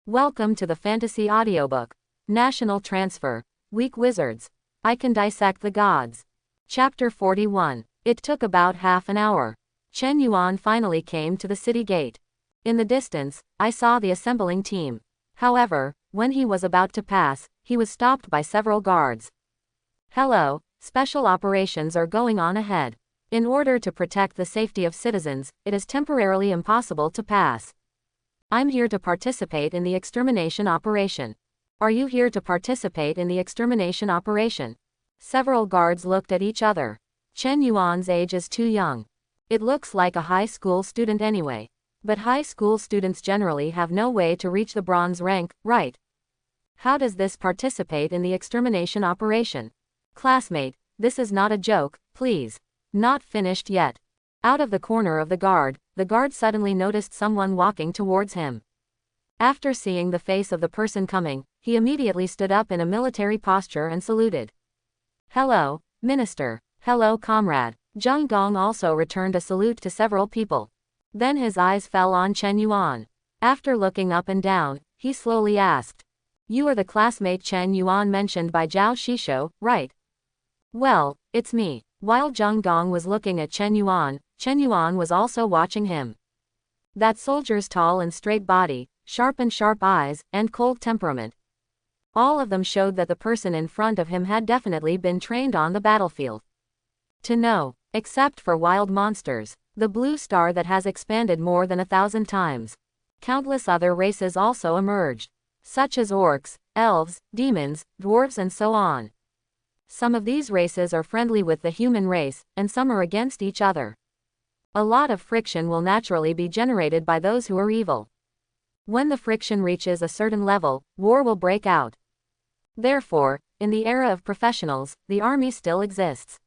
Welcome to the Fantasy Audiobook. National Transfer. Weak Wizards. I Can Dissect the Gods. Chapter 41. It took about half an hour. Chen Yuan finally came to the city gate. In the distance, I saw the assembling team. However, when he was about to pass, he was stopped by several guards. Hello, special operations are going on ahead. In order to protect the safety of citizens, it is temporarily impossible to pass. I'm here to participate in the extermination operation. Are you here to participate in the extermination operation? Several guards looked at each other. Chen Yuan's age is too young. It looks like a high school student anyway. But high school students generally have no way to reach the bronze rank, right? How does this participate in the extermination operation? Classmate, this is not a joke, please. Not finished yet. Out of the corner of the guard suddenly noticed someone walking towards him. After seeing the face of the person coming, he immediately stood up in a military posture and saluted. Hello, Minister. Hello, comrade. Zheng Gong also returned a salute to several people. Then his eyes fell on Chen Yuan. After looking up and down, he slowly asked. You are the classmate Chen Yuan mentioned by Zhao Shishou, right? Well, it's me. While Zheng Gong was looking at Chen Yuan was also watching him. That soldier's tall and straight body, sharp eyes, and cold temperament. All of them showed that the person in front of him had definitely been trained on the battlefield. To know, except for wild monsters, the blue star that has expanded more than 1,000 times. Countless other races also emerged, such as orcs, elves, demons, dwarves and so on. Some of these races are friendly with the human race, and some are against each other. A lot of friction will naturally be generated by those who are evil. When the friction reaches a certain level, war will break out. Therefore, in the era of professionals, the army still exists.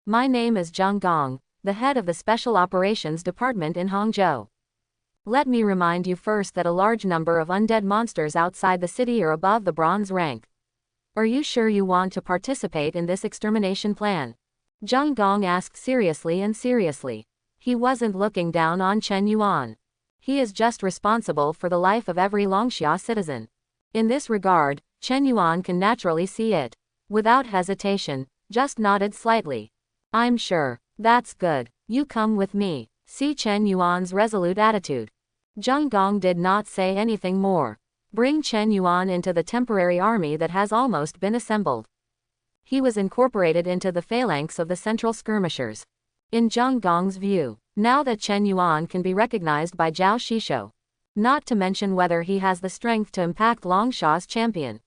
My name is Zheng Gong, the head of the Special Operations Department in Hangzhou. Let me remind you first that a large number of undead monsters outside the city are above the bronze rank. Are you sure you want to participate in this extermination plan? Zheng Gong asked seriously. He wasn't looking down on Chen Yuan. He is just responsible for the life of every Longxia citizen. In this regard, Chen Yuan can naturally see it. Without hesitation, just nodded slightly. I'm sure. That's good. You come with me. See Chen Yuan's resolute attitude. Zheng Gong did not say anything more. Bring Chen Yuan into the temporary army that has almost been assembled. He was incorporated into the phalanx of the central skirmishers. In Zheng Gong's view, now that Chen Yuan can be recognized by Zhao Shishou, not to mention whether he has the strength to impact Longxia's champion.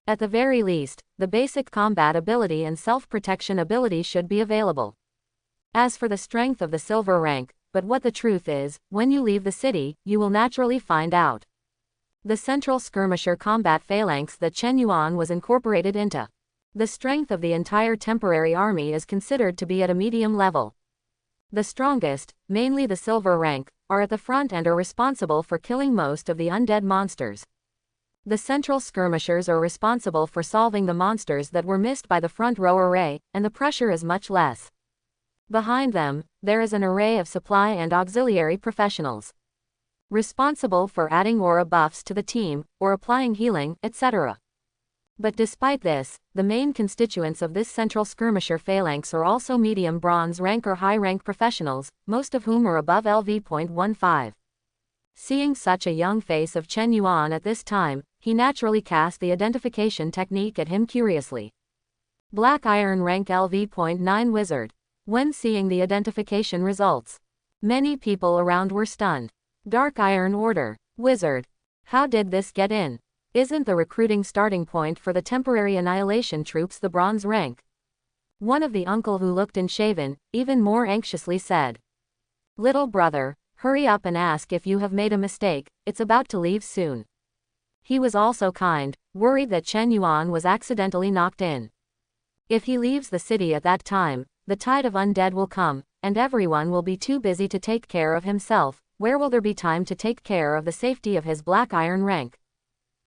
At the very least, the basic combat ability and self-protection ability should be available. As for the strength of the silver rank, but what the truth is, when you leave the city, you will naturally find out. The central skirmisher combat phalanx that Chen Yuan was incorporated into. The strength of the entire temporary army is considered to be at a medium level. The strongest, mainly the silver rank, are at the front and are responsible for killing most of the undead monsters. The central skirmishers are responsible for solving the monsters that were missed by the front row array, and the pressure is much less. Behind them, there is an array of supply and auxiliary professionals, responsible for adding aura buffs to the team, or applying healing, etc. But despite this, the main constituents of this central skirmisher phalanx are also medium bronze rank or high rank professionals, most of whom are above LV.15. Seeing such a young face of Chen Yuan at this time, he naturally cast the identification technique at him curiously. Black Iron rank LV.9 wizard. When seeing the identification results, many people around were stunned. Dark Iron order. Wizard. How did this get in? Isn't the recruiting starting point for the temporary annihilation troops the bronze rank? One of the uncle who looked unshaven, even more anxiously said. Little brother, hurry up and ask if you have made a mistake, it's about to leave soon. He was also kind, worried that Chen Yuan was accidentally knocked in. If he leaves the city at that time, the tide of undead will come, and everyone will be too busy to take care of himself. Where will there be time to take care of the safety of his Black Iron rank?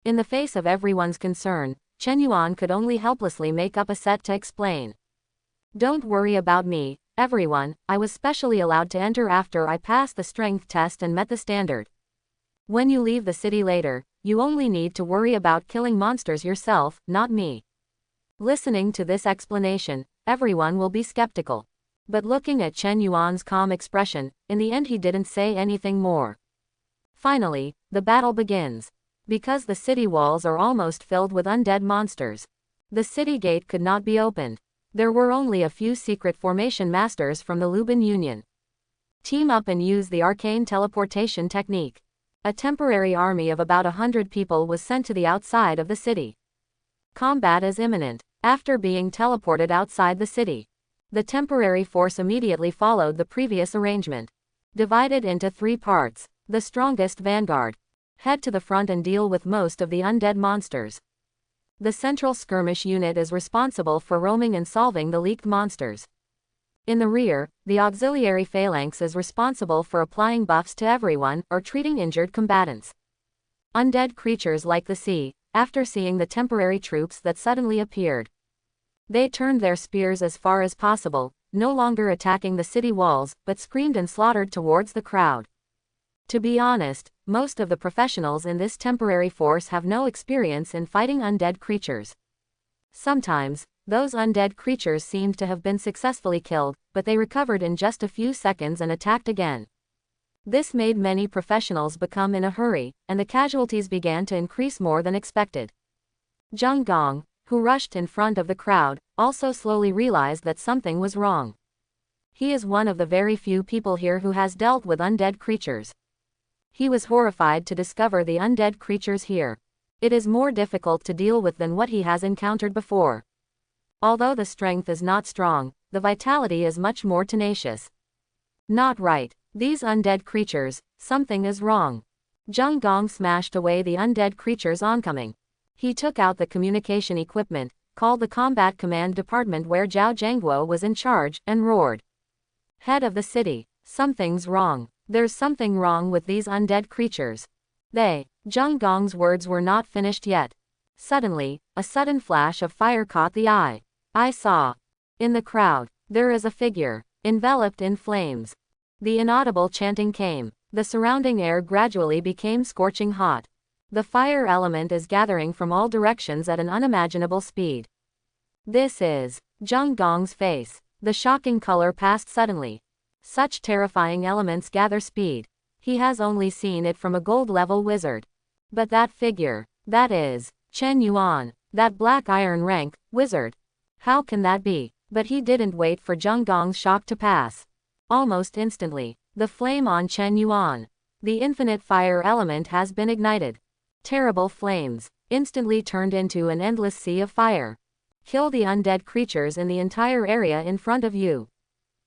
In the face of everyone's concern, Chen Yuan could only helplessly make up a set to explain. Don't worry about me, everyone, I was specially allowed to enter after I passed the strength test and met the standard. When you leave the city later, You only need to worry about killing monsters yourself, not me. Listening to this explanation, everyone will be skeptical. But looking at Chen Yuan's calm expression, in the end he didn't say anything more. Finally, the battle begins. Because the city walls are almost filled with undead monsters, the city gate could not be opened. There were only a few secret formation masters from the Lubin Union. Team up and use the arcane teleportation technique. A temporary army of about 100 people was sent to the outside of the city. Combat is imminent. After being teleported outside the city, the temporary force immediately followed the previous arrangement. Divided into 3 parts. The strongest vanguard. Head to the front and deal with most of the undead monsters. The central skirmish unit is responsible for roaming and solving the leaked monsters. In the rear, the auxiliary phalanx is responsible for applying buffs to everyone or treating injured combatants. Undead creatures like the sea, after seeing the temporary troops that suddenly appeared, they turned their spears as far as possible, no longer attacking the city walls, but screamed and slaughtered towards the crowd. To be honest, most of the professionals in this temporary force have no experience in fighting undead creatures. Sometimes, those undead creatures seemed to have been successfully killed, but they recovered in just a few seconds and attacked again. This made many professionals become in a hurry, and the casualties began to increase more than expected. Zhang Gong, who rushed in front of the crowd, also slowly realized that something was wrong. He is one of the very few people here who has dealt with undead creatures. He was horrified to discover the undead creatures here. It is more difficult to deal with than what he has encountered before. Although the strength is not strong, the vitality is much more tenacious. Not right. These undead creatures, something is wrong. Zhang Gong smashed away the undead creatures oncoming. He took out the communication equipment, called the combat command department where Zhao Zhangguo was in charge, and roared. Head of the city, something's wrong. There's something wrong with these undead creatures. Zhang Gong's words were not finished yet. Suddenly, a sudden flash of fire caught the eye. I saw. In the crowd, there is a figure, enveloped in flames. The inaudible chanting came. The surrounding air gradually became scorching hot. The fire element is gathering from all directions at an unimaginable speed. This is Zhang Gong's face. The shocking color passed suddenly. Such terrifying elements gather speed. He has only seen it from a gold-level wizard. But that figure, that is Chen Yuan, that black iron rank wizard. How can that be? But he didn't wait for Zhang Gong's shock to pass. Almost instantly, the flame on Chen Yuan, the infinite fire element has been ignited. Terrible flames, instantly turned into an endless sea of fire. Kill the undead creatures in the entire area in front of you.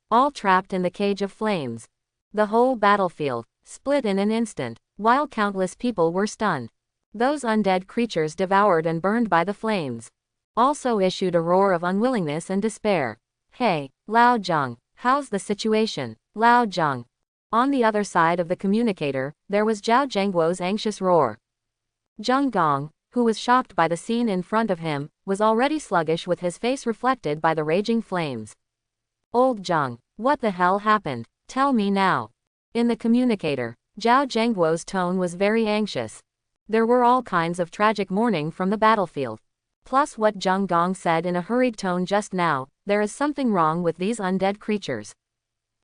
All trapped in the cage of flames. The whole battlefield split in an instant, while countless people were stunned. Those undead creatures devoured and burned by the flames also issued a roar of unwillingness and despair. Hey, Lao Zhang, how's the situation? Lao Zhang. On the other side of the communicator, there was Zhao Zhangguo's anxious roar. Zhang Gong, who was shocked by the scene in front of him, was already sluggish with his face reflected by the raging flames. Old Zhang, what the hell happened? Tell me now. In the communicator, Zhao Zhangguo's tone was very anxious. There were all kinds of tragic mourning from the battlefield. Plus what Zhang Gong said in a hurried tone just now, there is something wrong with these undead creatures.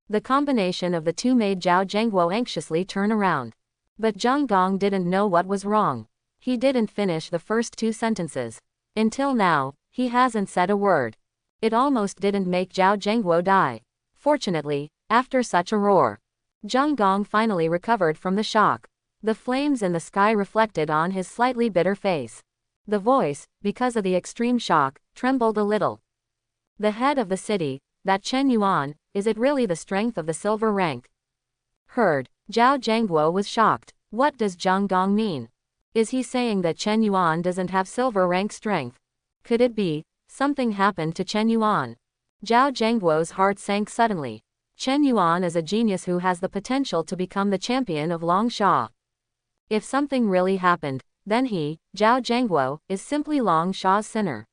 The combination of the two made Zhao Zhangguo anxiously turn around. But Zhang Gong didn't know what was wrong. He didn't finish the first 2 sentences. Until now, he hasn't said a word. It almost didn't make Zhao Zhangguo die. Fortunately, after such a roar, Zhang Gong finally recovered from the shock. The flames in the sky reflected on his slightly bitter face. The voice, because of the extreme shock, trembled a little. The head of the city, that Chen Yuan, is it really the strength of the silver rank? Heard. Zhao Zhangguo was shocked. What does Zhang Gong mean? Is he saying that Chen Yuan doesn't have silver rank strength? Could it be something happened to Chen Yuan? Zhao Zhangguo's heart sank suddenly. Chen Yuan is a genius who has the potential to become the champion of Longsha. If something really happened, then he, Zhao Zhangguo, is simply Longsha's sinner.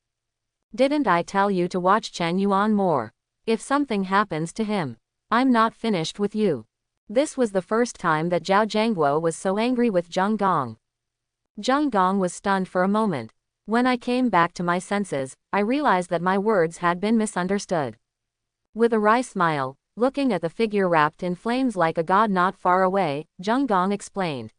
Didn't I tell you to watch Chen Yuan more? If something happens to him, I'm not finished with you. This was the first time that Zhao Zhangguo was so angry with Zhang Gong. Zhang Gong was stunned for a moment. When I came back to my senses, I realized that my words had been misunderstood. With a wry smile, looking at the figure wrapped in flames like a god not far away, Zhang Gong explained.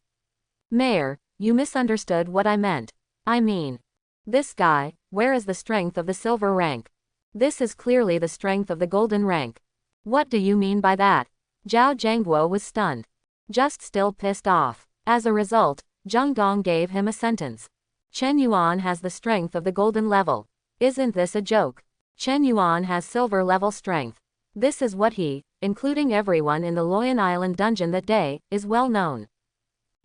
Mayor, you misunderstood what I meant. I mean, this guy, where is the strength of the silver rank? This is clearly the strength of the golden rank. What do you mean by that? Zhao Zhangguo was stunned. Just still pissed off. As a result, Zhang Gong gave him a sentence. Chen Yuan has the strength of the golden level. Isn't this a joke? Chen Yuan has silver level strength. This is what he, including everyone in the Loyan Island dungeon that day, is well known.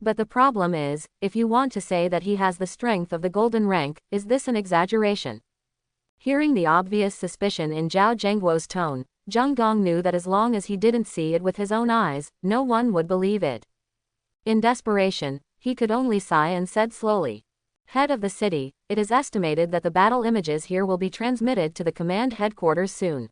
But the problem is, if you want to say that he has the strength of the golden rank, is this an exaggeration? Hearing the obvious suspicion in Zhao Zhangguo's tone, Zhang Gong knew that as long as he didn't see it with his own eyes, no one would believe it. In desperation, he could only sigh and said slowly. Head of the city, it is estimated that the battle images here will be transmitted to the command headquarters soon.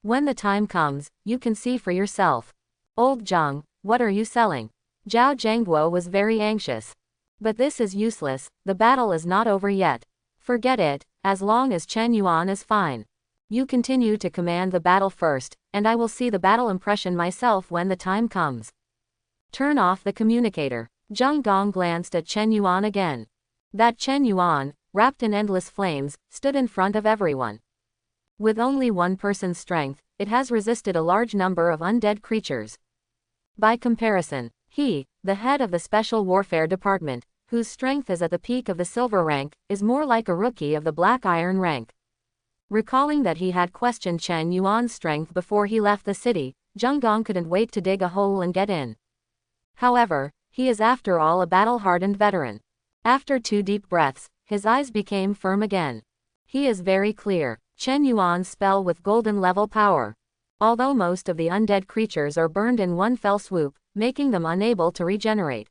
When the time comes, you can see for yourself. Old Zhang, what are you selling? Zhao Zhangguo was very anxious. But this is useless, the battle is not over yet. Forget it, as long as Chen Yuan is fine. You continue to command the battle first, and I will see the battle impression myself when the time comes. Turn off the communicator. Zhang Gong glanced at Chen Yuan again. That Chen Yuan, wrapped in endless flames, stood in front of everyone. With only one person's strength, it has resisted a large number of undead creatures. By comparison, he, the head of the Special Warfare Department, whose strength is at the peak of the silver rank, is more like a rookie of the black iron rank. Recalling that he had questioned Chen Yuan's strength before he left the city, Zhang Gong couldn't wait to dig a hole and get in. However, he is after all a battle-hardened veteran. After 2 deep breaths, his eyes became firm again. He is very clear. Chen Yuan's spell with golden level power. Although most of the undead creatures are burned in one fell swoop, making them unable to regenerate.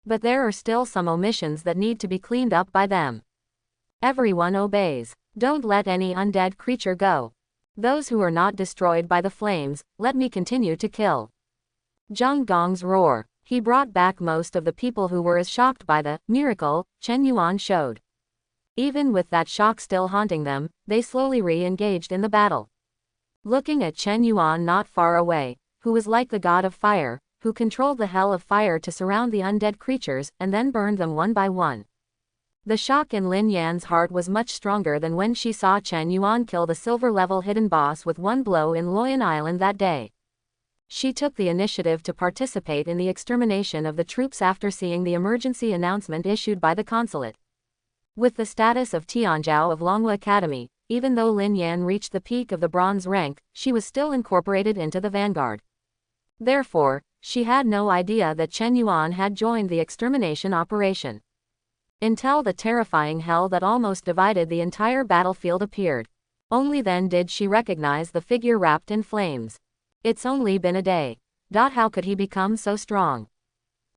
But there are still some omissions that need to be cleaned up by them. Everyone obeys. Don't let any undead creature go. Those who are not destroyed by the flames, let me continue to kill. Zhang Gong's roar. He brought back most of the people who were as shocked by the miracle Chen Yuan showed. Even with that shock still haunting them, they slowly re-engaged in the battle. Looking at Chen Yuan not far away, who was like the god of fire, who controlled the hell of fire to surround the undead creatures and then burned them one by one. The shock in Lin Yan's heart was much stronger than when she saw Chen Yuan kill the silver-level hidden boss with one blow in Loyan Island that day. She took the initiative to participate in the extermination of the troops after seeing the emergency announcement issued by the consulate. With the status of Tianzhao of Longhua Academy, even though Lin Yan reached the peak of the bronze rank, she was still incorporated into the vanguard. Therefore, she had no idea that Chen Yuan had joined the extermination operation. Until the terrifying hell that almost divided the entire battlefield appeared. Only then did she recognize the figure wrapped in flames. It's only been a day. How could he become so strong?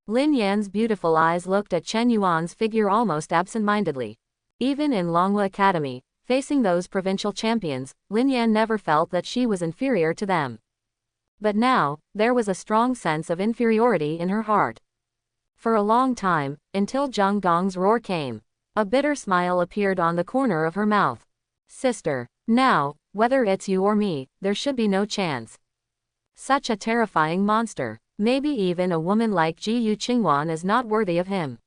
Lin Yan's beautiful eyes looked at Chen Yuan's figure almost absent-mindedly. Even in Longhua Academy, facing those provincial champions, Lin Yan never felt that she was inferior to them. But now, there was a strong sense of inferiority in her heart. For a long time, until Zhang Gong's roar came, a bitter smile appeared on the corner of her mouth. Sister, now, whether it's you or me, there should be no chance. Such a terrifying monster. Maybe even a woman like Ji Yu Qingwan is not worthy of him.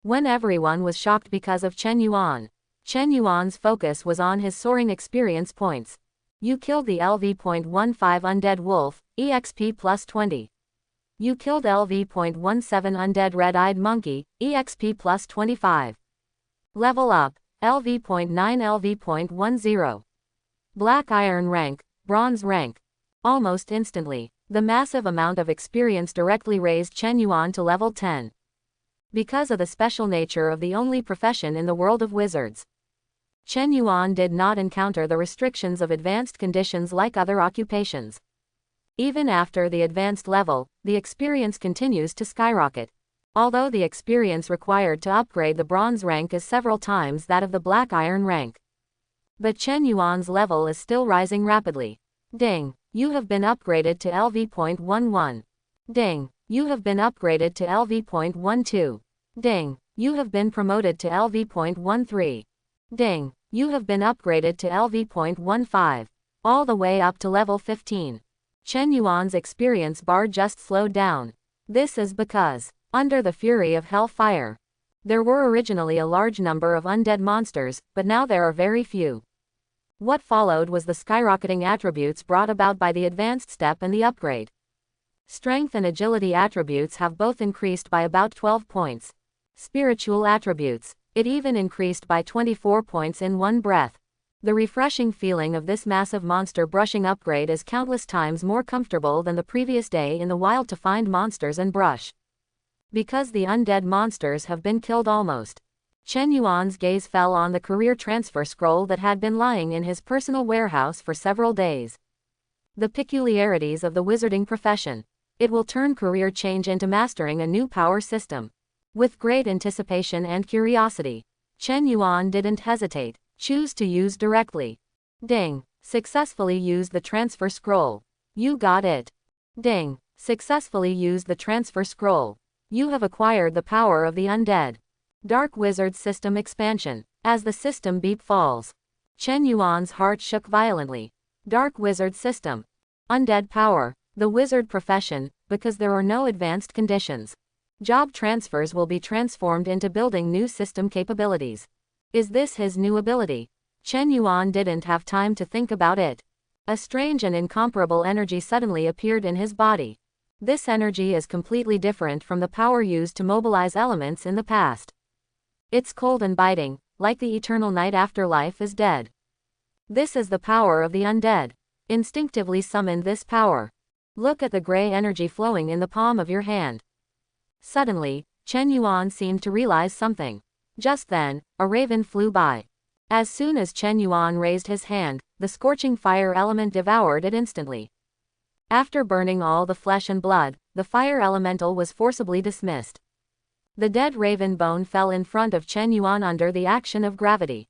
When everyone was shocked because of Chen Yuan's focus was on his soaring experience points. You killed the LV.15 undead wolf, EXP plus 20. You killed LV.17 undead red-eyed monkey, EXP plus 25. Level up, LV.9 LV.10. Black iron rank, bronze rank. Almost instantly, the massive amount of experience directly raised Chen Yuan to level 10. Because of the special nature of the only profession in the world of wizards, Chen Yuan did not encounter the restrictions of advanced conditions like other occupations. Even after the advanced level, the experience continues to skyrocket. Although the experience required to upgrade the bronze rank is several times that of the black iron rank. But Chen Yuan's level is still rising rapidly. Ding! You have been upgraded to LV.11. Ding! You have been upgraded to LV.12. Ding! You have been promoted to LV.13. Ding. You have been upgraded to LV.15. All the way up to level 15. Chen Yuan's experience bar just slowed down. This is because, under the fury of hellfire, there were originally a large number of undead monsters, but now there are very few. What followed was the skyrocketing attributes brought about by the advanced step and the upgrade. Strength and agility attributes have both increased by about 12 points. Spiritual attributes, it even increased by 24 points in one breath. The refreshing feeling of this massive monster brushing upgrade is countless times more comfortable than the previous day in the wild to find monsters and brush. Because the undead monsters have been killed almost. Chen Yuan's gaze fell on the career transfer scroll that had been lying in his personal warehouse for several days. The peculiarities of the wizarding profession. It will turn career change into mastering a new power system. With great anticipation and curiosity, Chen Yuan didn't hesitate. Choose to use directly. Ding. Successfully used the transfer scroll. You got it. Ding. Successfully used the transfer scroll. You have acquired the power of the undead. Dark Wizard System Expansion. As the system beep falls, Chen Yuan's heart shook violently. Dark Wizard System. Undead power. The wizard profession, because there are no advanced conditions. Job transfers will be transformed into building new system capabilities. Is this his new ability? Chen Yuan didn't have time to think about it. A strange and incomparable energy suddenly appeared in his body. This energy is completely different from the power used to mobilize elements in the past. It's cold and biting, like the eternal night after life is dead. This is the power of the undead. Instinctively summon this power. Look at the gray energy flowing in the palm of your hand. Suddenly, Chen Yuan seemed to realize something. Just then, a raven flew by. As soon as Chen Yuan raised his hand, the scorching fire element devoured it instantly. After burning all the flesh and blood, the fire elemental was forcibly dismissed. The dead raven bone fell in front of Chen Yuan under the action of gravity.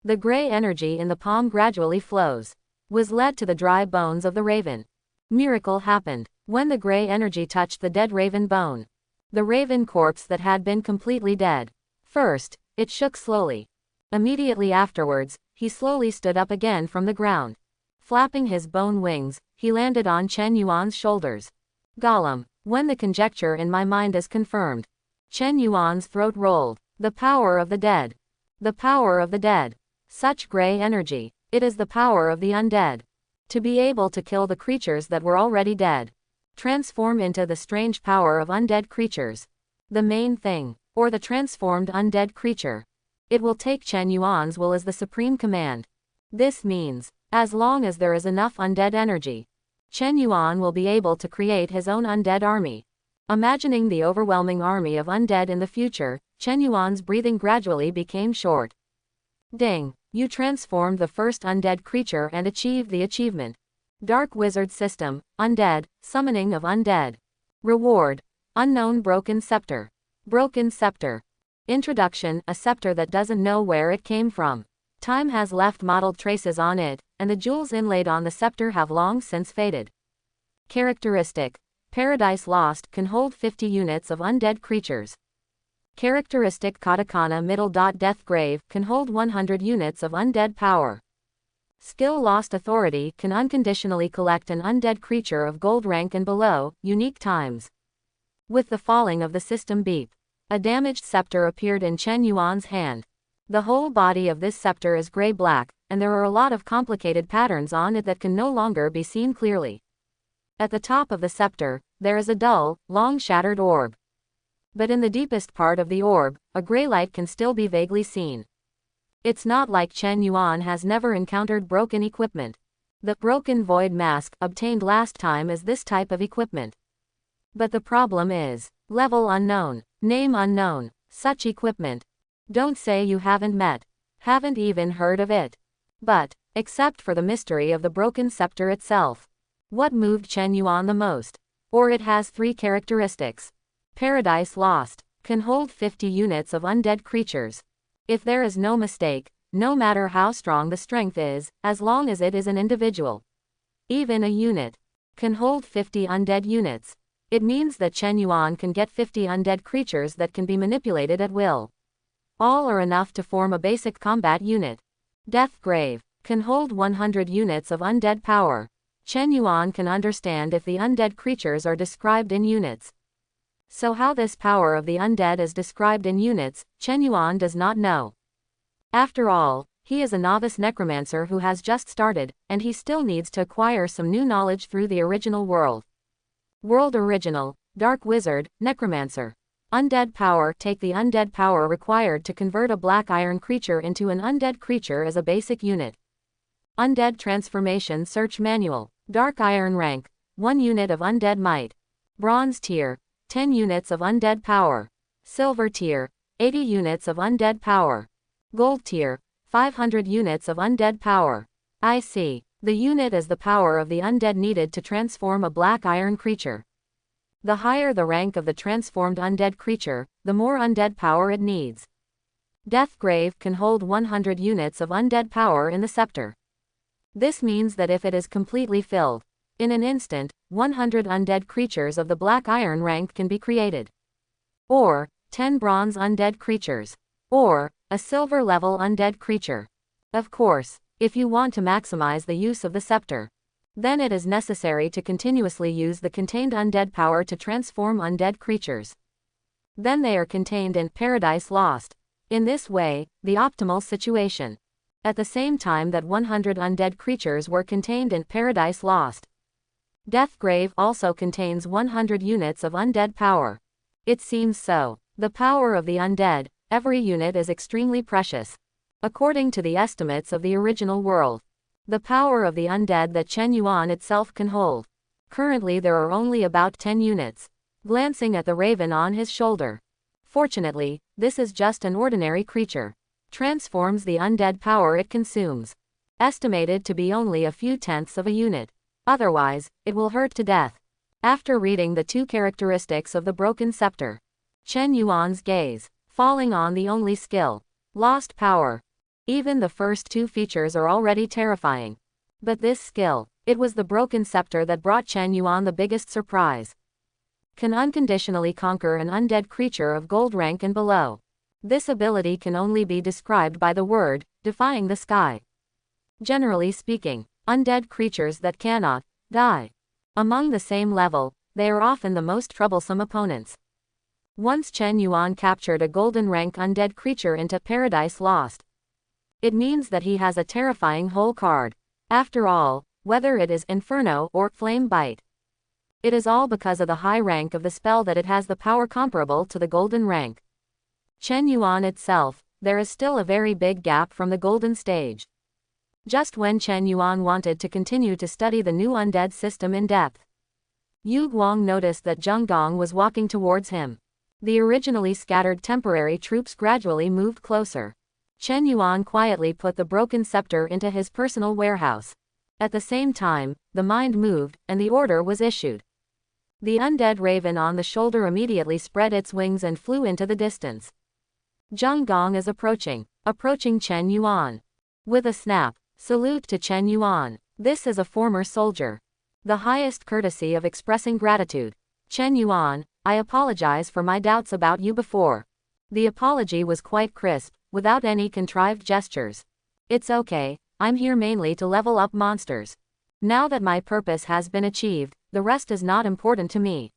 The gray energy in the palm gradually flows. Was led to the dry bones of the raven. Miracle happened. When the gray energy touched the dead raven bone, the raven corpse that had been completely dead. First, it shook slowly. Immediately afterwards, he slowly stood up again from the ground. Flapping his bone wings, he landed on Chen Yuan's shoulders. Gollum, when the conjecture in my mind is confirmed. Chen Yuan's throat rolled. The power of the dead. The power of the dead. Such gray energy. It is the power of the undead. To be able to kill the creatures that were already dead. Transform into the strange power of undead creatures. The main thing. Or the transformed undead creature. It will take Chen Yuan's will as the supreme command. This means, as long as there is enough undead energy, Chen Yuan will be able to create his own undead army. Imagining the overwhelming army of undead in the future, Chen Yuan's breathing gradually became short. Ding. You transformed the first undead creature and achieved the achievement. Dark Wizard System, Undead, Summoning of Undead. Reward. Unknown Broken Scepter. Broken Scepter. Introduction, a scepter that doesn't know where it came from. Time has left mottled traces on it, and the jewels inlaid on the scepter have long since faded. Characteristic. Paradise Lost can hold 50 units of undead creatures. Characteristic Katakana Middle. Death Grave can hold 100 units of undead power. Skill Lost Authority can unconditionally collect an undead creature of gold rank and below, unique times. With the falling of the system beep, a damaged scepter appeared in Chen Yuan's hand. The whole body of this scepter is gray-black, and there are a lot of complicated patterns on it that can no longer be seen clearly. At the top of the scepter, there is a dull, long shattered orb. But in the deepest part of the orb, a gray light can still be vaguely seen. It's not like Chen Yuan has never encountered broken equipment. The broken void mask obtained last time is this type of equipment. But the problem is, level unknown, name unknown, such equipment. Don't say you haven't met, haven't even heard of it. But, except for the mystery of the broken scepter itself, what moved Chen Yuan the most? Or it has 3 characteristics. Paradise Lost can hold 50 units of undead creatures. If there is no mistake, no matter how strong the strength is, as long as it is an individual, even a unit, can hold 50 undead units. It means that Chen Yuan can get 50 undead creatures that can be manipulated at will. All are enough to form a basic combat unit. Death Grave can hold 100 units of undead power. Chen Yuan can understand if the undead creatures are described in units. So how this power of the undead is described in units, Chen Yuan does not know. After all, he is a novice necromancer who has just started, and he still needs to acquire some new knowledge through the original world. World Original, Dark Wizard, Necromancer. Undead power. Take the undead power required to convert a black iron creature into an undead creature as a basic unit. Undead Transformation Search Manual. Dark Iron Rank, 1 unit of undead might. Bronze Tier, 10 units of undead power. Silver Tier, 80 units of undead power. Gold Tier, 500 units of undead power. I see. The unit is the power of the undead needed to transform a black iron creature. The higher the rank of the transformed undead creature, the more undead power it needs. Death Grave can hold 100 units of undead power in the scepter. This means that if it is completely filled, in an instant, 100 undead creatures of the black iron rank can be created. Or, 10 bronze undead creatures. Or, a silver level undead creature. Of course, if you want to maximize the use of the scepter, then it is necessary to continuously use the contained undead power to transform undead creatures. Then they are contained in Paradise Lost. In this way, the optimal situation. At the same time that 100 undead creatures were contained in Paradise Lost. Death Grave also contains 100 units of undead power. It seems so. The power of the undead, every unit is extremely precious. According to the estimates of the original world, the power of the undead that Chen Yuan itself can hold. Currently there are only about 10 units. Glancing at the raven on his shoulder. Fortunately, this is just an ordinary creature. Transforms the undead power it consumes. Estimated to be only a few tenths of a unit. Otherwise, it will hurt to death. After reading the 2 characteristics of the broken scepter, Chen Yuan's gaze, falling on the only skill, lost power. Even the first 2 features are already terrifying. But this skill, it was the broken scepter that brought Chen Yuan the biggest surprise. Can unconditionally conquer an undead creature of gold rank and below. This ability can only be described by the word, defying the sky. Generally speaking, undead creatures that cannot die. Among the same level, they are often the most troublesome opponents. Once Chen Yuan captured a golden rank undead creature into Paradise Lost. It means that he has a terrifying hole card. After all, whether it is Inferno or Flame Bite, it is all because of the high rank of the spell that it has the power comparable to the golden rank. Chen Yuan itself, there is still a very big gap from the golden stage. Just when Chen Yuan wanted to continue to study the new undead system in depth, Yu Guang noticed that Zheng Gong was walking towards him. The originally scattered temporary troops gradually moved closer. Chen Yuan quietly put the broken scepter into his personal warehouse. At the same time, the mind moved, and the order was issued. The undead raven on the shoulder immediately spread its wings and flew into the distance. Zheng Gong is approaching Chen Yuan. With a snap, salute to Chen Yuan. This is a former soldier. The highest courtesy of expressing gratitude. Chen Yuan, I apologize for my doubts about you before. The apology was quite crisp, without any contrived gestures. It's okay, I'm here mainly to level up monsters. Now that my purpose has been achieved, the rest is not important to me.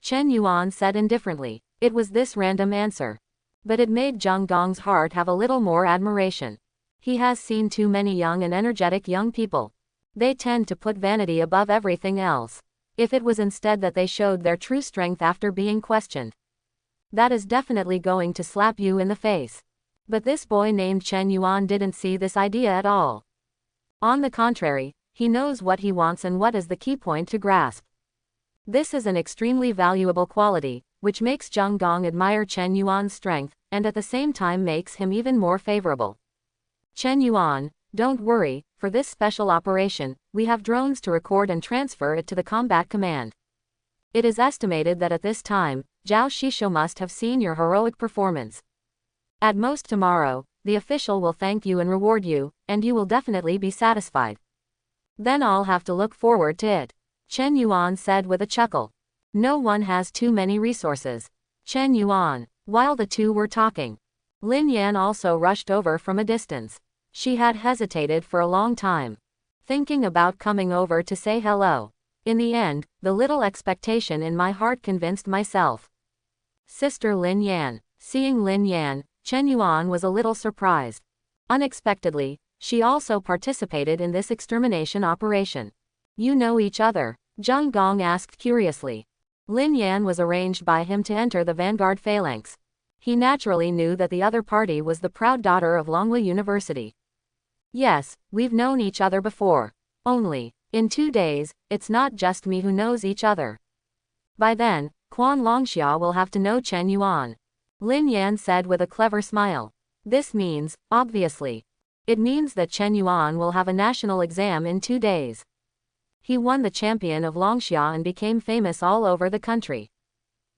Chen Yuan said indifferently. It was this random answer. But it made Zheng Gong's heart have a little more admiration. He has seen too many young and energetic young people. They tend to put vanity above everything else. If it was instead that they showed their true strength after being questioned, that is definitely going to slap you in the face. But this boy named Chen Yuan didn't see this idea at all. On the contrary, he knows what he wants and what is the key point to grasp. This is an extremely valuable quality, which makes Zheng Gong admire Chen Yuan's strength, and at the same time makes him even more favorable. Chen Yuan, don't worry, for this special operation, we have drones to record and transfer it to the combat command. It is estimated that at this time, Zhao Shisho must have seen your heroic performance. At most tomorrow, the official will thank you and reward you, and you will definitely be satisfied. Then I'll have to look forward to it. Chen Yuan said with a chuckle. No one has too many resources. Chen Yuan. While the two were talking, Lin Yan also rushed over from a distance. She had hesitated for a long time, thinking about coming over to say hello. In the end, the little expectation in my heart convinced myself. Sister Lin Yan. Seeing Lin Yan, Chen Yuan was a little surprised. Unexpectedly, she also participated in this extermination operation. You know each other? Zheng Gong asked curiously. Lin Yan was arranged by him to enter the vanguard phalanx. He naturally knew that the other party was the proud daughter of Longhua University. Yes, we've known each other before. Only, in 2 days, it's not just me who knows each other. By then, Quan Longxia will have to know Chen Yuan. Lin Yan said with a clever smile. This means, obviously. It means that Chen Yuan will have a national exam in 2 days. He won the champion of Longxia and became famous all over the country.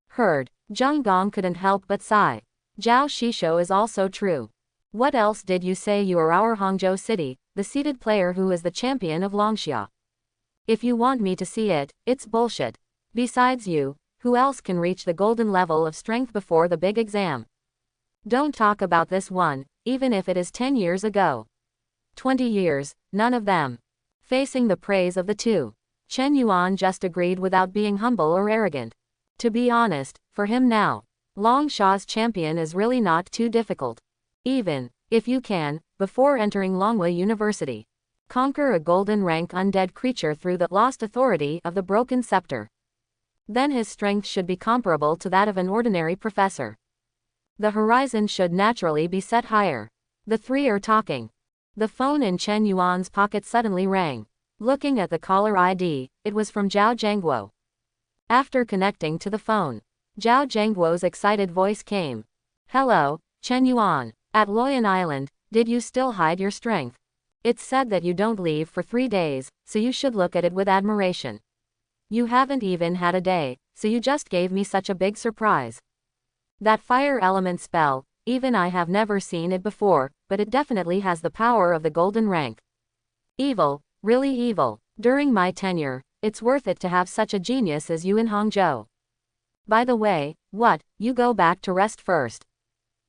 Heard. Zheng Gong couldn't help but sigh. Zhao Shishou is also true. What else did you say? You are our Hangzhou City, the seeded player who is the champion of Longxia. If you want me to see it, it's bullshit. Besides you, who else can reach the golden level of strength before the big exam? Don't talk about this one, even if it is 10 years ago. 20 years, none of them. Facing the praise of the two, Chen Yuan just agreed without being humble or arrogant. To be honest, for him now, Longxia's champion is really not too difficult. Even, if you can, before entering Longhua University, conquer a golden rank undead creature through the lost authority of the broken scepter. Then his strength should be comparable to that of an ordinary professor. The horizon should naturally be set higher. The three are talking. The phone in Chen Yuan's pocket suddenly rang. Looking at the caller ID, it was from Zhao Zhengguo. After connecting to the phone, Zhao Zhengguo's excited voice came. Hello, Chen Yuan. At Loyan Island, did you still hide your strength? It's said that you don't leave for 3 days, so you should look at it with admiration. You haven't even had a day, so you just gave me such a big surprise. That fire element spell, even I have never seen it before, but it definitely has the power of the golden rank. Evil, really evil. During my tenure, it's worth it to have such a genius as you in Hangzhou. By the way, you go back to rest first.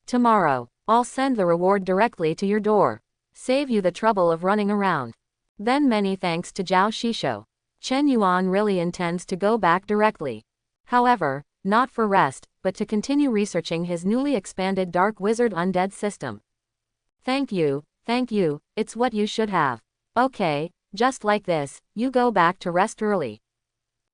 Tomorrow, I'll send the reward directly to your door. Save you the trouble of running around. Then many thanks to Zhao Shishou. Chen Yuan really intends to go back directly. However, not for rest, but to continue researching his newly expanded Dark Wizard Undead system. Thank you, it's what you should have. Okay, just like this, you go back to rest early.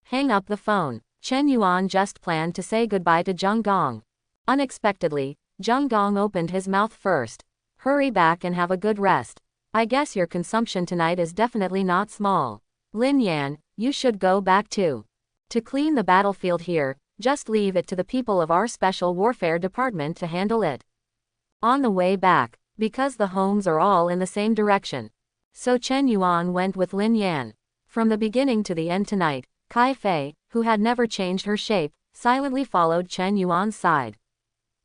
Hang up the phone. Chen Yuan just planned to say goodbye to Zheng Gong. Unexpectedly, Zheng Gong opened his mouth first. Hurry back and have a good rest. I guess your consumption tonight is definitely not small. Lin Yan, you should go back too. To clean the battlefield here, just leave it to the people of our special warfare department to handle it. On the way back, because the homes are all in the same direction, so Chen Yuan went with Lin Yan. From the beginning to the end tonight, Kai Fei, who had never changed her shape, silently followed Chen Yuan's side.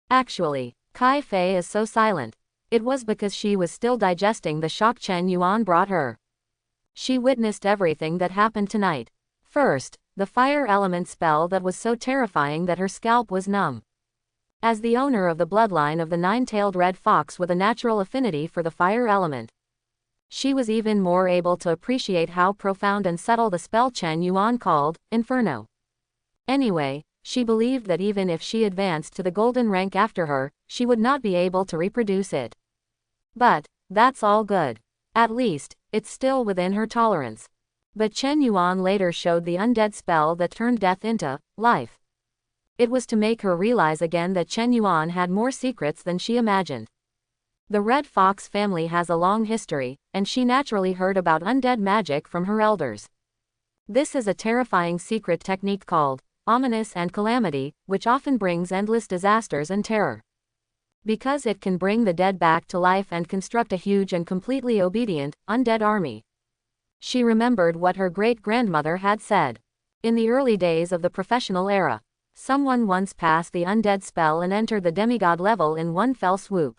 Actually, Kai Fei is so silent. It was because she was still digesting the shock Chen Yuan brought her. She witnessed everything that happened tonight. First, the fire element spell that was so terrifying that her scalp was numb. As the owner of the bloodline of the nine-tailed red fox with a natural affinity for the fire element, she was even more able to appreciate how profound and subtle the spell Chen Yuan called Inferno. Anyway, she believed that even if she advanced to the golden rank after her, she would not be able to reproduce it. But, that's all good. At least, it's still within her tolerance. But Chen Yuan later showed the undead spell that turned death into life. It was to make her realize again that Chen Yuan had more secrets than she imagined. The Red Fox family has a long history, and she naturally heard about undead magic from her elders. This is a terrifying secret technique called ominous and calamity, which often brings endless disasters and terror. Because it can bring the dead back to life and construct a huge and completely obedient, undead army. She remembered what her great-grandmother had said. In the early days of the professional era, someone once passed the undead spell and entered the demigod level in one fell swoop.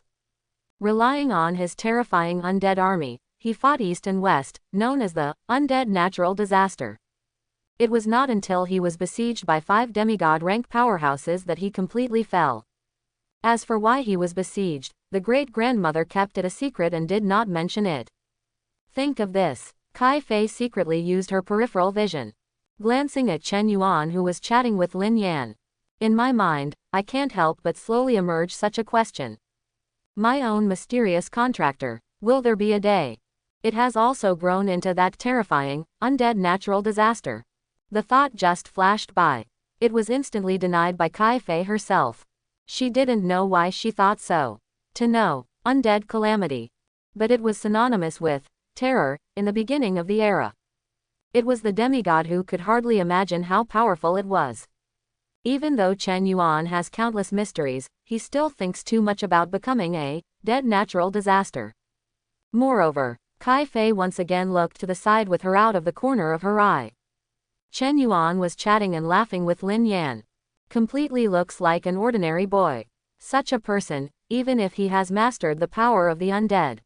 Relying on his terrifying undead army, he fought east and west, known as the undead natural disaster. It was not until he was besieged by 5 demigod-rank powerhouses that he completely fell. As for why he was besieged, the great-grandmother kept it a secret and did not mention it. Think of this. Kai Fei secretly used her peripheral vision, glancing at Chen Yuan, who was chatting with Lin Yan. In my mind, I can't help but slowly emerge such a question. My own mysterious contractor, will there be a day? It has also grown into that terrifying, undead natural disaster. The thought just flashed by. It was instantly denied by Kai Fei herself. She didn't know why she thought so. To know, undead calamity. But it was synonymous with terror in the beginning of the era. It was the demigod who could hardly imagine how powerful it was. Even though Chen Yuan has countless mysteries, he still thinks too much about becoming a dead natural disaster. Moreover, Kai Fei once again looked to the side with her out of the corner of her eye. Chen Yuan was chatting and laughing with Lin Yan. Completely looks like an ordinary boy. Such a person, even if he has mastered the power of the undead,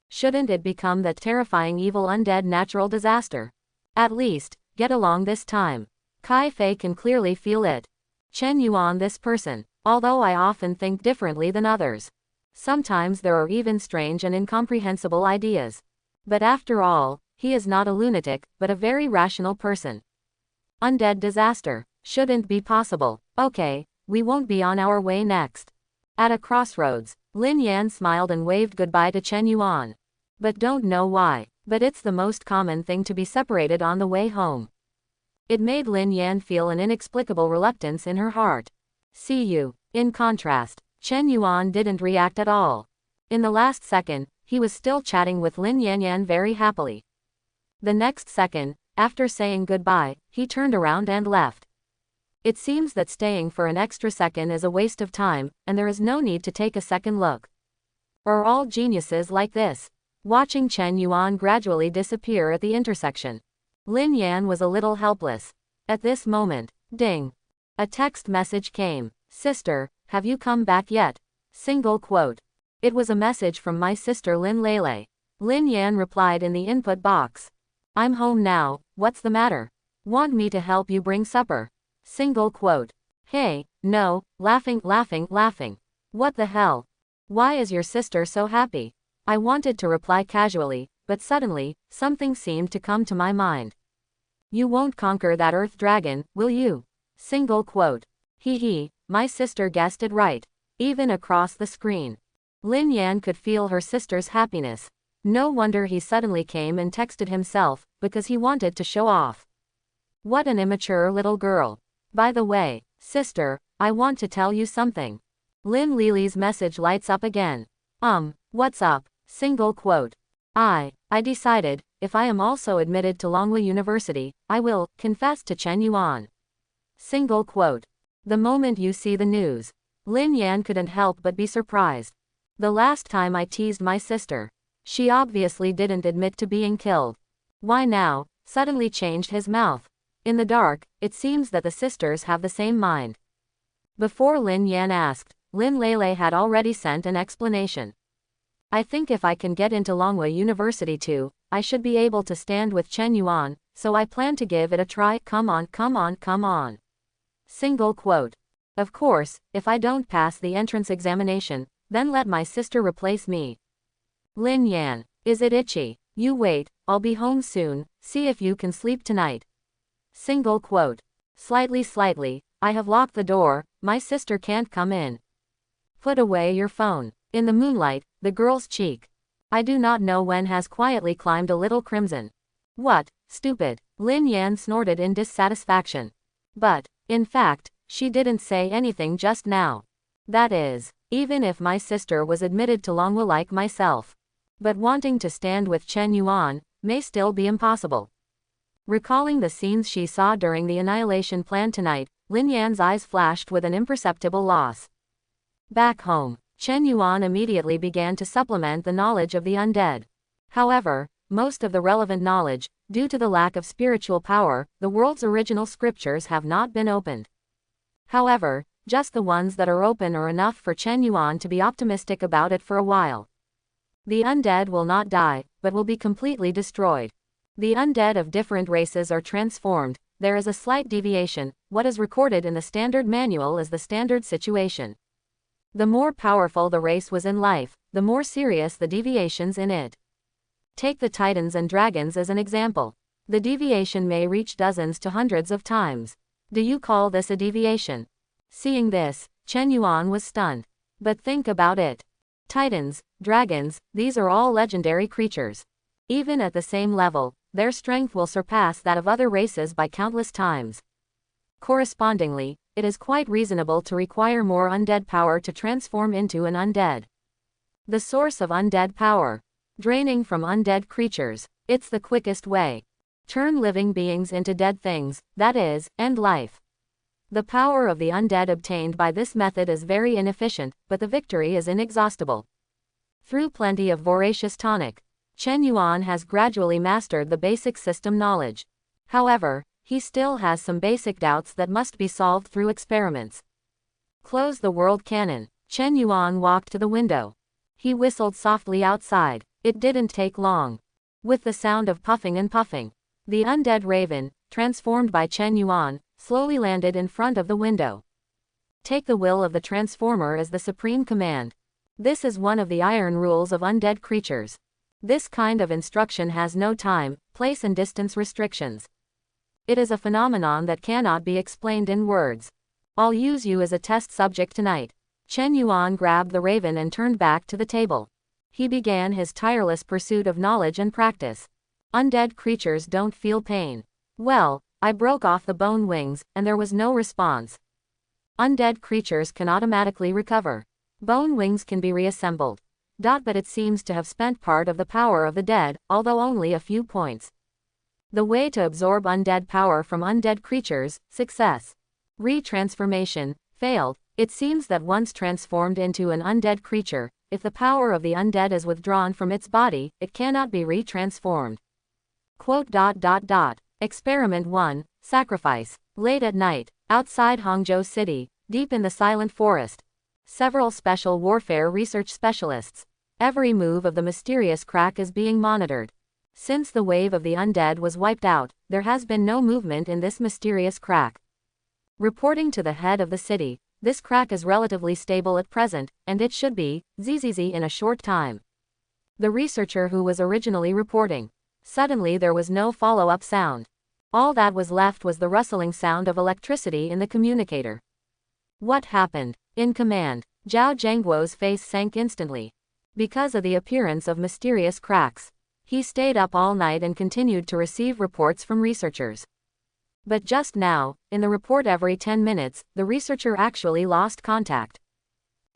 shouldn't it become that terrifying evil undead natural disaster? At least, get along this time. Kai Fei can clearly feel it. Chen Yuan, this person, although I often think differently than others. Sometimes there are even strange and incomprehensible ideas. But after all, he is not a lunatic, but a very rational person. Undead disaster shouldn't be possible. Okay, we won't be on our way next. At a crossroads, Lin Yan smiled and waved goodbye to Chen Yuan. But don't know why, but it's the most common thing to be separated on the way home. It made Lin Yan feel an inexplicable reluctance in her heart. See you. In contrast, Chen Yuan didn't react at all. In the last second, he was still chatting with Lin Yan very happily. The next second, after saying goodbye, he turned around and left. It seems that staying for an extra second is a waste of time, and there is no need to take a second look. Are all geniuses like this? Watching Chen Yuan gradually disappear at the intersection, Lin Yan was a little helpless. At this moment, ding! A text message came. Sister, have you come back yet? Single quote. It was a message from my sister Lin Lele. Lin Yan replied in the input box. I'm home now, what's the matter? Want me to help you bring supper? Single quote. Hey, no, laughing. What the hell? Why is your sister so happy? I wanted to reply casually, but suddenly, something seemed to come to my mind. You won't conquer that earth dragon, will you? Single quote. Hee, my sister guessed it right. Even across the screen, Lin Yan could feel her sister's happiness. No wonder he suddenly came and texted himself, because he wanted to show off. What an immature little girl. By the way, sister, I want to tell you something. Lin Lily's message lights up again. What's up? Single quote. I decided, if I am also admitted to Longhua University, I will confess to Chen Yuan. Single quote. The moment you see the news, Lin Yan couldn't help but be surprised. The last time I teased my sister, she obviously didn't admit to being killed. Why now, suddenly changed his mouth? In the dark, it seems that the sisters have the same mind. Before Lin Yan asked, Lin Lele had already sent an explanation. I think if I can get into Longhua University too, I should be able to stand with Chen Yuan, so I plan to give it a try. Come on. Single quote. Of course, if I don't pass the entrance examination, then let my sister replace me. Lin Yan, is it itchy? You wait, I'll be home soon, see if you can sleep tonight. Single quote. Slightly, I have locked the door, my sister can't come in. Put away your phone. In the moonlight, the girl's cheek, I do not know when, has quietly climbed a little crimson. What, stupid? Lin Yan snorted in dissatisfaction. But, in fact, she didn't say anything just now. That is, even if my sister was admitted to Longhua like myself. But wanting to stand with Chen Yuan may still be impossible. Recalling the scenes she saw during the annihilation plan tonight, Lin Yan's eyes flashed with an imperceptible loss. Back home, Chen Yuan immediately began to supplement the knowledge of the undead. However, most of the relevant knowledge, due to the lack of spiritual power, the world's original scriptures have not been opened. However, just the ones that are open are enough for Chen Yuan to be optimistic about it for a while. The undead will not die, but will be completely destroyed. The undead of different races are transformed, there is a slight deviation. What is recorded in the standard manual is the standard situation. The more powerful the race was in life, the more serious the deviations in it. Take the Titans and Dragons as an example. The deviation may reach dozens to hundreds of times. Do you call this a deviation? Seeing this, Chen Yuan was stunned. But think about it. Titans, dragons, these are all legendary creatures. Even at the same level, their strength will surpass that of other races by countless times. Correspondingly, it is quite reasonable to require more undead power to transform into an undead. The source of undead power. Draining from undead creatures. It's the quickest way. Turn living beings into dead things, that is, end life. The power of the undead obtained by this method is very inefficient, but the victory is inexhaustible. Through plenty of voracious tonic, Chen Yuan has gradually mastered the basic system knowledge. However, he still has some basic doubts that must be solved through experiments. Close the world cannon. Chen Yuan walked to the window. He whistled softly outside. It didn't take long. With the sound of puffing and puffing, the undead raven, transformed by Chen Yuan, slowly landed in front of the window. Take the will of the transformer as the supreme command. This is one of the iron rules of undead creatures. This kind of instruction has no time, place and distance restrictions. It is a phenomenon that cannot be explained in words. I'll use you as a test subject tonight. Chen Yuan grabbed the raven and turned back to the table. He began his tireless pursuit of knowledge and practice. Undead creatures don't feel pain. Well, I broke off the bone wings, and there was no response. Undead creatures can automatically recover. Bone wings can be reassembled. But it seems to have spent part of the power of the dead, although only a few points. The way to absorb undead power from undead creatures, success. Retransformation, failed. It seems that once transformed into an undead creature, if the power of the undead is withdrawn from its body, it cannot be retransformed. Experiment 1, Sacrifice. Late at night, outside Hangzhou City, deep in the silent forest. Several special warfare research specialists. Every move of the mysterious crack is being monitored. Since the wave of the undead was wiped out, there has been no movement in this mysterious crack. Reporting to the head of the city, this crack is relatively stable at present, and it should be, zzz in a short time. The researcher who was originally reporting. Suddenly there was no follow-up sound. All that was left was the rustling sound of electricity in the communicator. What happened? In command, Zhao Zhengguo's face sank instantly. Because of the appearance of mysterious cracks, he stayed up all night and continued to receive reports from researchers. But just now, in the report every 10 minutes, the researcher actually lost contact.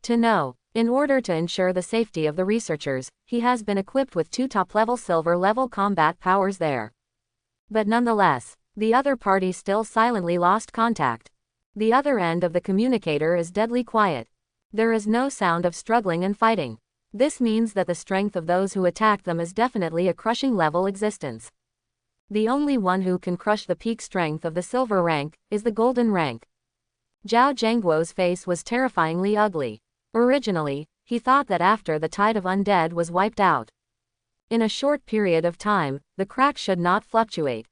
To know, in order to ensure the safety of the researchers, he has been equipped with 2 top-level silver-level combat powers there. But nonetheless, the other party still silently lost contact. The other end of the communicator is deadly quiet. There is no sound of struggling and fighting. This means that the strength of those who attack them is definitely a crushing level existence. The only one who can crush the peak strength of the silver rank is the golden rank. Zhao Zhengguo's face was terrifyingly ugly. Originally, he thought that after the tide of undead was wiped out, in a short period of time, the crack should not fluctuate.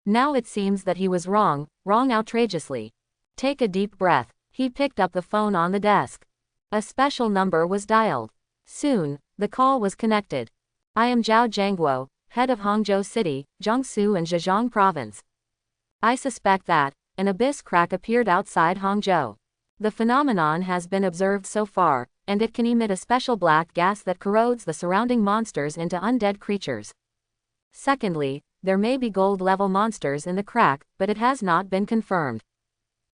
Now it seems that he was wrong outrageously. Take a deep breath. He picked up the phone on the desk. A special number was dialed. Soon, the call was connected. I am Zhao Zhengguo, head of Hangzhou City, Jiangsu and Zhejiang Province. I suspect that an abyss crack appeared outside Hangzhou. The phenomenon has been observed so far, and it can emit a special black gas that corrodes the surrounding monsters into undead creatures. Secondly, there may be gold-level monsters in the crack, but it has not been confirmed.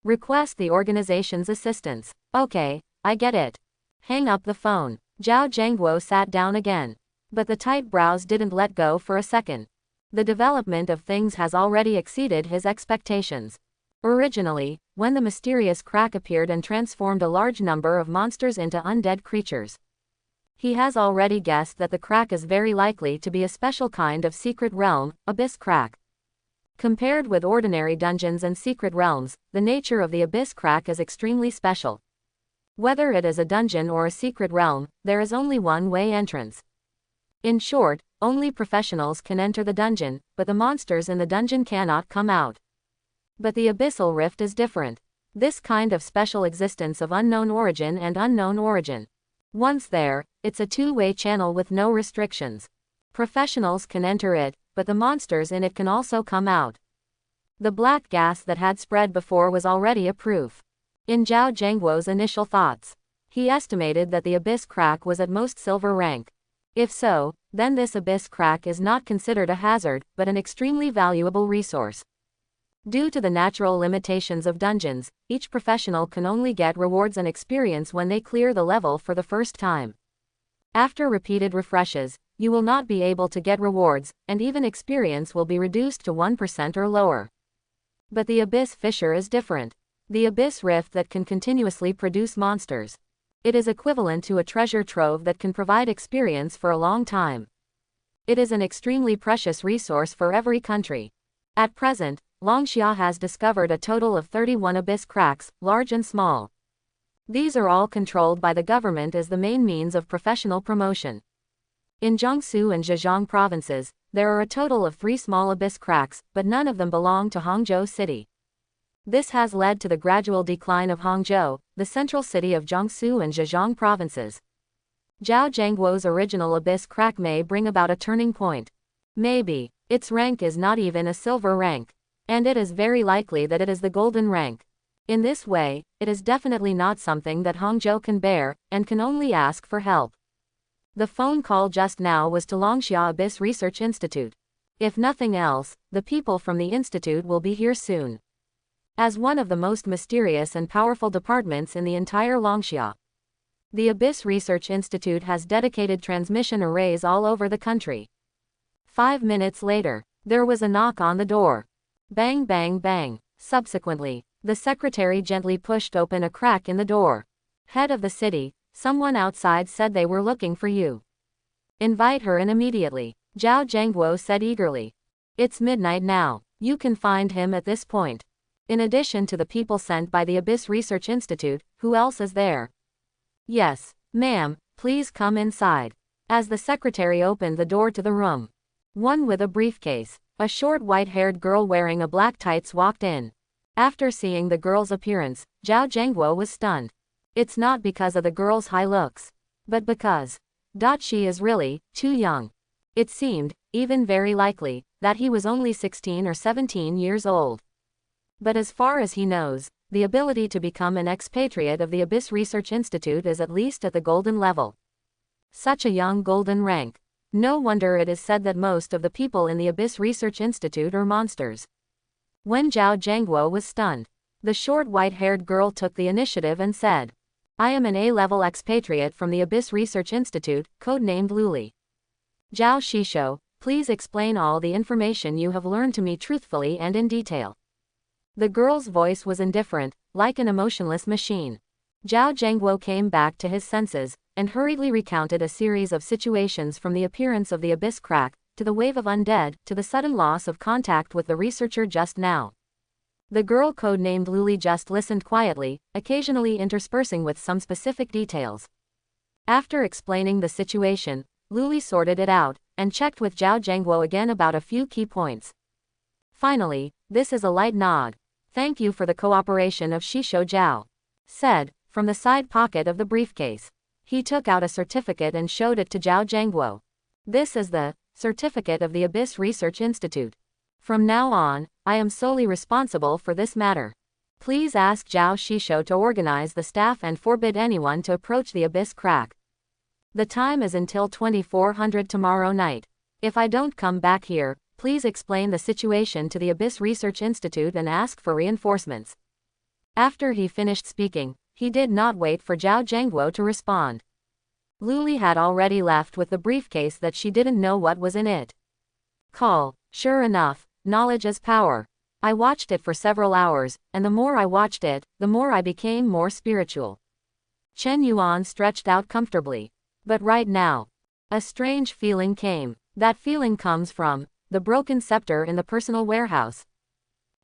Request the organization's assistance. Okay, I get it. Hang up the phone. Zhao Zhengguo sat down again. But the tight brows didn't let go for a second. The development of things has already exceeded his expectations. Originally, when the mysterious crack appeared and transformed a large number of monsters into undead creatures, he has already guessed that the crack is very likely to be a special kind of secret realm, abyss crack. Compared with ordinary dungeons and secret realms, the nature of the abyss crack is extremely special. Whether it is a dungeon or a secret realm, there is only one way entrance. In short, only professionals can enter the dungeon, but the monsters in the dungeon cannot come out. But the abyssal rift is different. This kind of special existence of unknown origin and unknown origin. Once there, it's a two-way channel with no restrictions. Professionals can enter it, but the monsters in it can also come out. The black gas that had spread before was already a proof. In Zhao Zhengguo's initial thoughts, he estimated that the abyss crack was at most silver rank. If so, then this abyss crack is not considered a hazard, but an extremely valuable resource. Due to the natural limitations of dungeons, each professional can only get rewards and experience when they clear the level for the first time. After repeated refreshes, you will not be able to get rewards, and even experience will be reduced to 1% or lower. But the abyss fissure is different. The abyss rift that can continuously produce monsters. It is equivalent to a treasure trove that can provide experience for a long time. It is an extremely precious resource for every country. At present, Longxia has discovered a total of 31 abyss cracks, large and small. These are all controlled by the government as the main means of professional promotion. In Jiangsu and Zhejiang provinces, there are a total of 3 small abyss cracks, but none of them belong to Hangzhou City. This has led to the gradual decline of Hangzhou, the central city of Jiangsu and Zhejiang provinces. Zhao Zhengguo's original abyss crack may bring about a turning point. Maybe, its rank is not even a silver rank. And it is very likely that it is the golden rank. In this way, it is definitely not something that Hangzhou can bear, and can only ask for help. The phone call just now was to Longxia Abyss Research Institute. If nothing else, the people from the institute will be here soon. As one of the most mysterious and powerful departments in the entire Longxia, the Abyss Research Institute has dedicated transmission arrays all over the country. 5 minutes later, there was a knock on the door. Bang bang bang. Subsequently, the secretary gently pushed open a crack in the door. Head of the city, someone outside said they were looking for you. Invite her in immediately, Zhao Zhengguo said eagerly. It's midnight now. You can find him at this point. In addition to the people sent by the Abyss Research Institute, who else is there? Yes, ma'am, please come inside. As the secretary opened the door to the room, one with a briefcase, a short white-haired girl wearing a black tights walked in. After seeing the girl's appearance, Zhao Zhengguo was stunned. It's not because of the girl's high looks, but because she is really too young. It seemed, even very likely, that he was only 16 or 17 years old. But as far as he knows, the ability to become an expatriate of the Abyss Research Institute is at least at the golden level. Such a young golden rank. No wonder it is said that most of the people in the Abyss Research Institute are monsters. When Zhao Zhengguo was stunned, the short white-haired girl took the initiative and said, I am an A-level expatriate from the Abyss Research Institute, codenamed Luli. Zhao Shisho, please explain all the information you have learned to me truthfully and in detail. The girl's voice was indifferent, like an emotionless machine. Zhao Zhengguo came back to his senses, and hurriedly recounted a series of situations from the appearance of the abyss crack, to the wave of undead, to the sudden loss of contact with the researcher just now. The girl codenamed Luli just listened quietly, occasionally interspersing with some specific details. After explaining the situation, Luli sorted it out, and checked with Zhao Zhengguo again about a few key points. Finally, this is a light nod. Thank you for the cooperation of Shisho Zhao said, from the side pocket of the briefcase. He took out a certificate and showed it to Zhao Zhengguo. This is the certificate of the Abyss Research Institute. From now on, I am solely responsible for this matter. Please ask Zhao Shisho to organize the staff and forbid anyone to approach the abyss crack. The time is until 2400 tomorrow night. If I don't come back here, please explain the situation to the Abyss Research Institute and ask for reinforcements. After he finished speaking, he did not wait for Zhao Zhengguo to respond. Luli had already left with the briefcase that she didn't know what was in it. Call. Sure enough, knowledge is power. I watched it for several hours, and the more I watched it, the more I became more spiritual. Chen Yuan stretched out comfortably. But right now, a strange feeling came. That feeling comes from the broken scepter in the personal warehouse.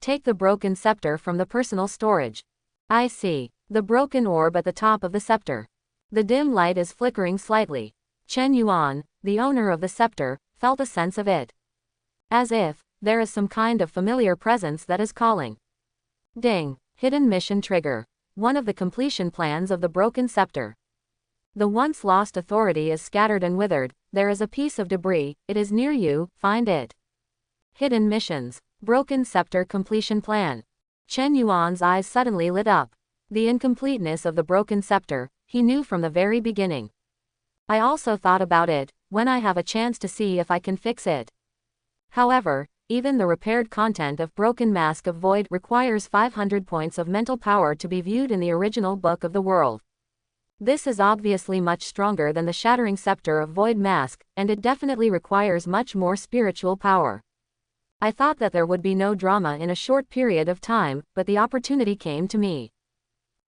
Take the broken scepter from the personal storage. I see. The broken orb at the top of the scepter. The dim light is flickering slightly. Chen Yuan, the owner of the scepter, felt a sense of it. As if there is some kind of familiar presence that is calling. Ding. Hidden mission trigger. One of the completion plans of the broken scepter. The once lost authority is scattered and withered. There is a piece of debris. It is near you. Find it. Hidden missions. Broken scepter completion plan. Chen Yuan's eyes suddenly lit up. The incompleteness of the broken scepter, he knew from the very beginning. I also thought about it, when I have a chance to see if I can fix it. However, even the repaired content of Broken Mask of Void requires 500 points of mental power to be viewed in the original Book of the World. This is obviously much stronger than the Shattering Scepter of Void Mask, and it definitely requires much more spiritual power. I thought that there would be no drama in a short period of time, but the opportunity came to me.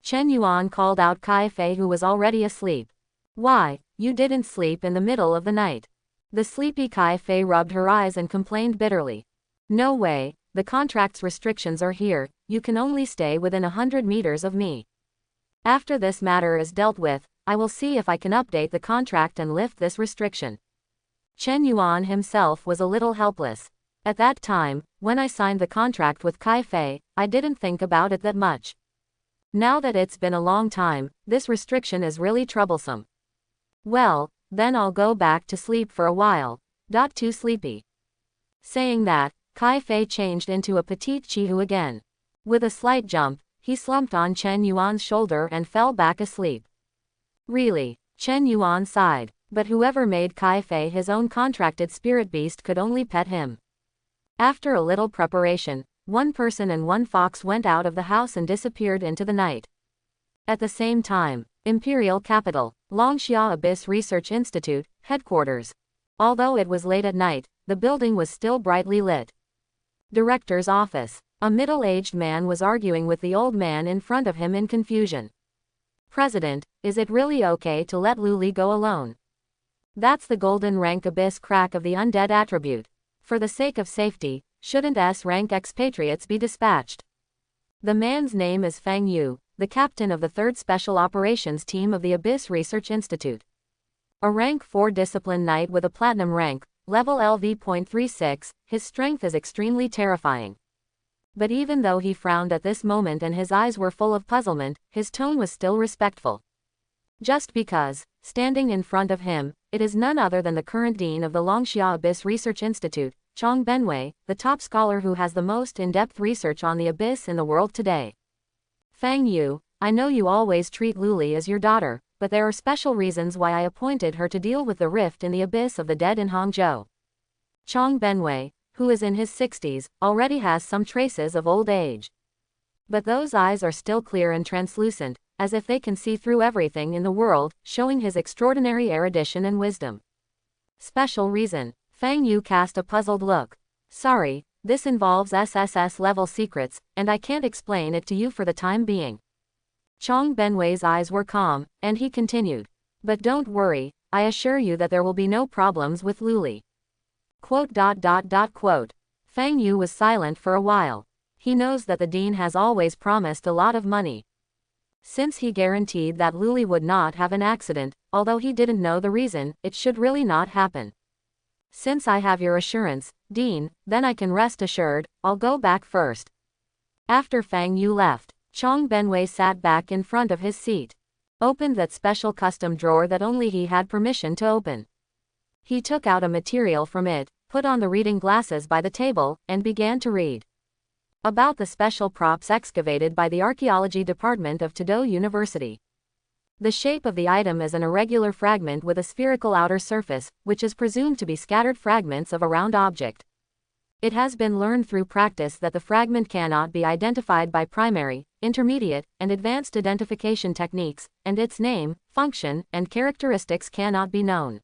Chen Yuan called out Kai Fei, who was already asleep. Why, you didn't sleep in the middle of the night? The sleepy Kai Fei rubbed her eyes and complained bitterly. No way, the contract's restrictions are here, you can only stay within 100 meters of me. After this matter is dealt with, I will see if I can update the contract and lift this restriction. Chen Yuan himself was a little helpless. At that time, when I signed the contract with Kai Fei, I didn't think about it that much. Now that it's been a long time, this restriction is really troublesome. Well, then I'll go back to sleep for a while. Too sleepy. Saying that, Kai Fei changed into a petite Chihu again. With a slight jump, he slumped on Chen Yuan's shoulder and fell back asleep. Really? Chen Yuan sighed, but whoever made Kai Fei his own contracted spirit beast could only pet him. After a little preparation, one person and one fox went out of the house and disappeared into the night. At the same time, Imperial Capital, Longxia Abyss Research Institute, headquarters. Although it was late at night, the building was still brightly lit. Director's office. A middle-aged man was arguing with the old man in front of him in confusion. President, is it really okay to let Luli go alone? That's the golden rank Abyss crack of the undead attribute. For the sake of safety, shouldn't S-rank expatriates be dispatched? The man's name is Fang Yu, the captain of the 3rd Special Operations Team of the Abyss Research Institute. A rank 4 discipline knight with a platinum rank, level LV.36, his strength is extremely terrifying. But even though he frowned at this moment and his eyes were full of puzzlement, his tone was still respectful. Just because, standing in front of him, it is none other than the current dean of the Longxia Abyss Research Institute, Chong Benwei, the top scholar who has the most in-depth research on the Abyss in the world today. Fang Yu, I know you always treat Luli as your daughter, but there are special reasons why I appointed her to deal with the rift in the Abyss of the Dead in Hangzhou. Chong Benwei, who is in his 60s, already has some traces of old age. But those eyes are still clear and translucent, as if they can see through everything in the world, showing his extraordinary erudition and wisdom. Special reason. Fang Yu cast a puzzled look. Sorry, this involves SSS level secrets, and I can't explain it to you for the time being. Chong Benwei's eyes were calm, and he continued. But don't worry, I assure you that there will be no problems with Luli. Quote. Fang Yu was silent for a while. He knows that the dean has always promised a lot of money. Since he guaranteed that Luli would not have an accident, although he didn't know the reason, it should really not happen. Since I have your assurance, Dean, then I can rest assured, I'll go back first. After Fang Yu left, Chong Benwei sat back in front of his seat. Opened that special custom drawer that only he had permission to open. He took out a material from it, put on the reading glasses by the table, and began to read. About the special props excavated by the Archaeology Department of Tudou University. The shape of the item is an irregular fragment with a spherical outer surface, which is presumed to be scattered fragments of a round object. It has been learned through practice that the fragment cannot be identified by primary, intermediate, and advanced identification techniques, and its name, function, and characteristics cannot be known.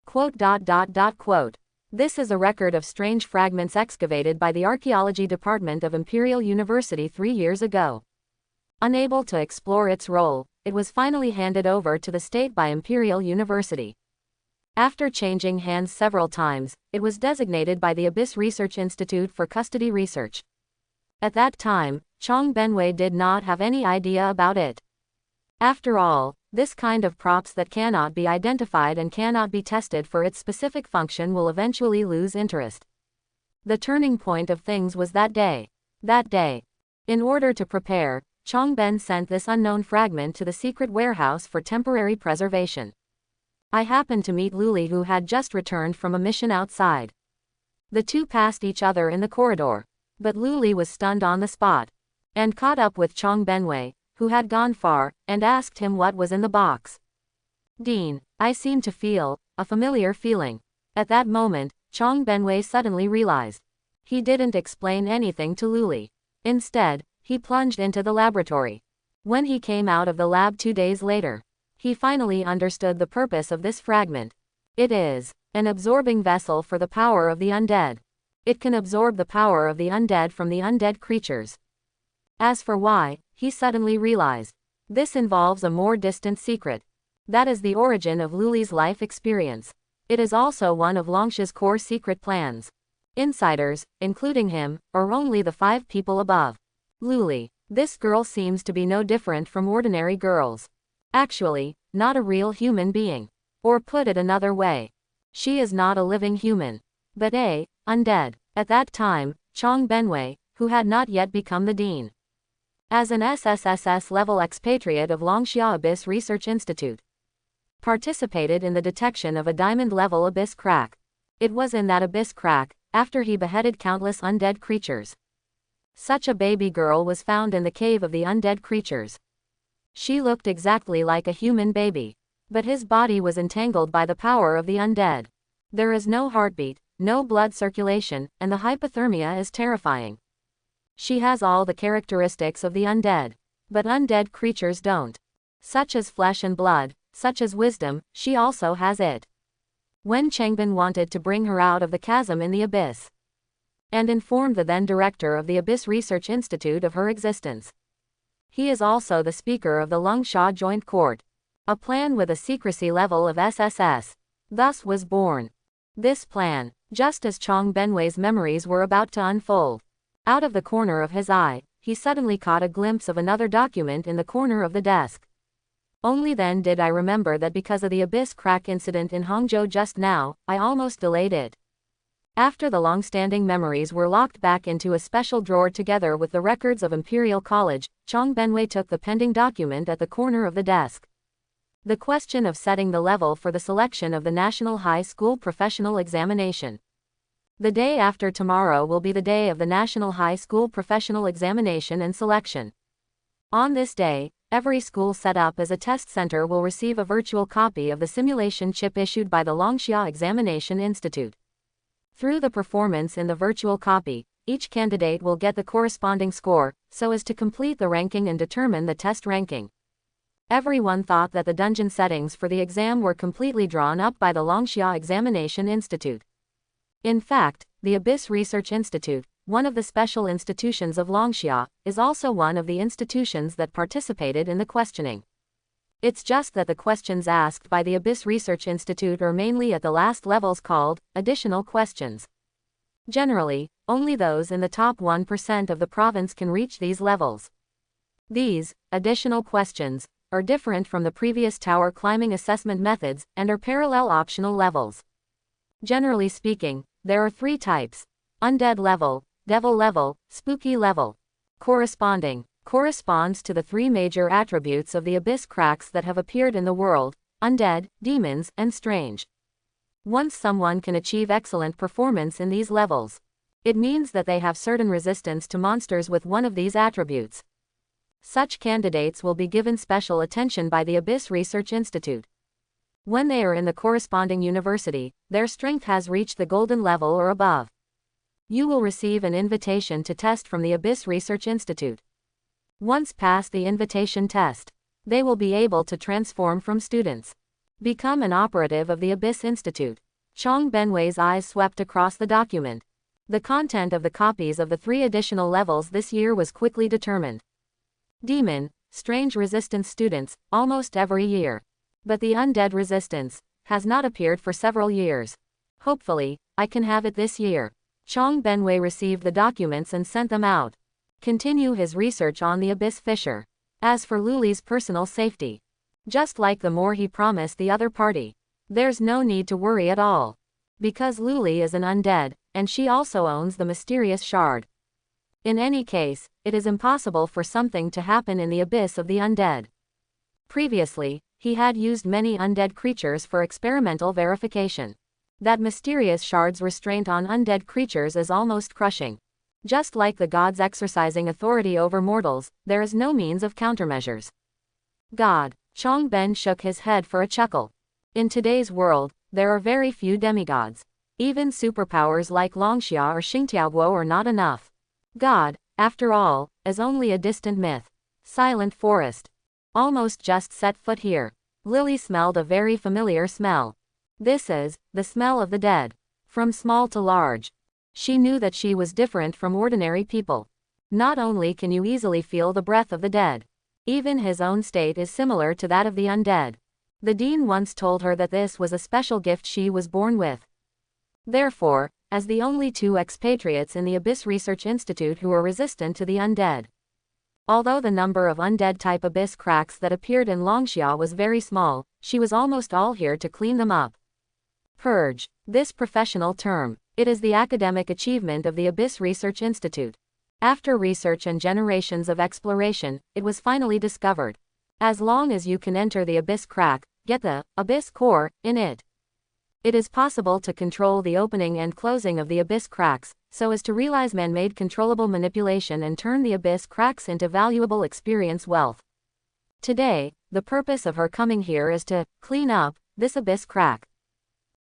Quote. This is a record of strange fragments excavated by the Archaeology Department of Imperial University 3 years ago. Unable to explore its role, it was finally handed over to the state by Imperial University. After changing hands several times, it was designated by the Abyss Research Institute for custody research. At that time, Chong Benwei did not have any idea about it. After all, this kind of props that cannot be identified and cannot be tested for its specific function will eventually lose interest. The turning point of things was that day. That day, In order to prepare, Chongben sent this unknown fragment to the secret warehouse for temporary preservation. I happened to meet Luli, who had just returned from a mission outside. The two passed each other in the corridor, but Luli was stunned on the spot, and caught up with Chong Benwei, who had gone far, and asked him what was in the box. Dean, I seemed to feel a familiar feeling. At that moment, Chong Benwei suddenly realized. He didn't explain anything to Luli. Instead, he plunged into the laboratory. When he came out of the lab 2 days later, he finally understood the purpose of this fragment. It is an absorbing vessel for the power of the undead. It can absorb the power of the undead from the undead creatures. As for why, he suddenly realized. This involves a more distant secret. That is the origin of Luli's life experience. It is also one of Longsha's core secret plans. Insiders, including him, are only the 5 people above. Luli, this girl seems to be no different from ordinary girls. Actually, not a real human being. Or put it another way, she is not a living human, but a undead. At that time, Chong Benwei, who had not yet become the dean, as an SSSS level expatriate of Longxia Abyss Research Institute, participated in the detection of a diamond level abyss crack. It was in that abyss crack, after he beheaded countless undead creatures. Such a baby girl was found in the cave of the undead creatures. She looked exactly like a human baby, but his body was entangled by the power of the undead. There is no heartbeat, no blood circulation, and the hypothermia is terrifying. She has all the characteristics of the undead, but undead creatures don't. Such as flesh and blood, such as wisdom, she also has it. When Changbin wanted to bring her out of the chasm in the abyss, and informed the then director of the Abyss Research Institute of her existence. He is also the speaker of the Longsha Joint Court. A plan with a secrecy level of SSS thus was born. This plan, just as Chong Benwei's memories were about to unfold. Out of the corner of his eye, he suddenly caught a glimpse of another document in the corner of the desk. Only then did I remember that because of the abyss crack incident in Hangzhou just now, I almost delayed it. After the long-standing memories were locked back into a special drawer together with the records of Imperial College, Chong Benwei took the pending document at the corner of the desk. The question of setting the level for the selection of the National High School Professional Examination. The day after tomorrow will be the day of the National High School Professional Examination and Selection. On this day, every school set up as a test center will receive a virtual copy of the simulation chip issued by the Longxia Examination Institute. Through the performance in the virtual copy, each candidate will get the corresponding score, so as to complete the ranking and determine the test ranking. Everyone thought that the dungeon settings for the exam were completely drawn up by the Longxia Examination Institute. In fact, the Abyss Research Institute, one of the special institutions of Longxia, is also one of the institutions that participated in the questioning. It's just that the questions asked by the Abyss Research Institute are mainly at the last levels called additional questions. Generally, only those in the top 1% of the province can reach these levels. These additional questions are different from the previous tower climbing assessment methods and are parallel optional levels. Generally speaking, there are 3 types: undead level, devil level, spooky level. Corresponds to the 3 major attributes of the abyss cracks that have appeared in the world: undead, demons, and strange. Once someone can achieve excellent performance in these levels, it means that they have certain resistance to monsters with one of these attributes. Such candidates will be given special attention by the Abyss Research Institute. When they are in the corresponding university, their strength has reached the golden level or above. You will receive an invitation to test from the Abyss Research Institute. Once past the invitation test, they will be able to transform from students, become an operative of the Abyss Institute. Chong Benwei's eyes swept across the document. The content of the copies of the 3 additional levels this year was quickly determined. Demon, strange resistance students, almost every year. But the undead resistance has not appeared for several years. Hopefully, I can have it this year. Chong Benwei received the documents and sent them out. Continue his research on the Abyss Fisher. As for Luli's personal safety, just like the more he promised the other party, there's no need to worry at all. Because Luli is an undead, and she also owns the mysterious shard. In any case, it is impossible for something to happen in the abyss of the undead. Previously, he had used many undead creatures for experimental verification. That mysterious shard's restraint on undead creatures is almost crushing. Just like the gods exercising authority over mortals, there is no means of countermeasures. God. Chong Ben shook his head for a chuckle. In today's world, there are very few demigods. Even superpowers like Longxia or Xingtiaoguo are not enough. God, after all, is only a distant myth. Silent forest. Almost just set foot here. Lily smelled a very familiar smell. This is the smell of the dead. From small to large. She knew that she was different from ordinary people. Not only can you easily feel the breath of the dead, even his own state is similar to that of the undead. The dean once told her that this was a special gift she was born with. Therefore, as the only 2 expatriates in the Abyss Research Institute who were resistant to the undead. Although the number of undead-type abyss cracks that appeared in Longxia was very small, she was almost all here to clean them up. Purge. This professional term. It is the academic achievement of the Abyss Research Institute. After research and generations of exploration, it was finally discovered. As long as you can enter the abyss crack, get the abyss core in it. It is possible to control the opening and closing of the abyss cracks, so as to realize man-made controllable manipulation and turn the abyss cracks into valuable experience wealth. Today, the purpose of her coming here is to clean up this abyss crack.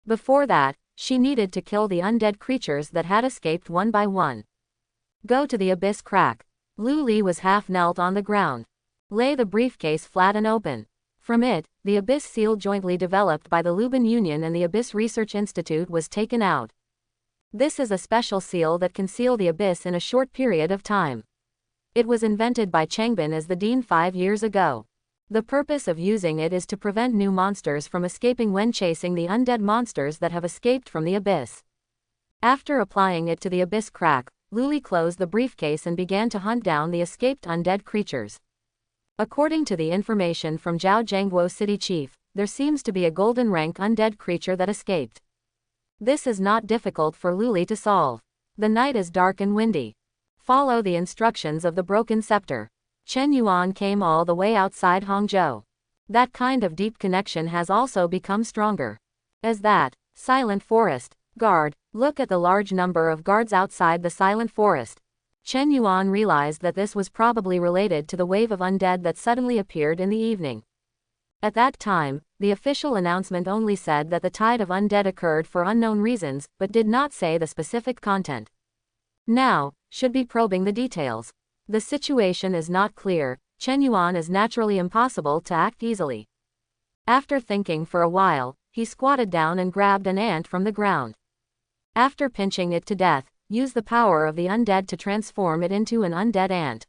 Before that, she needed to kill the undead creatures that had escaped one by one. Go to the abyss crack. Lu Li was half knelt on the ground. Lay the briefcase flat and open. From it, the abyss seal jointly developed by the Lubin Union and the Abyss Research Institute was taken out. This is a special seal that can seal the abyss in a short period of time. It was invented by Changbin as the dean 5 years ago. The purpose of using it is to prevent new monsters from escaping when chasing the undead monsters that have escaped from the abyss. After applying it to the abyss crack, Luli closed the briefcase and began to hunt down the escaped undead creatures. According to the information from Zhao Zhangguo City Chief, there seems to be a golden rank undead creature that escaped. This is not difficult for Luli to solve. The night is dark and windy. Follow the instructions of the broken scepter. Chen Yuan came all the way outside Hangzhou. That kind of deep connection has also become stronger. As that silent forest guard, look at the large number of guards outside the silent forest. Chen Yuan realized that this was probably related to the wave of undead that suddenly appeared in the evening. At that time, the official announcement only said that the tide of undead occurred for unknown reasons, but did not say the specific content. Now, should be probing the details. The situation is not clear. Chen Yuan is naturally impossible to act easily. After thinking for a while, he squatted down and grabbed an ant from the ground. After pinching it to death, use the power of the undead to transform it into an undead ant.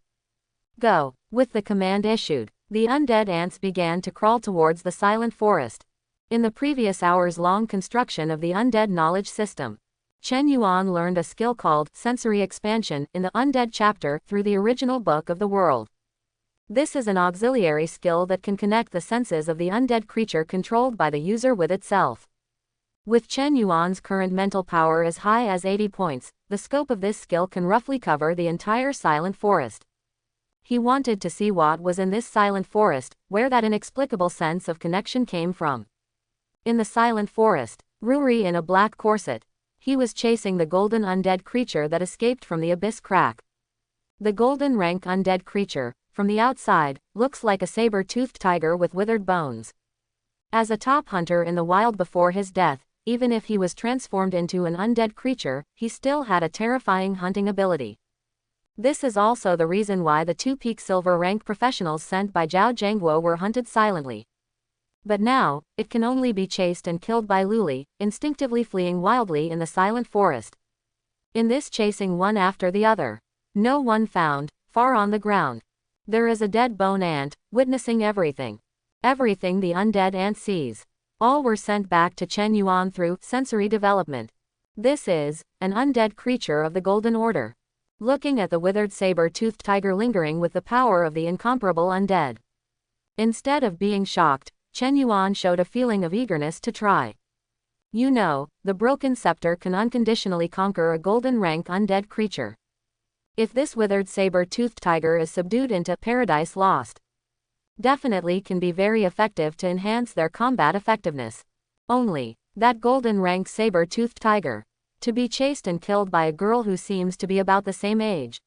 Go. With the command issued, the undead ants began to crawl towards the silent forest. In the previous hours-long construction of the undead knowledge system, Chen Yuan learned a skill called sensory expansion in the undead chapter through the original book of the world. This is an auxiliary skill that can connect the senses of the undead creature controlled by the user with itself. With Chen Yuan's current mental power as high as 80 points, the scope of this skill can roughly cover the entire silent forest. He wanted to see what was in this silent forest, where that inexplicable sense of connection came from. In the silent forest, Ruri in a black corset. He was chasing the golden undead creature that escaped from the abyss crack. The golden rank undead creature, from the outside, looks like a saber-toothed tiger with withered bones. As a top hunter in the wild before his death, even if he was transformed into an undead creature, he still had a terrifying hunting ability. This is also the reason why the 2 peak silver rank professionals sent by Zhao Zhangguo were hunted silently. But now, it can only be chased and killed by Luli, instinctively fleeing wildly in the silent forest. In this chasing one after the other. No one found, far on the ground. There is a dead bone ant, witnessing everything. Everything the undead ant sees. All were sent back to Chen Yuan through sensory development. This is an undead creature of the Golden Order. Looking at the withered saber-toothed tiger lingering with the power of the incomparable undead. Instead of being shocked, Chen Yuan showed a feeling of eagerness to try. You know, the broken scepter can unconditionally conquer a golden rank undead creature. If this withered saber-toothed tiger is subdued into Paradise Lost, definitely can be very effective to enhance their combat effectiveness. Only, that golden rank saber-toothed tiger, to be chased and killed by a girl who seems to be about the same age.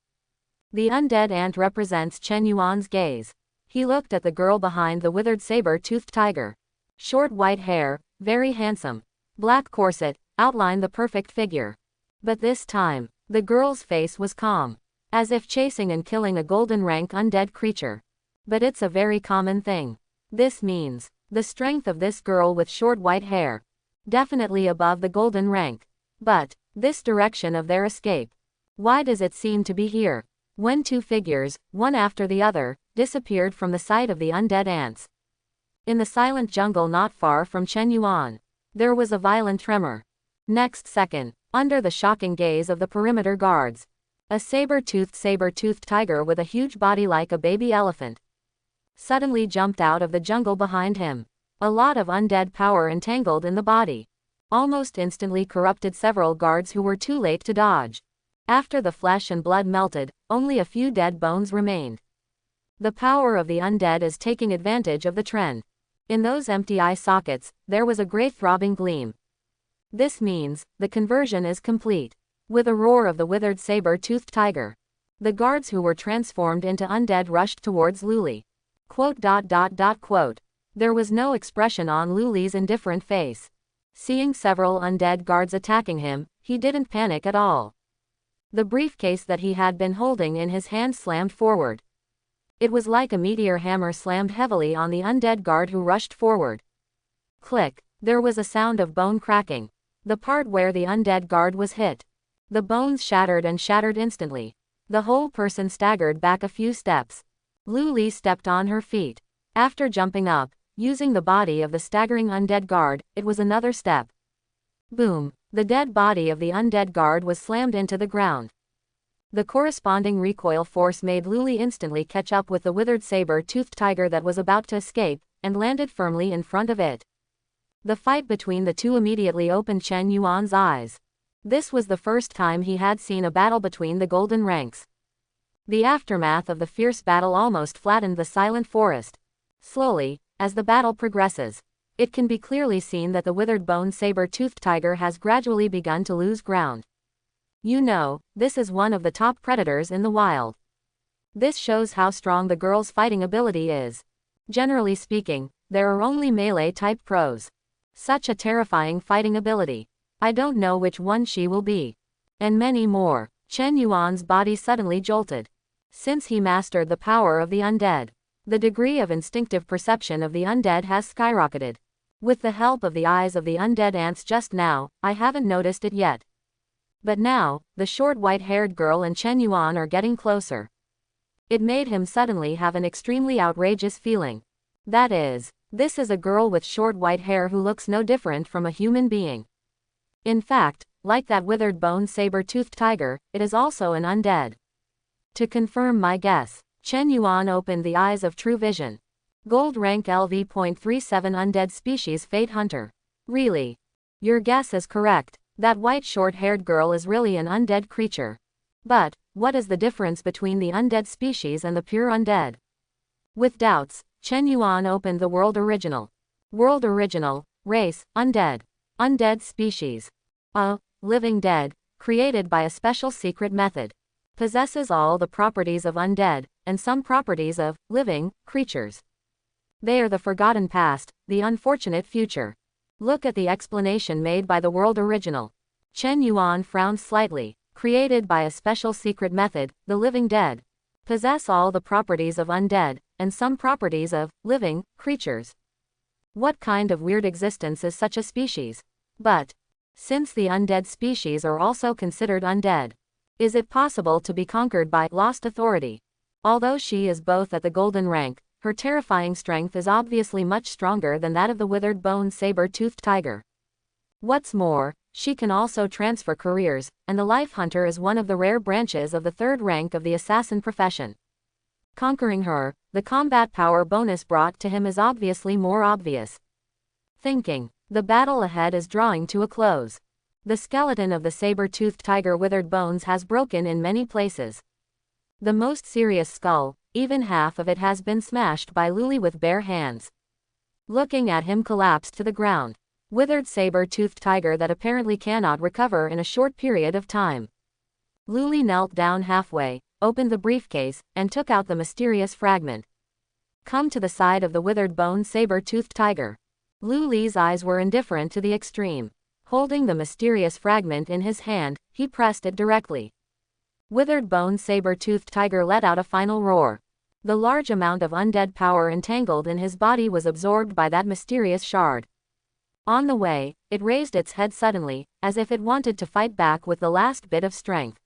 The undead ant represents Chen Yuan's gaze. He looked at the girl behind the withered saber-toothed tiger. Short white hair, very handsome. Black corset, outlined the perfect figure. But this time, the girl's face was calm, as if chasing and killing a golden rank undead creature. But it's a very common thing. This means, the strength of this girl with short white hair, definitely above the golden rank. But, this direction of their escape, why does it seem to be here? When two figures, one after the other, disappeared from the sight of the undead ants. In the silent jungle not far from Chen Yuan, there was a violent tremor. Next second, under the shocking gaze of the perimeter guards, a saber-toothed tiger with a huge body like a baby elephant suddenly jumped out of the jungle behind him. A lot of undead power entangled in the body almost instantly corrupted several guards who were too late to dodge. After the flesh and blood melted, only a few dead bones remained. The power of the undead is taking advantage of the trend. In those empty eye sockets, there was a great throbbing gleam. This means, the conversion is complete. With a roar of the withered saber-toothed tiger, the guards who were transformed into undead rushed towards Luli. There was no expression on Luli's indifferent face. Seeing several undead guards attacking him, he didn't panic at all. The briefcase that he had been holding in his hand slammed forward. It was like a meteor hammer slammed heavily on the undead guard who rushed forward. Click, there was a sound of bone cracking. The part where the undead guard was hit. The bones shattered and shattered instantly. The whole person staggered back a few steps. Luli stepped on her feet. After jumping up, using the body of the staggering undead guard, it was another step. Boom, the dead body of the undead guard was slammed into the ground. The corresponding recoil force made Luli instantly catch up with the withered saber-toothed tiger that was about to escape, and landed firmly in front of it. The fight between the two immediately opened Chen Yuan's eyes. This was the first time he had seen a battle between the golden ranks. The aftermath of the fierce battle almost flattened the silent forest. Slowly, as the battle progresses, it can be clearly seen that the withered bone saber-toothed tiger has gradually begun to lose ground. You know, this is one of the top predators in the wild. This shows how strong the girl's fighting ability is. Generally speaking, there are only melee-type pros. Such a terrifying fighting ability. I don't know which one she will be. And many more. Chen Yuan's body suddenly jolted. Since he mastered the power of the undead, the degree of instinctive perception of the undead has skyrocketed. With the help of the eyes of the undead ants just now, I haven't noticed it yet. But now, the short white-haired girl and Chen Yuan are getting closer. It made him suddenly have an extremely outrageous feeling. That is, this is a girl with short white hair who looks no different from a human being. In fact, like that withered bone saber-toothed tiger, it is also an undead. To confirm my guess, Chen Yuan opened the eyes of true vision. Gold rank LV.37 undead species Fate Hunter. Really? Your guess is correct. That white short-haired girl is really an undead creature. But, what is the difference between the undead species and the pure undead? With doubts, Chen Yuan opened the World Original. World Original, race, undead. Undead species. Living dead, created by a special secret method. Possesses all the properties of undead, and some properties of living creatures. They are the forgotten past, the unfortunate future. Look at the explanation made by the World Original. Chen Yuan frowned slightly. Created by a special secret method, the living dead possess all the properties of undead, and some properties of living creatures. What kind of weird existence is such a species? But, since the undead species are also considered undead, is it possible to be conquered by lost authority? Although she is both at the golden rank, her terrifying strength is obviously much stronger than that of the withered bone saber-toothed tiger. What's more, she can also transfer careers, and the life hunter is one of the rare branches of the third rank of the assassin profession. Conquering her, the combat power bonus brought to him is obviously more obvious. Thinking, the battle ahead is drawing to a close. The skeleton of the saber-toothed tiger withered bones has broken in many places. The most serious skull, even half of it has been smashed by Luli with bare hands. Looking at him collapsed to the ground. Withered saber-toothed tiger that apparently cannot recover in a short period of time. Luli knelt down halfway, opened the briefcase, and took out the mysterious fragment. Come to the side of the withered bone saber-toothed tiger. Luli's eyes were indifferent to the extreme. Holding the mysterious fragment in his hand, he pressed it directly. Withered bone saber-toothed tiger let out a final roar. The large amount of undead power entangled in his body was absorbed by that mysterious shard. On the way, it raised its head suddenly, as if it wanted to fight back with the last bit of strength.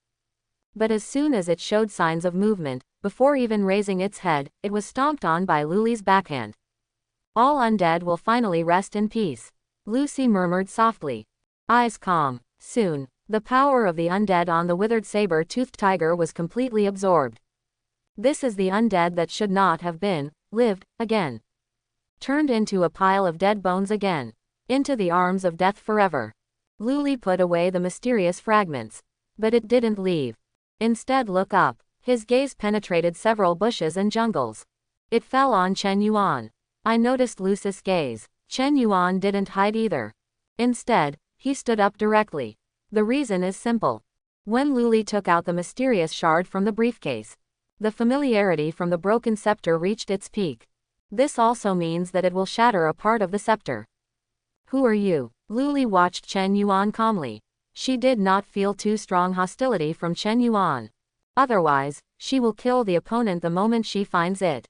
But as soon as it showed signs of movement, before even raising its head, it was stomped on by Luli's backhand. All undead will finally rest in peace. Lucy murmured softly. Eyes calm. Soon, the power of the undead on the withered saber-toothed tiger was completely absorbed. This is the undead that should not have been, lived, again. Turned into a pile of dead bones again. Into the arms of death forever. Luli put away the mysterious fragments. But it didn't leave. Instead look up. His gaze penetrated several bushes and jungles. It fell on Chen Yuan. I noticed Lucis' gaze. Chen Yuan didn't hide either. Instead, he stood up directly. The reason is simple. When Luli took out the mysterious shard from the briefcase, the familiarity from the broken scepter reached its peak. This also means that it will shatter a part of the scepter. Who are you? Luli watched Chen Yuan calmly. She did not feel too strong hostility from Chen Yuan. Otherwise, she will kill the opponent the moment she finds it.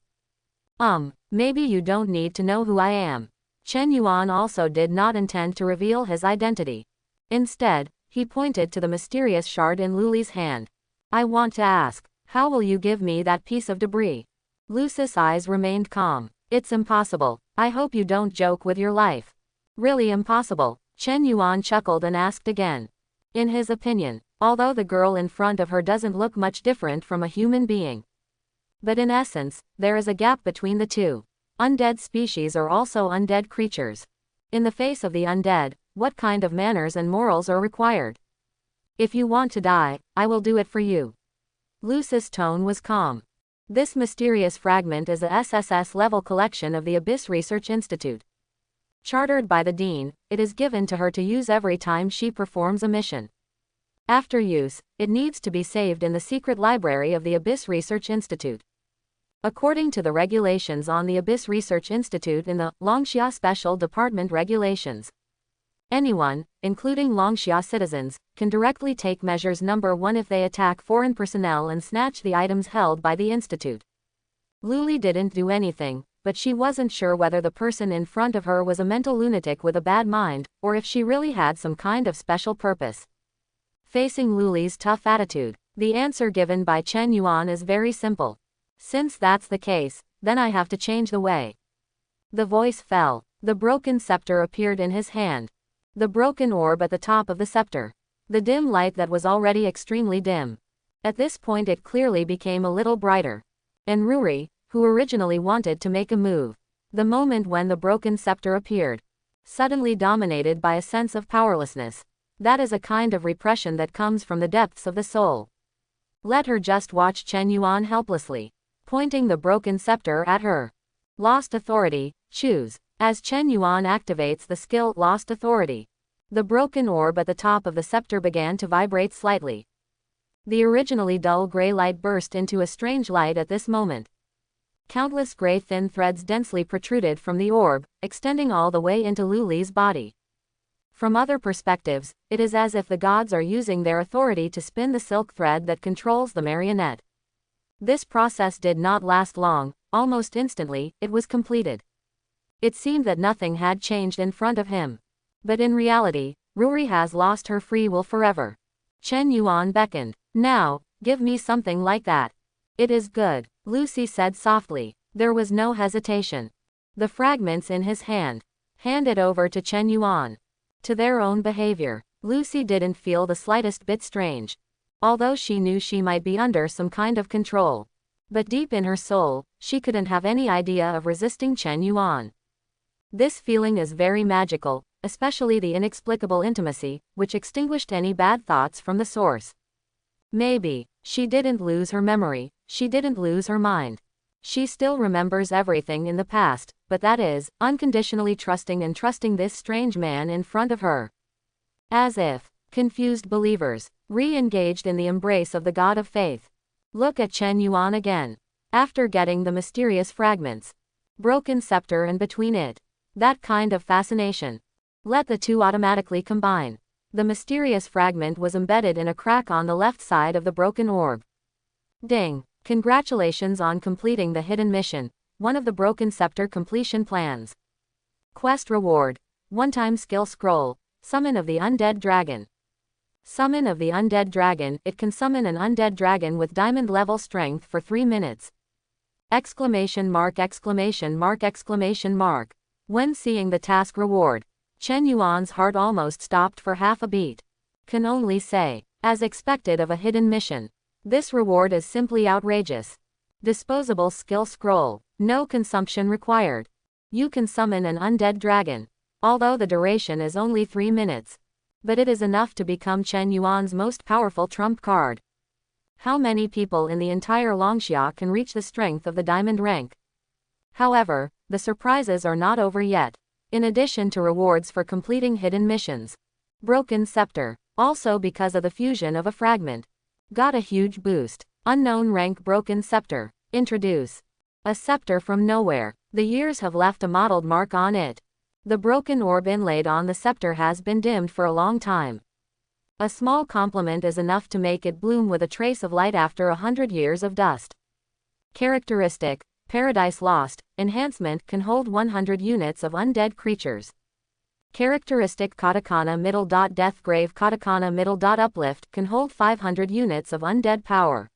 Maybe you don't need to know who I am. Chen Yuan also did not intend to reveal his identity. Instead, he pointed to the mysterious shard in Luli's hand. I want to ask, how will you give me that piece of debris? Lucis' eyes remained calm. It's impossible. I hope you don't joke with your life. Really impossible. Chen Yuan chuckled and asked again. In his opinion, although the girl in front of her doesn't look much different from a human being. But in essence, there is a gap between the two. Undead species are also undead creatures. In the face of the undead, what kind of manners and morals are required? If you want to die, I will do it for you. Lucis' tone was calm. This mysterious fragment is a SSS-level collection of the Abyss Research Institute. Chartered by the Dean, it is given to her to use every time she performs a mission. After use, it needs to be saved in the secret library of the Abyss Research Institute. According to the regulations on the Abyss Research Institute in the Longxia Special Department regulations, anyone, including Longxia citizens, can directly take measures number 1 if they attack foreign personnel and snatch the items held by the institute. Luli didn't do anything, but she wasn't sure whether the person in front of her was a mental lunatic with a bad mind, or if she really had some kind of special purpose. Facing Luli's tough attitude, the answer given by Chen Yuan is very simple. Since that's the case, then I have to change the way. The voice fell. The broken scepter appeared in his hand. The broken orb at the top of the scepter. The dim light that was already extremely dim. At this point it clearly became a little brighter. And Ruri, who originally wanted to make a move, the moment when the broken scepter appeared, suddenly dominated by a sense of powerlessness. That is a kind of repression that comes from the depths of the soul. Let her just watch Chen Yuan helplessly, pointing the broken scepter at her. Lost authority, choose. As Chen Yuan activates the skill Lost Authority, the broken orb at the top of the scepter began to vibrate slightly. The originally dull gray light burst into a strange light at this moment. Countless gray thin threads densely protruded from the orb, extending all the way into Luli's body. From other perspectives, it is as if the gods are using their authority to spin the silk thread that controls the marionette. This process did not last long. Almost instantly, it was completed. It seemed that nothing had changed in front of him. But in reality, Ruri has lost her free will forever. Chen Yuan beckoned. Now, give me something like that. It is good, Lucy said softly. There was no hesitation. The fragments in his hand. Hand it over to Chen Yuan. To their own behavior, Lucy didn't feel the slightest bit strange. Although she knew she might be under some kind of control. But deep in her soul, she couldn't have any idea of resisting Chen Yuan. This feeling is very magical, especially the inexplicable intimacy, which extinguished any bad thoughts from the source. Maybe, she didn't lose her memory, she didn't lose her mind. She still remembers everything in the past, but that is, unconditionally trusting and trusting this strange man in front of her. As if confused believers re-engaged in the embrace of the God of faith. Look at Chen Yuan again. After getting the mysterious fragments, broken scepter and between it, that kind of fascination. Let the two automatically combine. The mysterious fragment was embedded in a crack on the left side of the broken orb. Ding! Congratulations on completing the hidden mission, one of the broken scepter completion plans. Quest reward. One-time skill scroll. Summon of the undead dragon. Summon of the undead dragon. It can summon an undead dragon with diamond level strength for 3 minutes. Exclamation mark, exclamation mark, exclamation mark. When seeing the task reward, Chen Yuan's heart almost stopped for half a beat. Can only say, as expected of a hidden mission, this reward is simply outrageous. Disposable skill scroll. No consumption required. You can summon an undead dragon. Although the duration is only 3 minutes. But it is enough to become Chen Yuan's most powerful trump card. How many people in the entire Longxia can reach the strength of the diamond rank? However, the surprises are not over yet. In addition to rewards for completing hidden missions, broken scepter, also because of the fusion of a fragment, got a huge boost. Unknown rank broken scepter. Introduce a scepter from nowhere. The years have left a mottled mark on it. The broken orb inlaid on the scepter has been dimmed for a long time. A small compliment is enough to make it bloom with a trace of light after 100 years of dust. Characteristic: Paradise Lost. Enhancement can hold 100 units of undead creatures. Characteristic: Katakana middle. Death Grave. Katakana middle. Uplift can hold 500 units of undead power.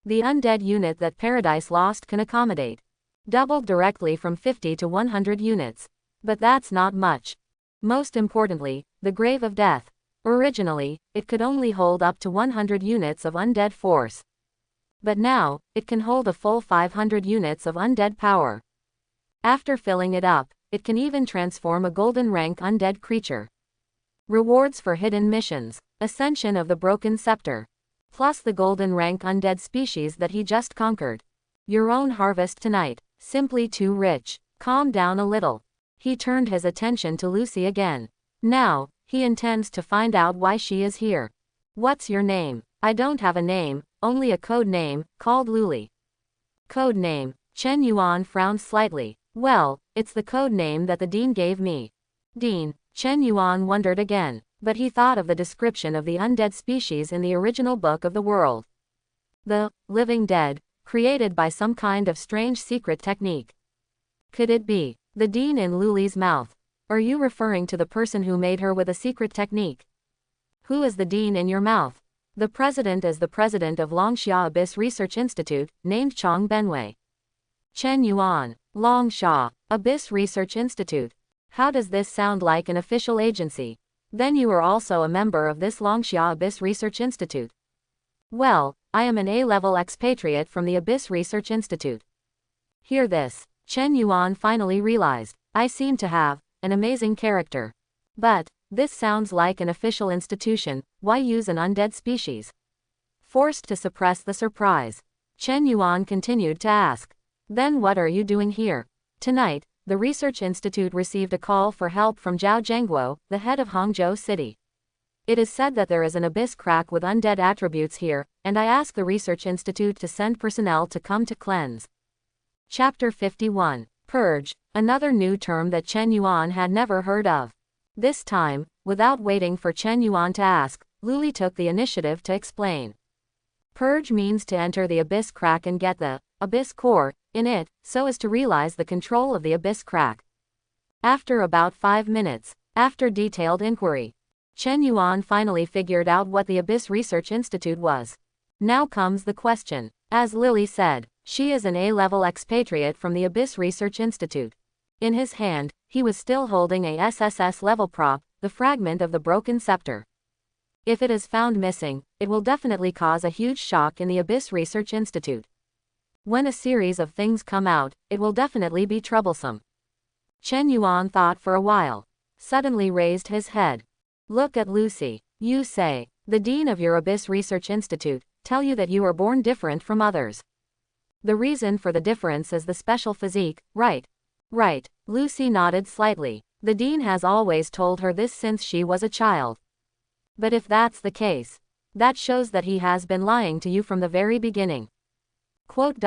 The undead unit that Paradise Lost can accommodate doubled directly from 50 to 100 units. But that's not much. Most importantly, the Grave of Death. Originally, it could only hold up to 100 units of undead force. But now, it can hold a full 500 units of undead power. After filling it up, it can even transform a golden rank undead creature. Rewards for hidden missions. Ascension of the Broken Scepter. Plus the golden rank undead species that he just conquered. Your own harvest tonight. Simply too rich. Calm down a little. He turned his attention to Lucy again. Now, he intends to find out why she is here. What's your name? I don't have a name, only a code name, called Luli. Code name. Chen Yuan frowned slightly. Well, it's the code name that the Dean gave me. Dean. Chen Yuan wondered again, but he thought of the description of the undead species in the original book of the world. The living dead, created by some kind of strange secret technique. Could it be the Dean in Luli's mouth? Are you referring to the person who made her with a secret technique? Who is the Dean in your mouth? The president is the president of Longxia Abyss Research Institute, named Chong Benwei. Chen Yuan. Longxia Abyss Research Institute. How does this sound like an official agency? Then you are also a member of this Longxia Abyss Research Institute. Well, I am an A-level expatriate from the Abyss Research Institute. Hear this. Chen Yuan finally realized, I seem to have an amazing character. But this sounds like an official institution. Why use an undead species? Forced to suppress the surprise, Chen Yuan continued to ask. Then what are you doing here? Tonight, the Research Institute received a call for help from Zhao Zhengguo, the head of Hangzhou City. It is said that there is an abyss crack with undead attributes here, and I asked the Research Institute to send personnel to come to cleanse. Chapter 51. Purge, another new term that Chen Yuan had never heard of. This time, without waiting for Chen Yuan to ask, Luli took the initiative to explain. Purge means to enter the abyss crack and get the abyss core in it, so as to realize the control of the abyss crack. After about 5 minutes, after detailed inquiry, Chen Yuan finally figured out what the Abyss Research Institute was. Now comes the question. As Lily said, she is an A-level expatriate from the Abyss Research Institute. In his hand, he was still holding a SSS level prop, the fragment of the broken scepter. If it is found missing, it will definitely cause a huge shock in the Abyss Research Institute. When a series of things come out, it will definitely be troublesome. Chen Yuan thought for a while, suddenly raised his head. Look at Lucy. You say, the dean of your Abyss Research Institute, tell you that you are born different from others. The reason for the difference is the special physique, right? Right. Lucy nodded slightly. The dean has always told her this since she was a child. But if that's the case, that shows that he has been lying to you from the very beginning. Quote.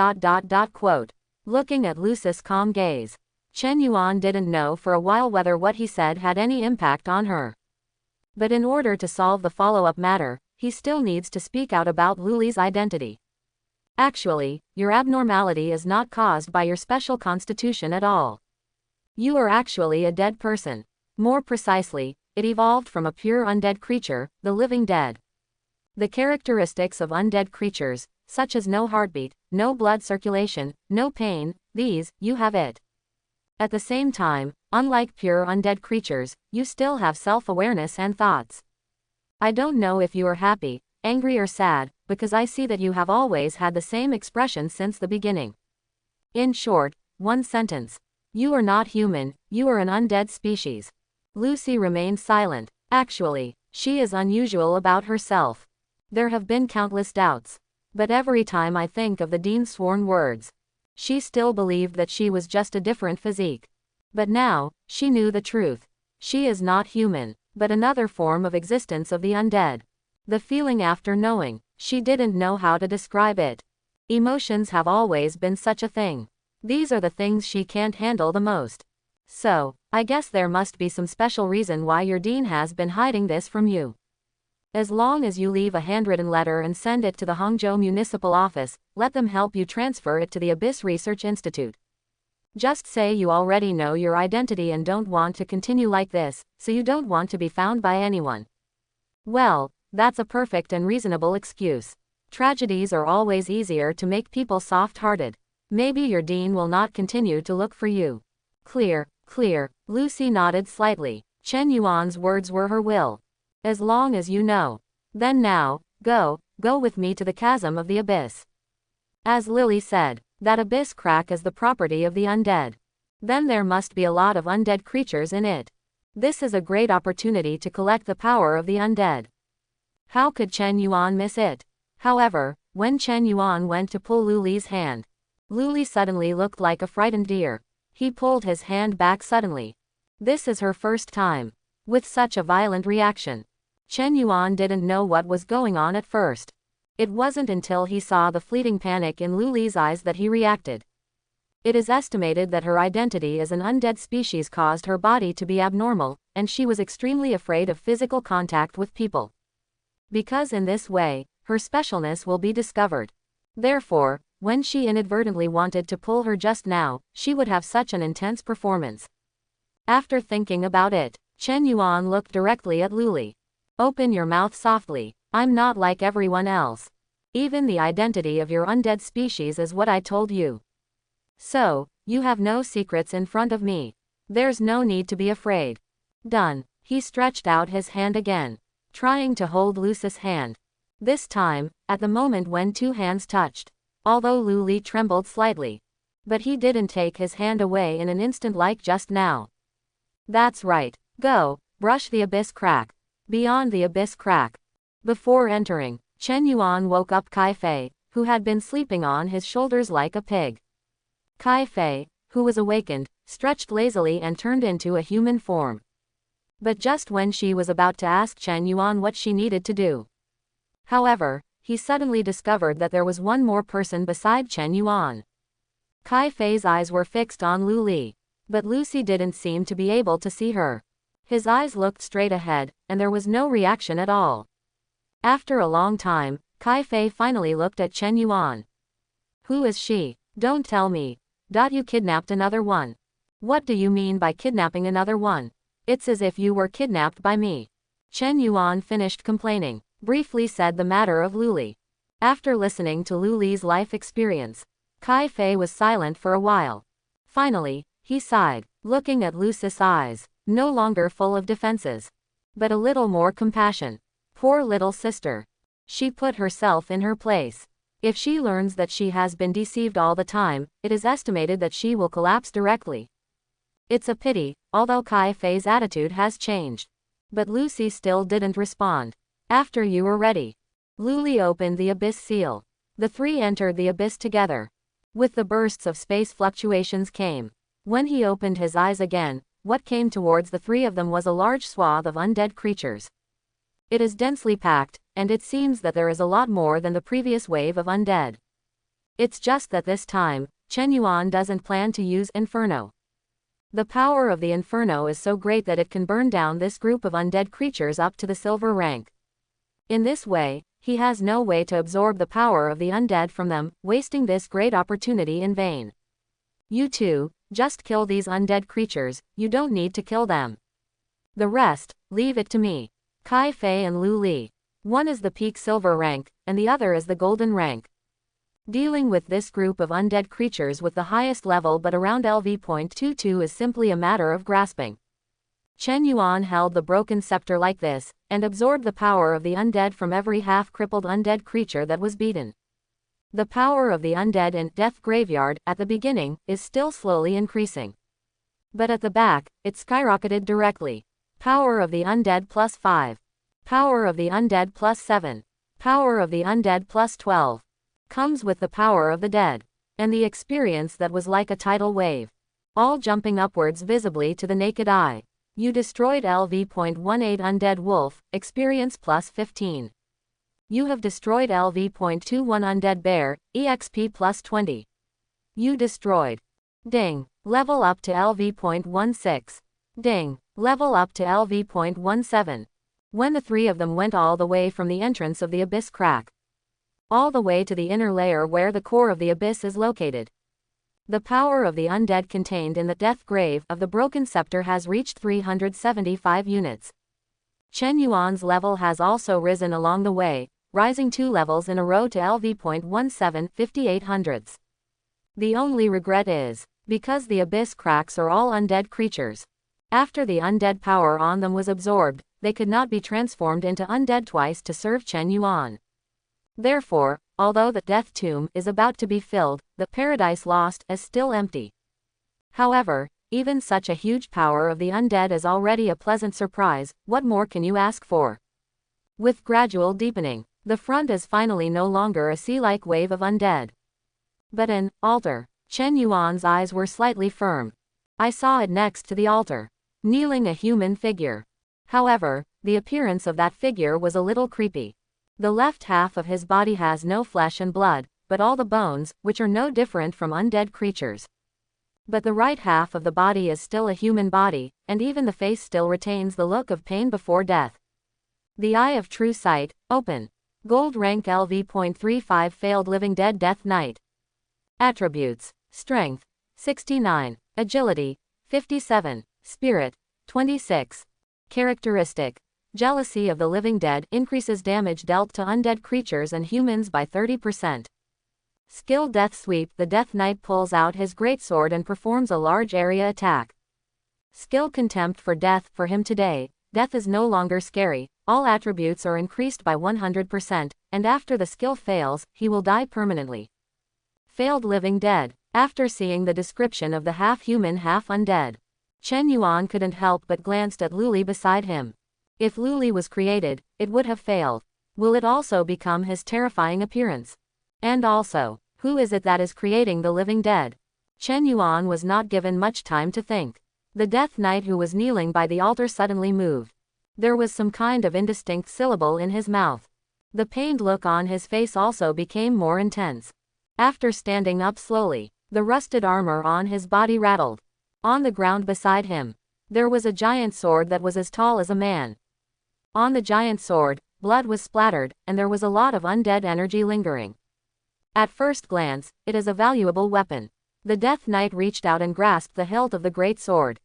Looking at Lucy's calm gaze, Chen Yuan didn't know for a while whether what he said had any impact on her. But in order to solve the follow-up matter, he still needs to speak out about Luli's identity. Actually, your abnormality is not caused by your special constitution at all. You are actually a dead person. More precisely, it evolved from a pure undead creature, the living dead. The characteristics of undead creatures, such as no heartbeat, no blood circulation, no pain, these, you have it. At the same time, unlike pure undead creatures, you still have self-awareness and thoughts. I don't know if you are happy, angry or sad, because I see that you have always had the same expression since the beginning. In short, one sentence. You are not human, you are an undead species. Lucy remained silent. Actually, she is unusual about herself. There have been countless doubts. But every time I think of the dean's sworn words, she still believed that she was just a different physique. But now, she knew the truth. She is not human, but another form of existence of the undead. The feeling after knowing, she didn't know how to describe it. Emotions have always been such a thing. These are the things she can't handle the most. So, I guess there must be some special reason why your dean has been hiding this from you. As long as you leave a handwritten letter and send it to the Hangzhou Municipal Office, let them help you transfer it to the Abyss Research Institute. Just say you already know your identity and don't want to continue like this, so you don't want to be found by anyone. Well, that's a perfect and reasonable excuse. Tragedies are always easier to make people soft-hearted. Maybe your dean will not continue to look for you. Clear. Lucy nodded slightly. Chen Yuan's words were her will. As long as you know. Then now, go with me to the chasm of the abyss. As Lily said, that abyss crack is the property of the undead. Then there must be a lot of undead creatures in it. This is a great opportunity to collect the power of the undead. How could Chen Yuan miss it? However, when Chen Yuan went to pull Luli's hand, Luli suddenly looked like a frightened deer. He pulled his hand back suddenly. This is her first time with such a violent reaction. Chen Yuan didn't know what was going on at first. It wasn't until he saw the fleeting panic in Luli's eyes that he reacted. It is estimated that her identity as an undead species caused her body to be abnormal, and she was extremely afraid of physical contact with people. Because in this way, her specialness will be discovered. Therefore, when she inadvertently wanted to pull her just now, she would have such an intense performance. After thinking about it, Chen Yuan looked directly at Luli. Open your mouth softly. I'm not like everyone else. Even the identity of your undead species is what I told you. So, you have no secrets in front of me. There's no need to be afraid. Done. He stretched out his hand again, trying to hold Lucy's hand. This time, at the moment when two hands touched. Although Luli trembled slightly. But he didn't take his hand away in an instant like just now. That's right. Go, brush the abyss crack. Beyond the abyss crack. Before entering, Chen Yuan woke up Kai Fei, who had been sleeping on his shoulders like a pig. Kai Fei, who was awakened, stretched lazily and turned into a human form. But just when she was about to ask Chen Yuan what she needed to do. However, he suddenly discovered that there was one more person beside Chen Yuan. Kai Fei's eyes were fixed on Luli, but Lucy didn't seem to be able to see her. His eyes looked straight ahead, and there was no reaction at all. After a long time, Kai Fei finally looked at Chen Yuan. Who is she? Don't tell me. You kidnapped another one. What do you mean by kidnapping another one? It's as if you were kidnapped by me. Chen Yuan finished complaining, briefly said the matter of Luli. After listening to Luli's life experience, Kai Fei was silent for a while. Finally, he sighed, looking at Lucy's eyes, no longer full of defenses, but a little more compassion. Poor little sister. She put herself in her place. If she learns that she has been deceived all the time, it is estimated that she will collapse directly. It's a pity, although Kai Fei's attitude has changed. But Lucy still didn't respond. After you were ready. Luli opened the abyss seal. The three entered the abyss together. With the bursts of space fluctuations came. When he opened his eyes again, what came towards the three of them was a large swath of undead creatures. It is densely packed, and it seems that there is a lot more than the previous wave of undead. It's just that this time, Chen Yuan doesn't plan to use Inferno. The power of the Inferno is so great that it can burn down this group of undead creatures up to the silver rank. In this way, he has no way to absorb the power of the undead from them, wasting this great opportunity in vain. You two, just kill these undead creatures, you don't need to kill them. The rest, leave it to me. Kai Fei and Lu Li. One is the peak silver rank, and the other is the golden rank. Dealing with this group of undead creatures with the highest level but around LV.22 is simply a matter of grasping. Chen Yuan held the broken scepter like this, and absorbed the power of the undead from every half-crippled undead creature that was beaten. The power of the undead in Death Graveyard, at the beginning, is still slowly increasing. But at the back, it skyrocketed directly. Power of the undead plus 5. Power of the undead plus 7. Power of the undead plus 12. Comes with the power of the dead. And the experience that was like a tidal wave. All jumping upwards visibly to the naked eye. You destroyed LV.18 undead wolf, experience plus 15. You have destroyed LV.21 undead bear, EXP plus 20. You destroyed. Ding. Level up to LV.16. Ding. Level up to LV.17. When the three of them went all the way from the entrance of the abyss crack, all the way to the inner layer where the core of the abyss is located. The power of the undead contained in the death grave of the broken scepter has reached 375 units. Chen Yuan's level has also risen along the way, rising 2 levels in a row to LV.17 5800s. The only regret is, because the abyss cracks are all undead creatures. After the undead power on them was absorbed, they could not be transformed into undead twice to serve Chen Yuan. Therefore, although the death tomb is about to be filled, the paradise lost is still empty. However, even such a huge power of the undead is already a pleasant surprise. What more can you ask for? With gradual deepening, the front is finally no longer a sea-like wave of undead, but an altar. Chen Yuan's eyes were slightly firm. I saw it next to the altar, kneeling a human figure. However, the appearance of that figure was a little creepy. The left half of his body has no flesh and blood, but all the bones, which are no different from undead creatures. But the right half of the body is still a human body, and even the face still retains the look of pain before death. The eye of true sight, open. Gold rank LV.35 failed living dead Death Knight. Attributes: Strength, 69. Agility, 57. Spirit, 26. Characteristic: Jealousy of the living dead increases damage dealt to undead creatures and humans by 30%. Skill: Death Sweep. The Death Knight pulls out his greatsword and performs a large area attack. Skill: Contempt for death. For him today, death is no longer scary. All attributes are increased by 100%, and after the skill fails, he will die permanently. Failed living dead. After seeing the description of the half-human half-undead, Chen Yuan couldn't help but glanced at Lu Li beside him. If Lu Li was created, it would have failed. Will it also become his terrifying appearance? And also, who is it that is creating the living dead? Chen Yuan was not given much time to think. The Death Knight who was kneeling by the altar suddenly moved. There was some kind of indistinct syllable in his mouth. The pained look on his face also became more intense. After standing up slowly, the rusted armor on his body rattled. On the ground beside him, there was a giant sword that was as tall as a man. On the giant sword, blood was splattered, and there was a lot of undead energy lingering. At first glance, it is a valuable weapon. The Death Knight reached out and grasped the hilt of the great sword.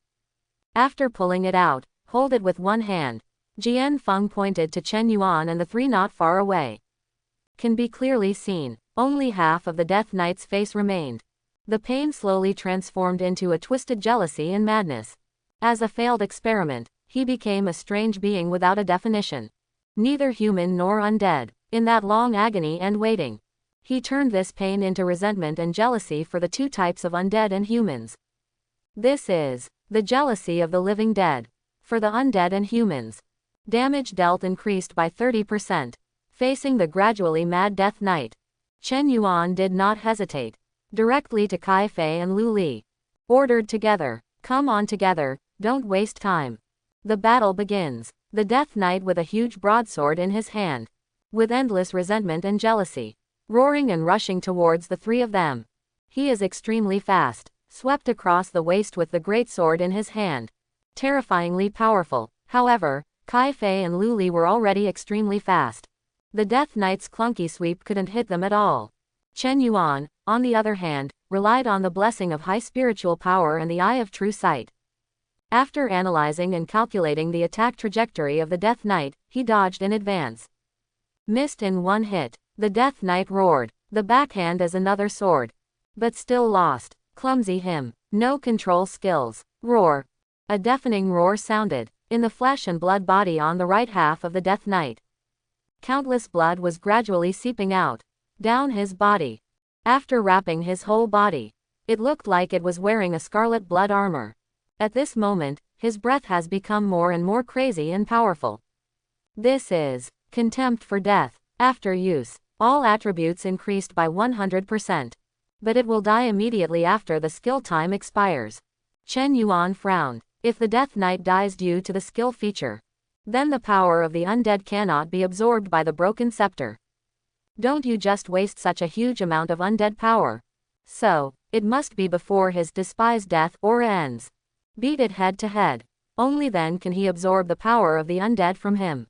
After pulling it out, hold it with one hand. Jian Feng pointed to Chen Yuan and the three not far away. Can be clearly seen. Only half of the Death Knight's face remained. The pain slowly transformed into a twisted jealousy and madness. As a failed experiment, he became a strange being without a definition. Neither human nor undead. In that long agony and waiting, he turned this pain into resentment and jealousy for the two types of undead and humans. This is the jealousy of the living dead. For the undead and humans, damage dealt increased by 30%. Facing the gradually mad Death Knight, Chen Yuan did not hesitate. directly to Kai Fei and Lu Li. Ordered together. Come on together, don't waste time. The battle begins. The Death Knight with a huge broadsword in his hand. With endless resentment and jealousy. Roaring and rushing towards the three of them. He is extremely fast. Swept across the waste with the great sword in his hand. Terrifyingly powerful. However, Kai Fei and Lu Li were already extremely fast. The Death Knight's clunky sweep couldn't hit them at all. Chen Yuan, on the other hand, relied on the blessing of high spiritual power and the eye of true sight. After analyzing and calculating the attack trajectory of the Death Knight, he dodged in advance. Missed in one hit. The Death Knight roared. The backhand is another sword. But still lost. Clumsy him. No control skills. Roar. A deafening roar sounded. In the flesh and blood body on the right half of the Death Knight. Countless blood was gradually seeping out. Down his body. After wrapping his whole body. It looked like it was wearing a scarlet blood armor. At this moment, his breath has become more and more crazy and powerful. This is contempt for death. After use, all attributes increased by 100%. But it will die immediately after the skill time expires. Chen Yuan frowned. If the Death Knight dies due to the skill feature, then the power of the undead cannot be absorbed by the broken scepter. Don't you just waste such a huge amount of undead power. So, it must be before his despised death aura ends. Beat it head to head. Only then can he absorb the power of the undead from him.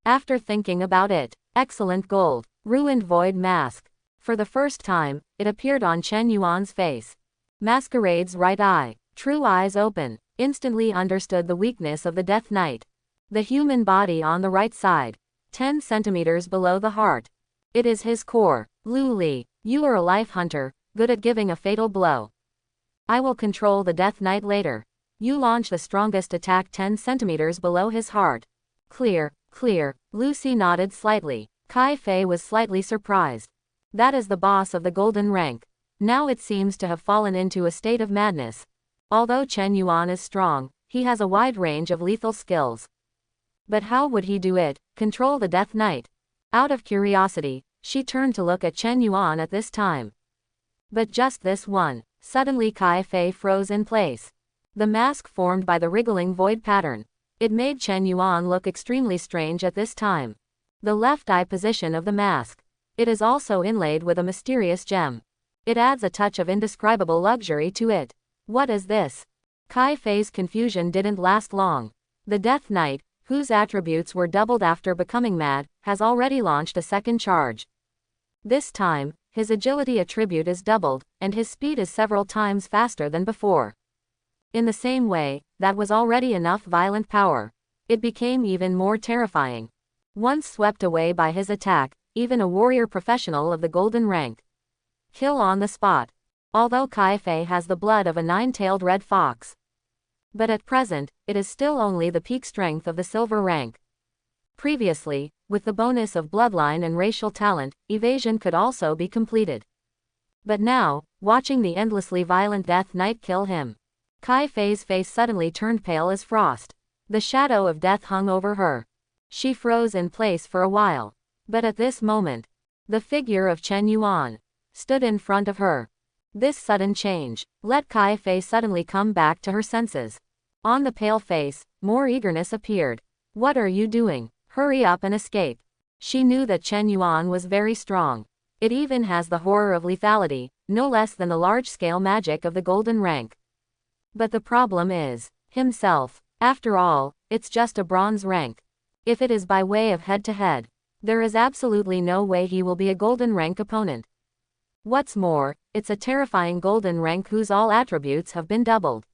After thinking about it, excellent gold, ruined void mask. For the first time, it appeared on Chen Yuan's face. Masquerade's right eye, true eyes open, instantly understood the weakness of the Death Knight. The human body on the right side, 10 centimeters below the heart. It is his core. Lu Li, you are a life hunter, good at giving a fatal blow. I will control the Death Knight later. You launch the strongest attack 10 centimeters below his heart. Clear, clear. Lucy nodded slightly. Kai Fei was slightly surprised. That is the boss of the golden rank. Now it seems to have fallen into a state of madness. Although Chen Yuan is strong, he has a wide range of lethal skills. But how would he do it, control the Death Knight? Out of curiosity, she turned to look at Chen Yuan at this time. But just this one. Suddenly Kai Fei froze in place. The mask formed by the wriggling void pattern. It made Chen Yuan look extremely strange at this time. The left eye position of the mask. It is also inlaid with a mysterious gem. It adds a touch of indescribable luxury to it. What is this? Kai Fei's confusion didn't last long. The Death Knight, whose attributes were doubled after becoming mad, has already launched a second charge. This time, his agility attribute is doubled, and his speed is several times faster than before. In the same way, that was already enough violent power. It became even more terrifying. Once swept away by his attack, even a warrior professional of the golden rank. Kill on the spot. Although Kai Fei has the blood of a 9-tailed red fox. But at present, it is still only the peak strength of the silver rank. Previously, with the bonus of bloodline and racial talent, evasion could also be completed. But now, watching the endlessly violent Death Knight kill him, Kai Fei's face suddenly turned pale as frost. The shadow of death hung over her. She froze in place for a while. But at this moment, the figure of Chen Yuan stood in front of her. This sudden change let Kai Fei suddenly come back to her senses. On the pale face, more eagerness appeared. What are you doing? Hurry up and escape. She knew that Chen Yuan was very strong. It even has the horror of lethality, no less than the large-scale magic of the golden rank. But the problem is himself. After all, it's just a bronze rank. If it is by way of head-to-head, there is absolutely no way he will be a golden rank opponent. What's more, it's a terrifying golden rank whose all attributes have been doubled.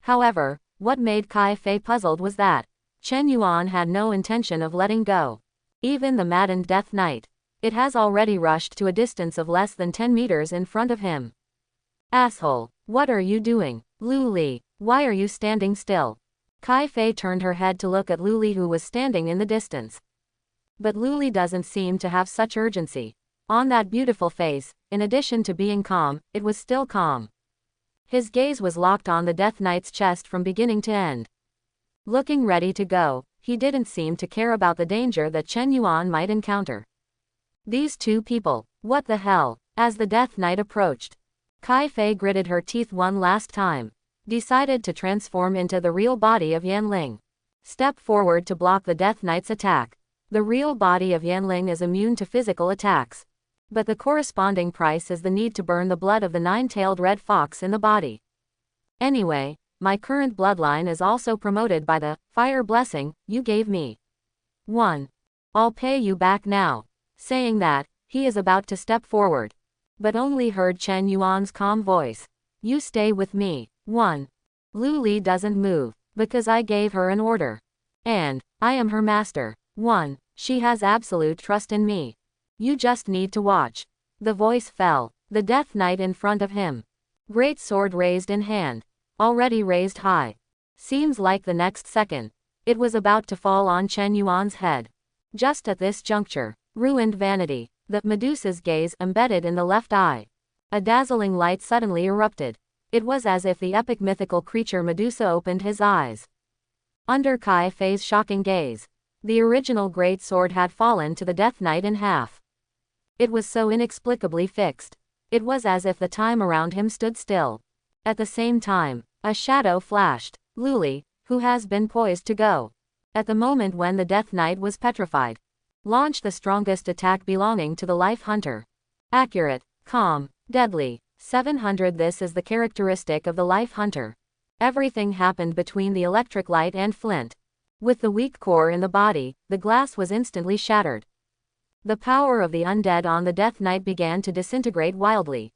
However, what made Kai Fei puzzled was that Chen Yuan had no intention of letting go. Even the maddened Death Knight. It has already rushed to a distance of less than 10 meters in front of him. Asshole, what are you doing? Lu Li, why are you standing still? Kai Fei turned her head to look at Lu Li, who was standing in the distance. But Lu Li doesn't seem to have such urgency. On that beautiful face, in addition to being calm, it was still calm. His gaze was locked on the Death Knight's chest from beginning to end. Looking ready to go, he didn't seem to care about the danger that Chen Yuan might encounter. These two people, what the hell? As the Death Knight approached, Kai Fei gritted her teeth one last time, decided to transform into the real body of Yanling. Step forward to block the Death Knight's attack. The real body of Yanling is immune to physical attacks. But the corresponding price is the need to burn the blood of the nine-tailed red fox in the body. Anyway, my current bloodline is also promoted by the fire blessing you gave me. 1. I'll pay you back now. Saying that, he is about to step forward, but only heard Chen Yuan's calm voice. You stay with me. 1. Lu Li doesn't move, because I gave her an order. And I am her master. 1. She has absolute trust in me. You just need to watch. The voice fell. The Death Knight in front of him. Great sword raised in hand. Already raised high. Seems like the next second, it was about to fall on Chen Yuan's head. Just at this juncture, ruined vanity, the Medusa's gaze embedded in the left eye. A dazzling light suddenly erupted. It was as if the epic mythical creature Medusa opened his eyes. Under Kai Fei's shocking gaze, the original great sword had fallen to the Death Knight in half. It was so inexplicably fixed. It was as if the time around him stood still. At the same time, a shadow flashed. Lu Li, who has been poised to go, at the moment when the Death Knight was petrified, launched the strongest attack belonging to the Life Hunter. Accurate, calm, deadly. 700. This is the characteristic of the Life Hunter. Everything happened between the electric light and flint. With the weak core in the body, the glass was instantly shattered. The power of the undead on the Death Knight began to disintegrate wildly.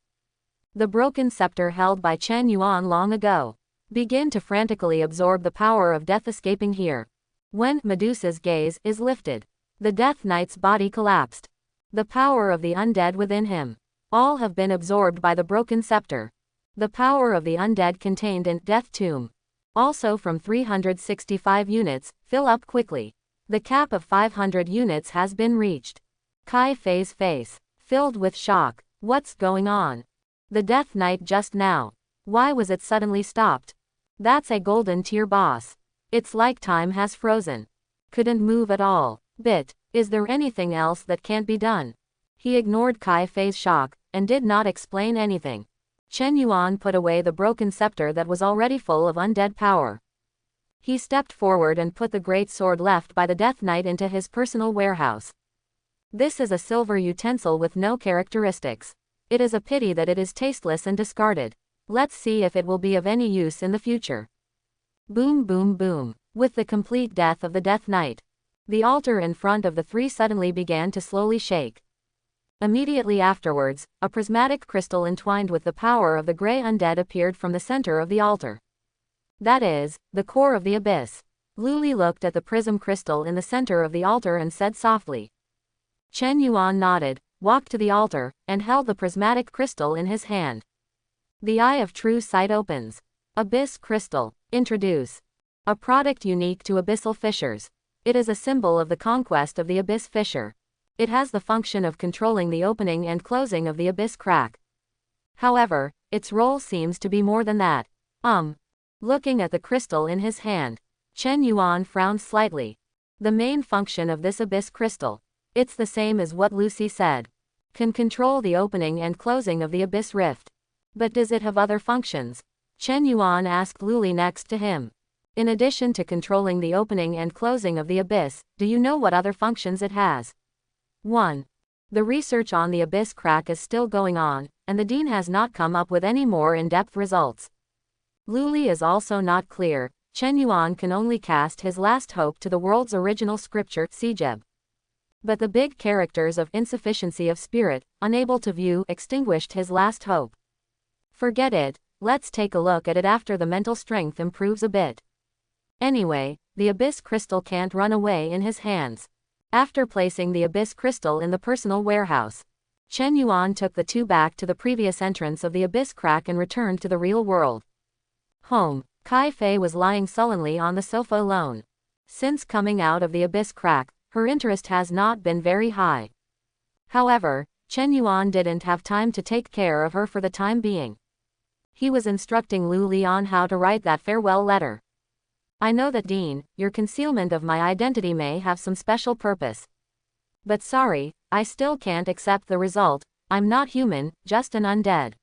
The broken scepter held by Chen Yuan long ago began to frantically absorb the power of death escaping here. When Medusa's gaze is lifted, the Death Knight's body collapsed. The power of the undead within him, all have been absorbed by the broken scepter. The power of the undead contained in Death Tomb, also from 365 units, fill up quickly. The cap of 500 units has been reached. Kai Fei's face filled with shock. What's going on? The Death Knight just now. Why was it suddenly stopped? That's a golden tier boss. It's like time has frozen. Couldn't move at all. Is there anything else that can't be done? He ignored Kai Fei's shock, and did not explain anything. Chen Yuan put away the broken scepter that was already full of undead power. He stepped forward and put the great sword left by the Death Knight into his personal warehouse. This is a silver utensil with no characteristics. It is a pity that it is tasteless and discarded. Let's see if it will be of any use in the future. Boom boom boom. With the complete death of the Death Knight, the altar in front of the three suddenly began to slowly shake. Immediately afterwards, a prismatic crystal entwined with the power of the grey undead appeared from the center of the altar. That is, the core of the abyss. Lu Li looked at the prism crystal in the center of the altar and said softly. Chen Yuan nodded, walked to the altar, and held the prismatic crystal in his hand. The eye of true sight opens. Abyss crystal. Introduce. A product unique to abyssal fissures. It is a symbol of the conquest of the abyss fissure. It has the function of controlling the opening and closing of the abyss crack. However, its role seems to be more than that. Looking at the crystal in his hand, Chen Yuan frowned slightly. The main function of this abyss crystal, it's the same as what Lucy said. Can control the opening and closing of the abyss rift. But does it have other functions? Chen Yuan asked Lu Li next to him. In addition to controlling the opening and closing of the abyss, do you know what other functions it has? 1. The research on the abyss crack is still going on, and the Dean has not come up with any more in-depth results. Lu Li is also not clear. Chen Yuan can only cast his last hope to the world's original scripture, Sijeb. But the big characters of insufficiency of spirit, unable to view, extinguished his last hope. Forget it, let's take a look at it after the mental strength improves a bit. Anyway, the abyss crystal can't run away in his hands. After placing the abyss crystal in the personal warehouse, Chen Yuan took the two back to the previous entrance of the abyss crack and returned to the real world. Home. Kai Fei was lying sullenly on the sofa alone. Since coming out of the abyss crack, her interest has not been very high. However, Chen Yuan didn't have time to take care of her for the time being. He was instructing Lu Li on how to write that farewell letter. I know that, Dean, your concealment of my identity may have some special purpose. But sorry, I still can't accept the result. I'm not human, just an undead.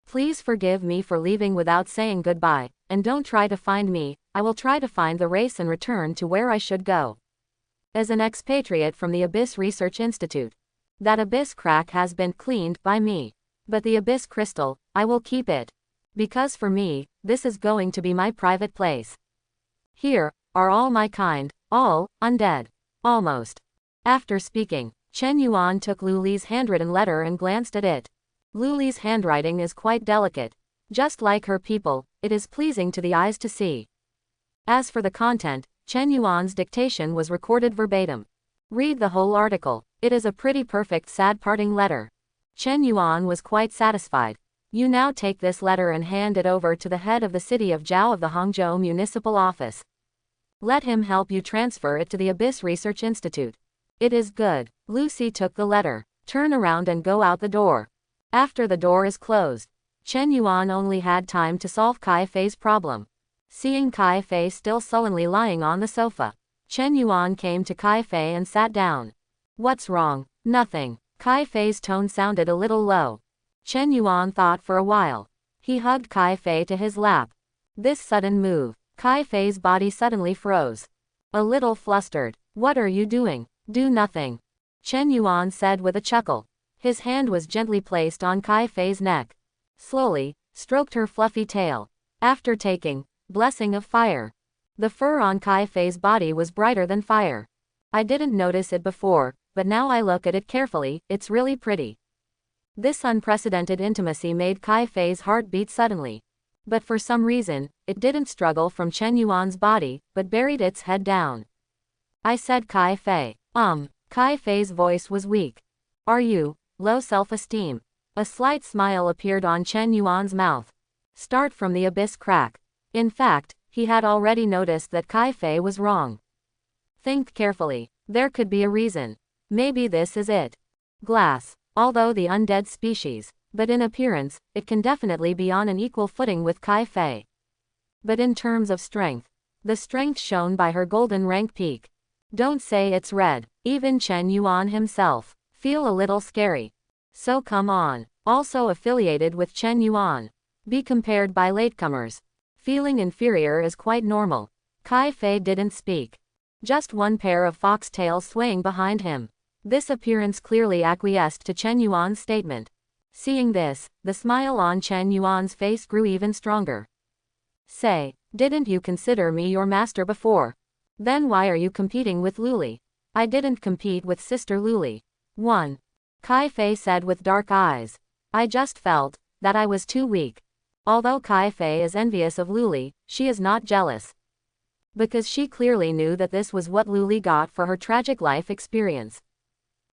Please forgive me for leaving without saying goodbye, and don't try to find me. I will try to find the race and return to where I should go. As an expatriate from the Abyss Research Institute. That Abyss crack has been cleaned by me. But the Abyss crystal, I will keep it. Because for me, this is going to be my private place. Here are all my kind, all undead. Almost. After speaking, Chen Yuan took Lu Li's handwritten letter and glanced at it. Lu Li's handwriting is quite delicate. Just like her people, it is pleasing to the eyes to see. As for the content, Chen Yuan's dictation was recorded verbatim. Read the whole article. It is a pretty perfect sad parting letter. Chen Yuan was quite satisfied. You now take this letter and hand it over to the head of the city of Zhao of the Hangzhou Municipal Office. Let him help you transfer it to the Abyss Research Institute. It is good. Lucy took the letter. Turn around and go out the door. After the door is closed, Chen Yuan only had time to solve Kai Fei's problem. Seeing Kai Fei still sullenly lying on the sofa, Chen Yuan came to Kai Fei and sat down. What's wrong? Nothing. Kai Fei's tone sounded a little low. Chen Yuan thought for a while. He hugged Kai Fei to his lap. This sudden move, Kai Fei's body suddenly froze. A little flustered. What are you doing? Do nothing. Chen Yuan said with a chuckle. His hand was gently placed on Kai Fei's neck. Slowly, stroked her fluffy tail. After taking, blessing of fire. The fur on Kai Fei's body was brighter than fire. I didn't notice it before, but now I look at it carefully, it's really pretty. This unprecedented intimacy made Kai Fei's heart beat suddenly. But for some reason, it didn't struggle from Chen Yuan's body, but buried its head down. I said Kai Fei. Kai Fei's voice was weak. Are you low self-esteem? A slight smile appeared on Chen Yuan's mouth. Start from the Abyss crack. In fact, he had already noticed that Kai Fei was wrong. Think carefully. There could be a reason. Maybe this is it. Glass. Although the undead species, but in appearance, it can definitely be on an equal footing with Kai Fei. But in terms of strength, the strength shown by her golden rank peak. Don't say it's red. Even Chen Yuan himself feel a little scary. So come on. Also affiliated with Chen Yuan. Be compared by latecomers. Feeling inferior is quite normal. Kai Fei didn't speak. Just one pair of foxtails swaying behind him. This appearance clearly acquiesced to Chen Yuan's statement. Seeing this, the smile on Chen Yuan's face grew even stronger. Say, didn't you consider me your master before? Then why are you competing with Lu Li? I didn't compete with Sister Lu Li. 1. Kai Fei said with dark eyes. I just felt that I was too weak. Although Kai Fei is envious of Lu Li, she is not jealous. Because she clearly knew that this was what Lu Li got for her tragic life experience.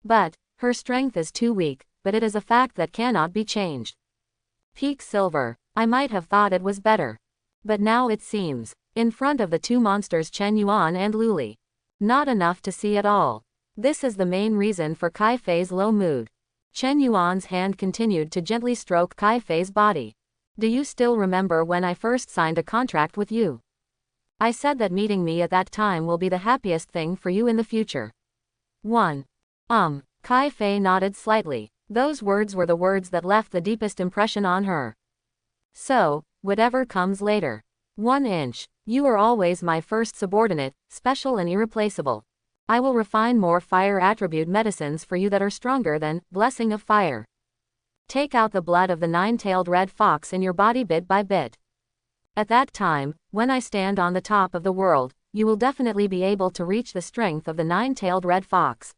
But her strength is too weak, but it is a fact that cannot be changed. Peak silver. I might have thought it was better. But now it seems, in front of the two monsters Chen Yuan and Lu Li. Not enough to see at all. This is the main reason for Kai Fei's low mood. Chen Yuan's hand continued to gently stroke Kai Fei's body. Do you still remember when I first signed a contract with you? I said that meeting me at that time will be the happiest thing for you in the future. 1. Kai Fei nodded slightly. Those words were the words that left the deepest impression on her. So, whatever comes later. 1 inch. You are always my first subordinate, special and irreplaceable. I will refine more fire attribute medicines for you that are stronger than blessing of fire. Take out the blood of the nine-tailed red fox in your body bit by bit. At that time, when I stand on the top of the world, you will definitely be able to reach the strength of the nine-tailed red fox.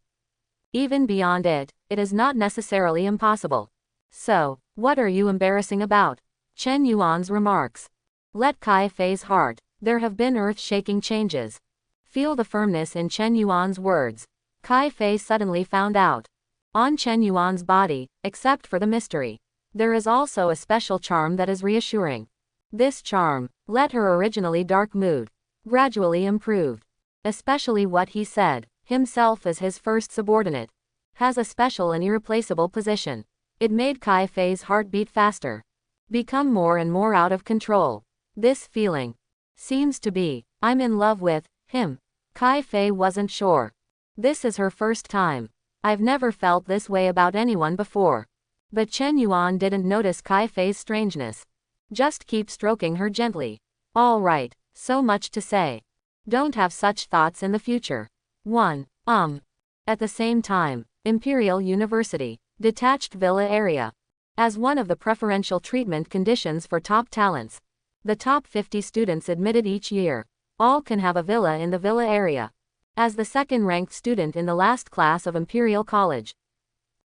Even beyond it, it is not necessarily impossible. So, what are you embarrassing about? Chen Yuan's remarks. Let Kai Fei's heart. There have been earth-shaking changes. Feel the firmness in Chen Yuan's words. Kai Fei suddenly found out. On Chen Yuan's body, except for the mystery, there is also a special charm that is reassuring. This charm, let her originally dark mood, gradually improved. Especially what he said, himself as his first subordinate, has a special and irreplaceable position. It made Kai Fei's heart beat faster. Become more and more out of control. This feeling seems to be, I'm in love with him. Kai Fei wasn't sure. This is her first time. I've never felt this way about anyone before. But Chen Yuan didn't notice Kai Fei's strangeness. Just keep stroking her gently. All right, so much to say. Don't have such thoughts in the future. 1. At the same time, Imperial University, detached villa area. As one of the preferential treatment conditions for top talents, the top 50 students admitted each year, all can have a villa in the villa area. As the second-ranked student in the last class of Imperial College,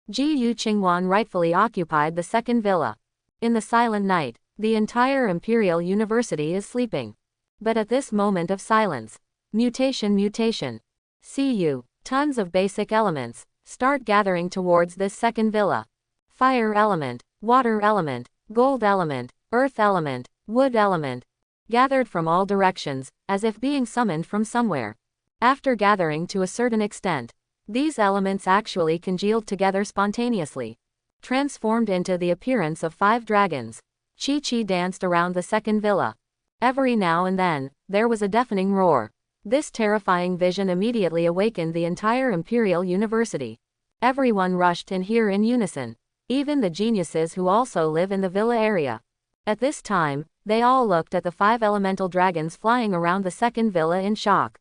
Ji Yu Qingwan rightfully occupied the second villa. In the silent night, the entire Imperial University is sleeping. But at this moment of silence, mutation. See you, tons of basic elements, start gathering towards this second villa. Fire element, water element, gold element, earth element, wood element, gathered from all directions, as if being summoned from somewhere. After gathering to a certain extent, these elements actually congealed together spontaneously, transformed into the appearance of 5 dragons. Chi danced around the second villa. Every now and then, there was a deafening roar. This terrifying vision immediately awakened the entire Imperial University. Everyone rushed in here in unison, even the geniuses who also live in the villa area. At this time, they all looked at the 5 elemental dragons flying around the second villa in shock.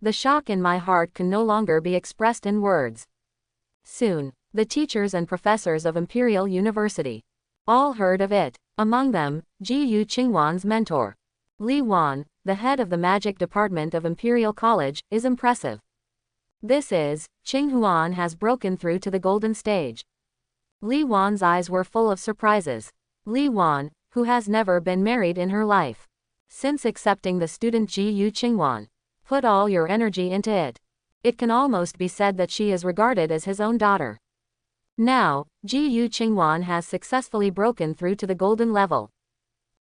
The shock in my heart can no longer be expressed in words. Soon, the teachers and professors of Imperial University all heard of it. Among them, Ji Yu Qingwan's mentor, Li Wan, the head of the magic department of Imperial College, is impressive. This is, Qinghuan has broken through to the golden stage. Li Wan's eyes were full of surprises. Li Wan, who has never been married in her life, since accepting the student Ji Yu Qingwan, put all your energy into it. It can almost be said that she is regarded as his own daughter. Now, Ji Yu Qingwan has successfully broken through to the golden level.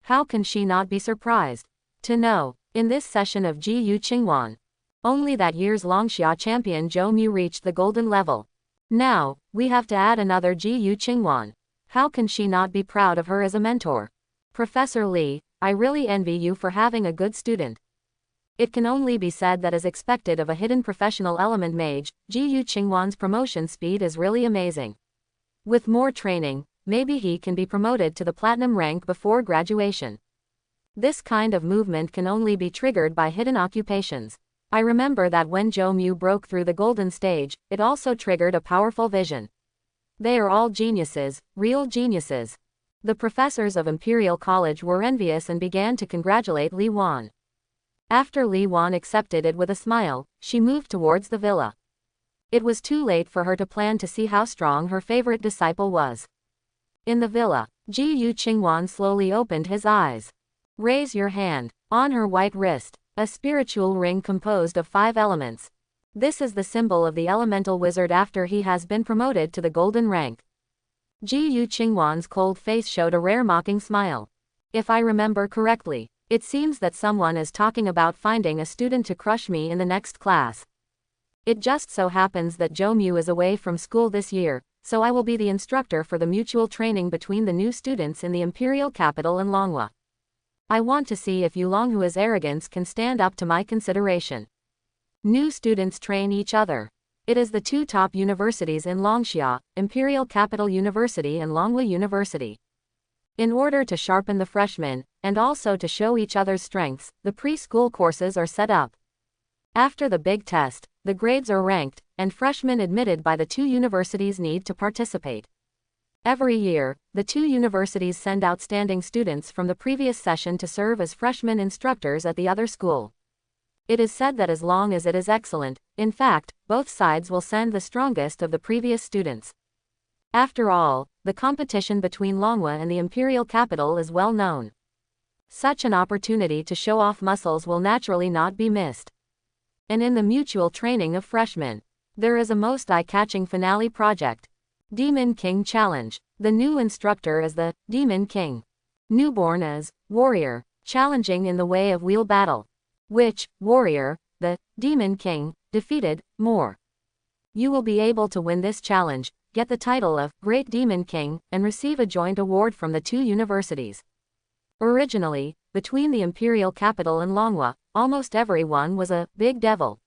How can she not be surprised to know, in this session of Ji Yu Qingwan, only that year's Longxia champion Zhou Mu reached the golden level. Now, we have to add another Ji Yu Qingwan. How can she not be proud of her as a mentor? Professor Li, I really envy you for having a good student. It can only be said that as expected of a hidden professional element mage, Ji Yu Qingwan's promotion speed is really amazing. With more training, maybe he can be promoted to the platinum rank before graduation. This kind of movement can only be triggered by hidden occupations. I remember that when Zhou Mu broke through the golden stage, it also triggered a powerful vision. They are all geniuses, real geniuses. The professors of Imperial College were envious and began to congratulate Li Wan. After Li Wan accepted it with a smile, she moved towards the villa. It was too late for her to plan to see how strong her favorite disciple was. In the villa, Ji Yu Qingwan slowly opened his eyes. Raise your hand. On her white wrist, a spiritual ring composed of 5 elements. This is the symbol of the elemental wizard after he has been promoted to the golden rank. Ji Yu Qingwan's cold face showed a rare mocking smile. If I remember correctly, it seems that someone is talking about finding a student to crush me in the next class. It just so happens that Zhou Mu is away from school this year, so I will be the instructor for the mutual training between the new students in the imperial capital in Longhua. I want to see if Yulonghua's arrogance can stand up to my consideration. New students train each other. It is the 2 top universities in Longxia, Imperial Capital University and Longhua University. In order to sharpen the freshmen, and also to show each other's strengths, the preschool courses are set up. After the big test, the grades are ranked, and freshmen admitted by the 2 universities need to participate. Every year, the 2 universities send outstanding students from the previous session to serve as freshman instructors at the other school. It is said that as long as it is excellent, in fact, both sides will send the strongest of the previous students. After all, the competition between Longhua and the imperial capital is well known. Such an opportunity to show off muscles will naturally not be missed. And in the mutual training of freshmen, there is a most eye-catching finale project. Demon King Challenge. The new instructor is the Demon King. Newborn as warrior, challenging in the way of wheel battle. Which warrior, the Demon King, defeated more? You will be able to win this challenge, get the title of Great Demon King, and receive a joint award from the 2 universities. Originally, between the imperial capital and Longhua, almost everyone was a big devil.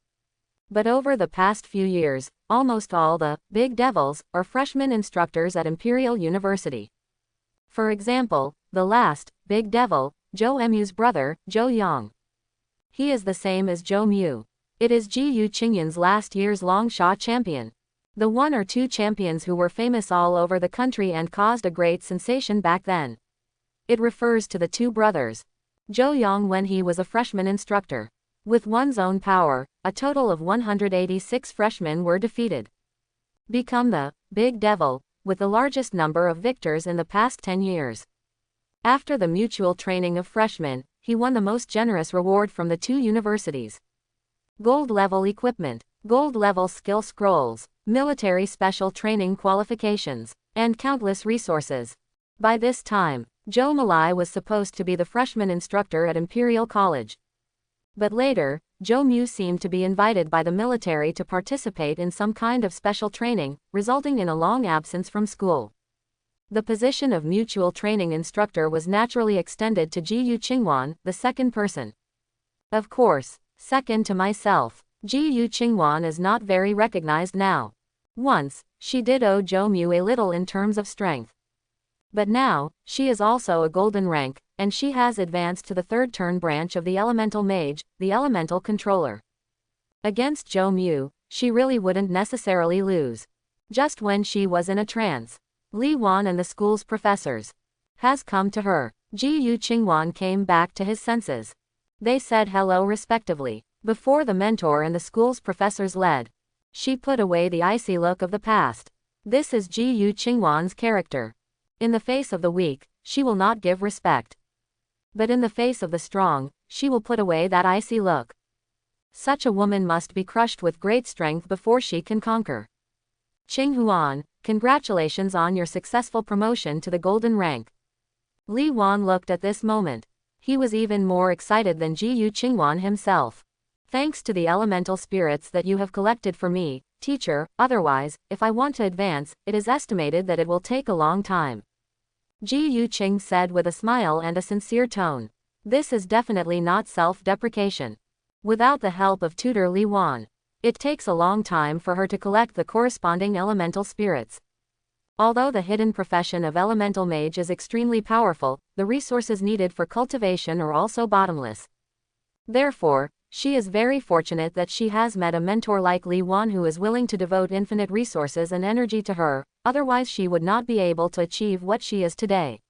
But over the past few years, almost all the big devils are freshman instructors at Imperial University. For example, the last big devil, Zhou Mu's brother, Zhou Yang. He is the same as Zhou Mu. It is Ji Qingyan's last year's Longsha champion. The one or two champions who were famous all over the country and caused a great sensation back then. It refers to the two brothers. Zhou Yang when he was a freshman instructor. With one's own power, a total of 186 freshmen were defeated. Become the big devil, with the largest number of victors in the past 10 years. After the mutual training of freshmen, he won the most generous reward from the two universities. Gold level equipment, gold level skill scrolls, military special training qualifications, and countless resources. By this time, Zhou Malai was supposed to be the freshman instructor at Imperial College. But later, Zhou Mu seemed to be invited by the military to participate in some kind of special training, resulting in a long absence from school. The position of mutual training instructor was naturally extended to Ji Qingwan, the second person. Of course, second to myself, Ji Qingwan is not very recognized now. Once, she did owe Zhou Mu a little in terms of strength. But now, she is also a golden rank, and she has advanced to the third turn branch of the Elemental Mage, the Elemental Controller. Against Zhou Mu, she really wouldn't necessarily lose. Just when she was in a trance, Li Wan and the school's professors has come to her. Ji Qingwan came back to his senses. They said hello respectively. Before the mentor and the school's professors led, she put away the icy look of the past. This is Ji Qingwan's character. In the face of the weak, she will not give respect. But in the face of the strong, she will put away that icy look. Such a woman must be crushed with great strength before she can conquer. Qing Huan, congratulations on your successful promotion to the golden rank. Li Wan looked at this moment. He was even more excited than Ji Qingwan himself. Thanks to the elemental spirits that you have collected for me, teacher, otherwise, if I want to advance, it is estimated that it will take a long time. Ji Qing said with a smile and a sincere tone. This is definitely not self-deprecation. Without the help of tutor Li Wan, it takes a long time for her to collect the corresponding elemental spirits. Although the hidden profession of elemental mage is extremely powerful, the resources needed for cultivation are also bottomless. Therefore, she is very fortunate that she has met a mentor like Li Wan who is willing to devote infinite resources and energy to her, otherwise she would not be able to achieve what she is today.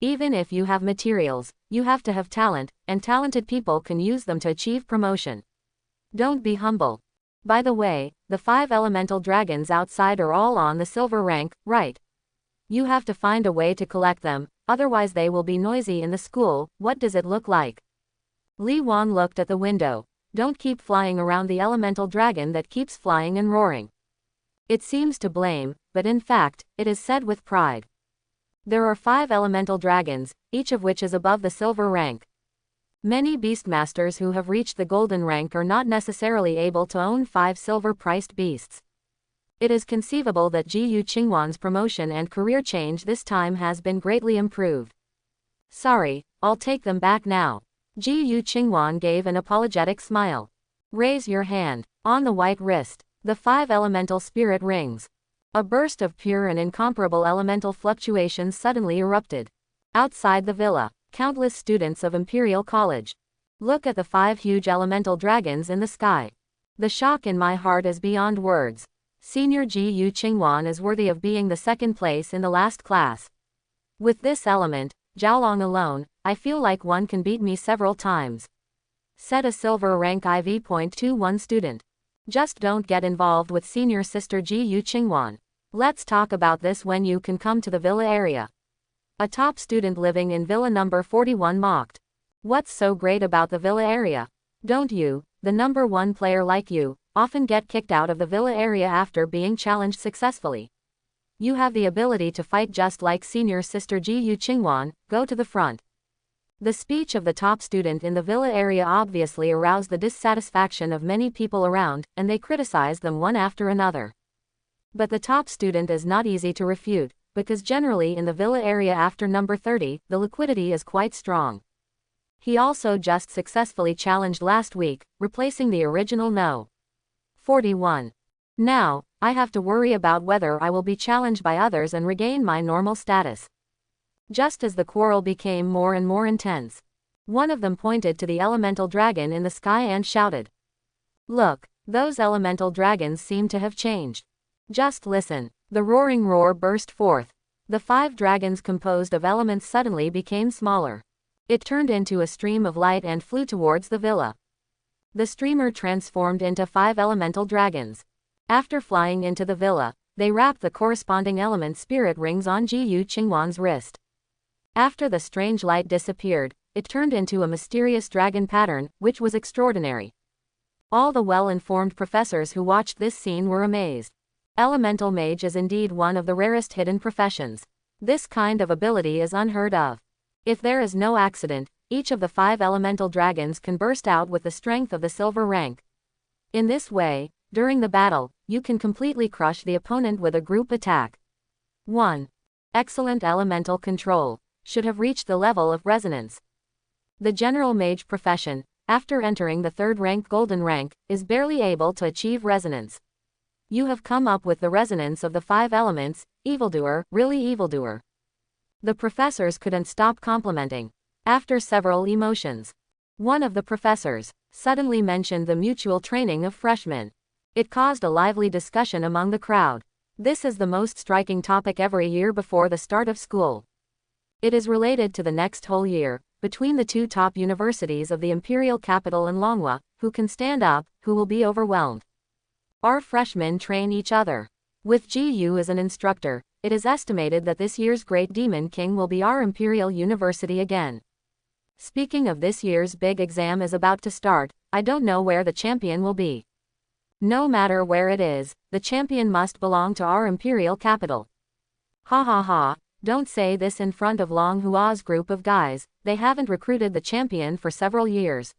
Even if you have materials, you have to have talent, and talented people can use them to achieve promotion. Don't be humble. By the way, the 5 elemental dragons outside are all on the silver rank, right? You have to find a way to collect them, otherwise they will be noisy in the school. What does it look like? Li Wan looked at the window. Don't keep flying around the elemental dragon that keeps flying and roaring. It seems to blame, but in fact, it is said with pride. There are 5 elemental dragons, each of which is above the silver rank. Many beastmasters who have reached the golden rank are not necessarily able to own 5 silver-priced beasts. It is conceivable that Ji Qingwan's promotion and career change this time has been greatly improved. Sorry, I'll take them back now. Ji Qingwan gave an apologetic smile. Raise your hand. On the white wrist, the 5 elemental spirit rings. A burst of pure and incomparable elemental fluctuations suddenly erupted. Outside the villa, countless students of Imperial College. Look at the 5 huge elemental dragons in the sky. The shock in my heart is beyond words. Senior Ji Qingwan is worthy of being the second place in the last class. With this element, Zhaolong alone, I feel like one can beat me several times. Said a silver rank IV.21 student. Just don't get involved with senior sister Ji Qingwan. Let's talk about this when you can come to the villa area. A top student living in villa number 41 mocked. What's so great about the villa area? Don't you, the number 1 player like you, often get kicked out of the villa area after being challenged successfully? You have the ability to fight just like senior sister Ji Qingwan, go to the front. The speech of the top student in the villa area obviously aroused the dissatisfaction of many people around, and they criticized them one after another. But the top student is not easy to refute, because generally in the villa area after number 30, the liquidity is quite strong. He also just successfully challenged last week, replacing the original no. 41. Now, I have to worry about whether I will be challenged by others and regain my normal status. Just as the quarrel became more and more intense, one of them pointed to the elemental dragon in the sky and shouted, "Look, those elemental dragons seem to have changed. Just listen." The roaring roar burst forth. The 5 dragons composed of elements suddenly became smaller. It turned into a stream of light and flew towards the villa. The streamer transformed into 5 elemental dragons. After flying into the villa, they wrapped the corresponding element spirit rings on Jiyu Qingwan's wrist. After the strange light disappeared, it turned into a mysterious dragon pattern, which was extraordinary. All the well-informed professors who watched this scene were amazed. Elemental mage is indeed one of the rarest hidden professions. This kind of ability is unheard of. If there is no accident, each of the 5 elemental dragons can burst out with the strength of the silver rank. In this way, during the battle, you can completely crush the opponent with a group attack. 1. Excellent elemental control. Should have reached the level of resonance. The general mage profession, after entering the 3rd rank golden rank, is barely able to achieve resonance. You have come up with the resonance of the 5 elements, evildoer, really evildoer. The professors couldn't stop complimenting. After several emotions, one of the professors suddenly mentioned the mutual training of freshmen. It caused a lively discussion among the crowd. This is the most striking topic every year before the start of school. It is related to the next whole year, between the 2 top universities of the imperial capital and Longhua, who can stand up, who will be overwhelmed. Our freshmen train each other. With Jiyu as an instructor, it is estimated that this year's Great Demon King will be our imperial university again. Speaking of this year's big exam is about to start, I don't know where the champion will be. No matter where it is, the champion must belong to our imperial capital. Ha ha ha, don't say this in front of Longhua's group of guys, they haven't recruited the champion for several years.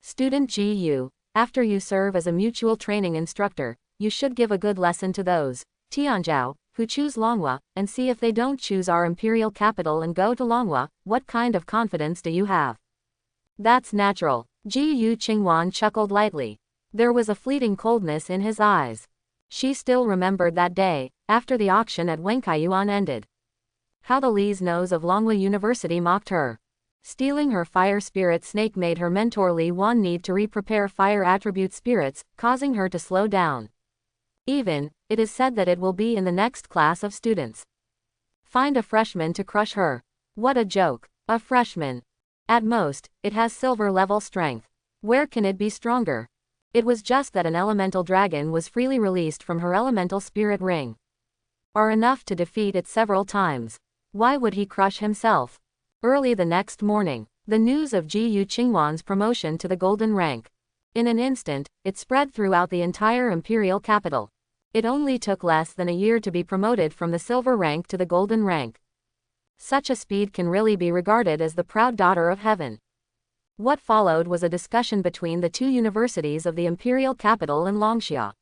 Student Jiyu, after you serve as a mutual training instructor, you should give a good lesson to those, Tianzhao, who choose Longhua, and see if they don't choose our imperial capital and go to Longhua. What kind of confidence do you have? That's natural. Jiyu Qingwan chuckled lightly. There was a fleeting coldness in his eyes. She still remembered that day, after the auction at Wenkaiyuan ended. How the Li's nose of Longhua University mocked her. Stealing her fire spirit snake made her mentor Li Wan need to re-prepare fire attribute spirits, causing her to slow down. Even, it is said that it will be in the next class of students. Find a freshman to crush her. What a joke. A freshman. At most, it has silver level strength. Where can it be stronger? It was just that an elemental dragon was freely released from her elemental spirit ring. Are enough to defeat it several times. Why would he crush himself? Early the next morning, the news of Jiyu Qingwan's promotion to the golden rank. In an instant, it spread throughout the entire imperial capital. It only took less than a year to be promoted from the silver rank to the golden rank. Such a speed can really be regarded as the proud daughter of heaven. What followed was a discussion between the 2 universities of the imperial capital and Longxia.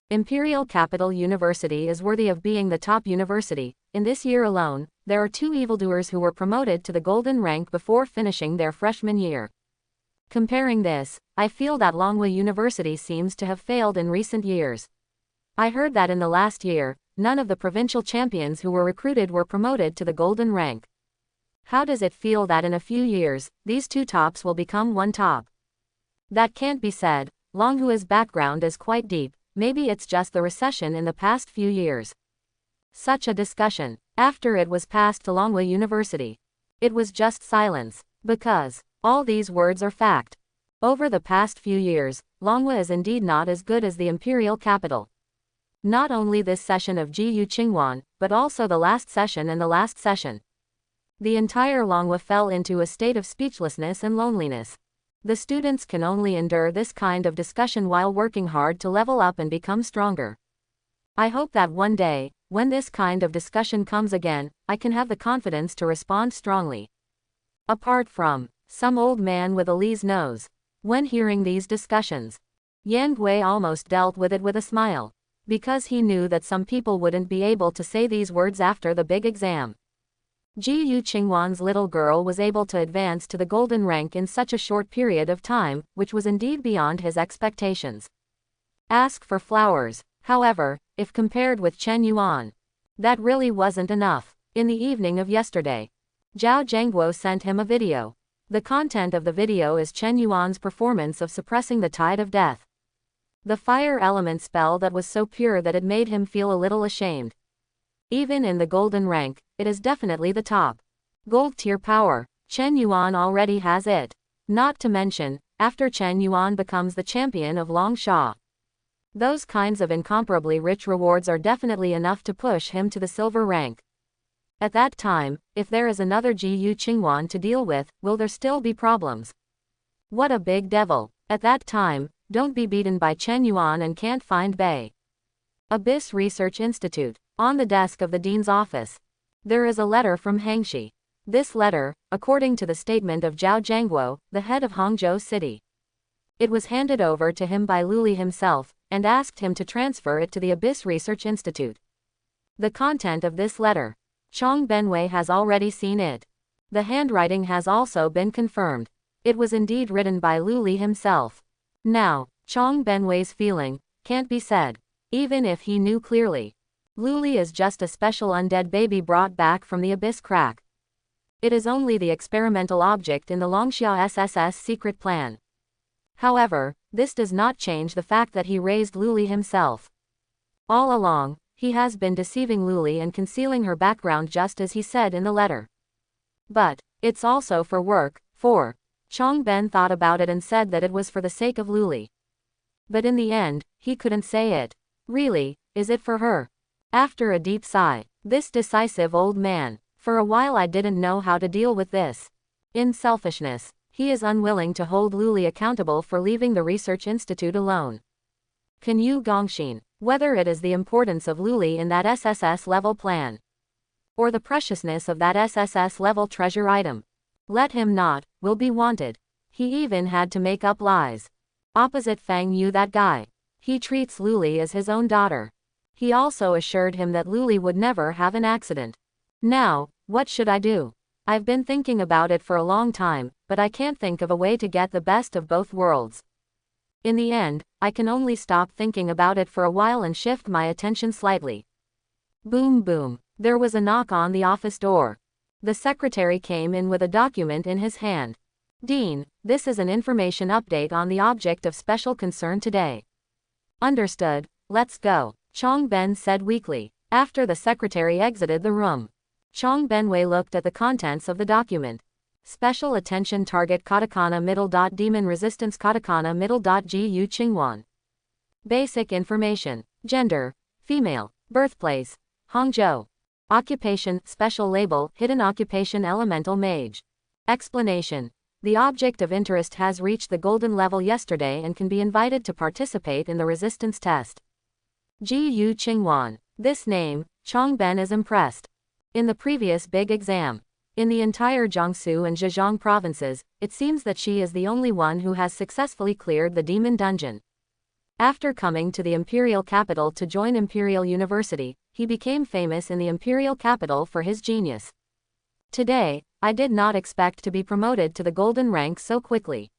Imperial Capital University is worthy of being the top university. In this year alone, there are 2 evildoers who were promoted to the golden rank before finishing their freshman year. Comparing this, I feel that Longhua University seems to have failed in recent years. I heard that in the last year, none of the provincial champions who were recruited were promoted to the golden rank. How does it feel that in a few years, these 2 tops will become 1 top? That can't be said. Longhua's background is quite deep. Maybe it's just the recession in the past few years. Such a discussion. After it was passed to Longhua University, it was just silence. Because all these words are fact. Over the past few years, Longhua is indeed not as good as the imperial capital. Not only this session of Jiyu Qingwan, but also the last session and the last session. The entire Longhua fell into a state of speechlessness and loneliness. The students can only endure this kind of discussion while working hard to level up and become stronger. I hope that one day, when this kind of discussion comes again, I can have the confidence to respond strongly. Apart from some old man with a Li's nose. When hearing these discussions, Yan Gui almost dealt with it with a smile. Because he knew that some people wouldn't be able to say these words after the big exam. Jiyu Qingwan's little girl was able to advance to the golden rank in such a short period of time, which was indeed beyond his expectations. Ask for flowers. However, if compared with Chen Yuan, that really wasn't enough. In the evening of yesterday, Zhao Zhengguo sent him a video. The content of the video is Chen Yuan's performance of suppressing the tide of death. The fire element spell that was so pure that it made him feel a little ashamed. Even in the golden rank, it is definitely the top. Gold tier power. Chen Yuan already has it. Not to mention, after Chen Yuan becomes the champion of Longsha, those kinds of incomparably rich rewards are definitely enough to push him to the silver rank. At that time, if there is another Ji Qingwan to deal with, will there still be problems? What a big devil. At that time, don't be beaten by Chen Yuan and can't find Bei. Abyss Research Institute. On the desk of the dean's office, there is a letter from Hangxi. This letter, according to the statement of Zhao Zhengguo, the head of Hangzhou City, it was handed over to him by Luli himself, and asked him to transfer it to the Abyss Research Institute. The content of this letter. Chong Benwei has already seen it. The handwriting has also been confirmed. It was indeed written by Luli himself. Now, Chong Benwei's feeling can't be said. Even if he knew clearly, Luli is just a special undead baby brought back from the abyss crack. It is only the experimental object in the Longxia SSS secret plan. However, this does not change the fact that he raised Luli himself. All along, he has been deceiving Luli and concealing her background just as he said in the letter. But, it's also for work, for Chong Ben thought about it and said that it was for the sake of Luli. But in the end, he couldn't say it. Really, is it for her? After a deep sigh, this decisive old man, for a while I didn't know how to deal with this. In selfishness, he is unwilling to hold Luli accountable for leaving the research institute alone. Can you Gongxin, whether it is the importance of Luli in that SSS level plan, or the preciousness of that SSS level treasure item, let him not, will be wanted. He even had to make up lies. Opposite Fang Yu, that guy, he treats Luli as his own daughter. He also assured him that Luli would never have an accident. Now, what should I do? I've been thinking about it for a long time, but I can't think of a way to get the best of both worlds. In the end, I can only stop thinking about it for a while and shift my attention slightly. Boom boom. There was a knock on the office door. The secretary came in with a document in his hand. Dean, this is an information update on the object of special concern today. Understood, let's go, Chong Ben said weakly, after the secretary exited the room. Chong Benwei looked at the contents of the document. Special attention target katakana middle dot demon resistance katakana middle dot Gu Qingwan. Basic information. Gender, female. Birthplace, Hangzhou. Occupation, special label, hidden occupation elemental mage. Explanation. The object of interest has reached the golden level yesterday and can be invited to participate in the resistance test. Gu Qingwan. This name, Chong Ben is impressed. In the previous big exam, in the entire Jiangsu and Zhejiang provinces, it seems that she is the only one who has successfully cleared the demon dungeon. After coming to the imperial capital to join Imperial University, he became famous in the imperial capital for his genius. Today, I did not expect to be promoted to the golden rank so quickly.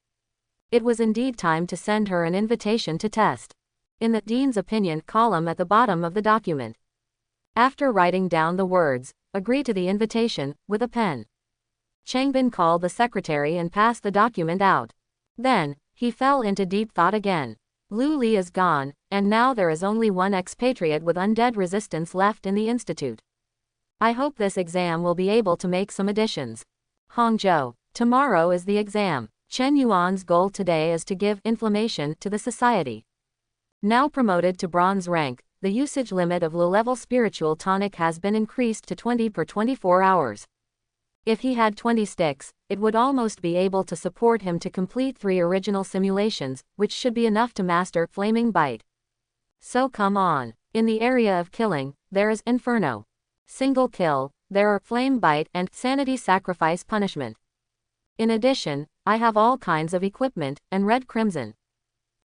It was indeed time to send her an invitation to test. In the dean's opinion column at the bottom of the document. After writing down the words, agree to the invitation, with a pen, Changbin called the secretary and passed the document out. Then, he fell into deep thought again. Lu Li is gone, and now there is only one expatriate with undead resistance left in the institute. I hope this exam will be able to make some additions. Hangzhou, tomorrow is the exam. Chen Yuan's goal today is to give inflammation to the society. Now promoted to bronze rank, the usage limit of low-level spiritual tonic has been increased to 20 per 24 hours. If he had 20 sticks, it would almost be able to support him to complete 3 original simulations, which should be enough to master Flaming Bite. So come on. In the area of killing, there is Inferno. Single kill, there are Flame Bite and Sanity Sacrifice Punishment. In addition, I have all kinds of equipment, and Red Crimson.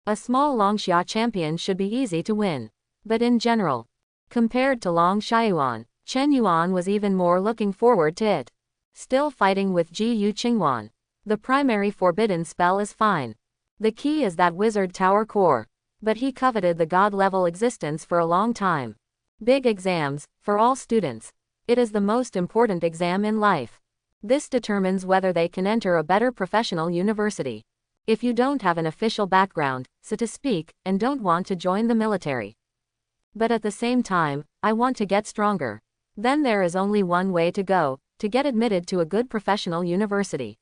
A small Longxia champion should be easy to win. But in general, compared to Long Xiayuan, Chen Yuan was even more looking forward to it. Still fighting with Gu Qingwan. The primary forbidden spell is fine. The key is that Wizard Tower core. But he coveted the god-level existence for a long time. Big exams, for all students. It is the most important exam in life. This determines whether they can enter a better professional university. If you don't have an official background, so to speak, and don't want to join the military. But at the same time, I want to get stronger. Then there is only one way to go, to get admitted to a good professional university.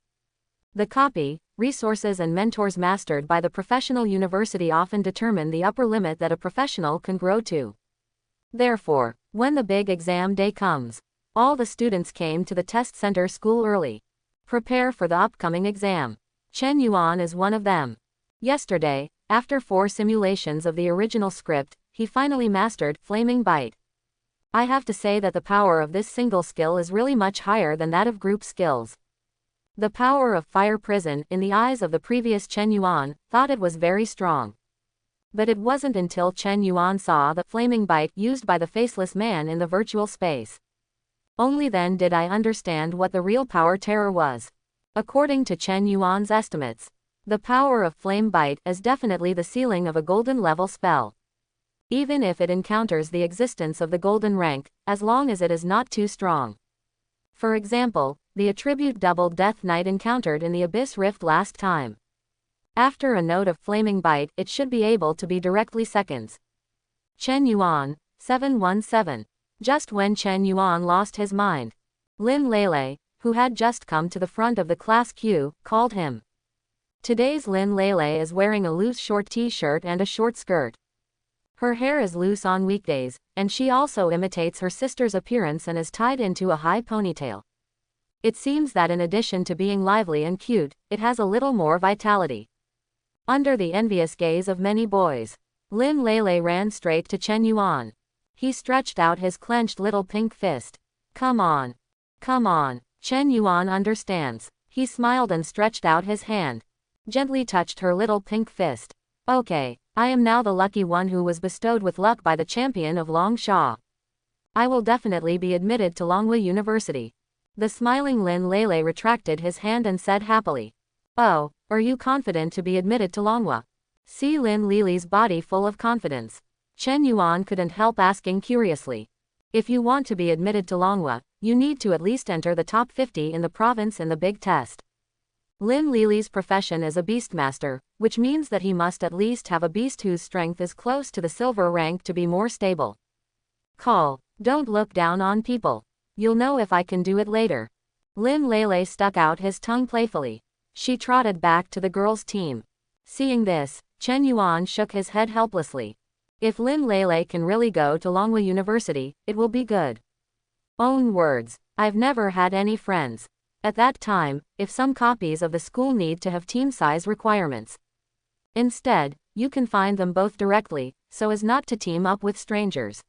The copy, resources and mentors mastered by the professional university often determine the upper limit that a professional can grow to. Therefore, when the big exam day comes, all the students came to the test center school early. Prepare for the upcoming exam. Chen Yuan is one of them. Yesterday, after 4 simulations of the original script, he finally mastered Flaming Bite. I have to say that the power of this single skill is really much higher than that of group skills. The power of Fire Prison, in the eyes of the previous Chen Yuan, thought it was very strong. But it wasn't until Chen Yuan saw the Flaming Bite used by the faceless man in the virtual space. Only then did I understand what the real power terror was. According to Chen Yuan's estimates, the power of Flame Bite is definitely the ceiling of a golden level spell. Even if it encounters the existence of the golden rank, as long as it is not too strong. For example, the attribute doubled Death Knight encountered in the Abyss Rift last time. After a note of Flaming Bite, it should be able to be directly seconds. Chen Yuan, 717. Just when Chen Yuan lost his mind, Lin Lele, who had just come to the front of the class queue, called him. Today's Lin Lele is wearing a loose short t-shirt and a short skirt. Her hair is loose on weekdays, and she also imitates her sister's appearance and is tied into a high ponytail. It seems that in addition to being lively and cute, it has a little more vitality. Under the envious gaze of many boys, Lin Lele ran straight to Chen Yuan. He stretched out his clenched little pink fist. Come on. Come on. Chen Yuan understands. He smiled and stretched out his hand. Gently touched her little pink fist. Okay, I am now the lucky one who was bestowed with luck by the champion of Longsha. I will definitely be admitted to Longhua University. The smiling Lin Lele retracted his hand and said happily. Oh, are you confident to be admitted to Longhua? See Lin Lele's body full of confidence. Chen Yuan couldn't help asking curiously. If you want to be admitted to Longhua, you need to at least enter the top 50 in the province in the big test. Lin Lele's profession is a beastmaster, which means that he must at least have a beast whose strength is close to the silver rank to be more stable. Call, don't look down on people. You'll know if I can do it later. Lin Lele stuck out his tongue playfully. She trotted back to the girls' team. Seeing this, Chen Yuan shook his head helplessly. If Lin Lele can really go to Longhua University, it will be good. Own words, I've never had any friends. At that time, if some copies of the school need to have team size requirements. Instead, you can find them both directly, so as not to team up with strangers.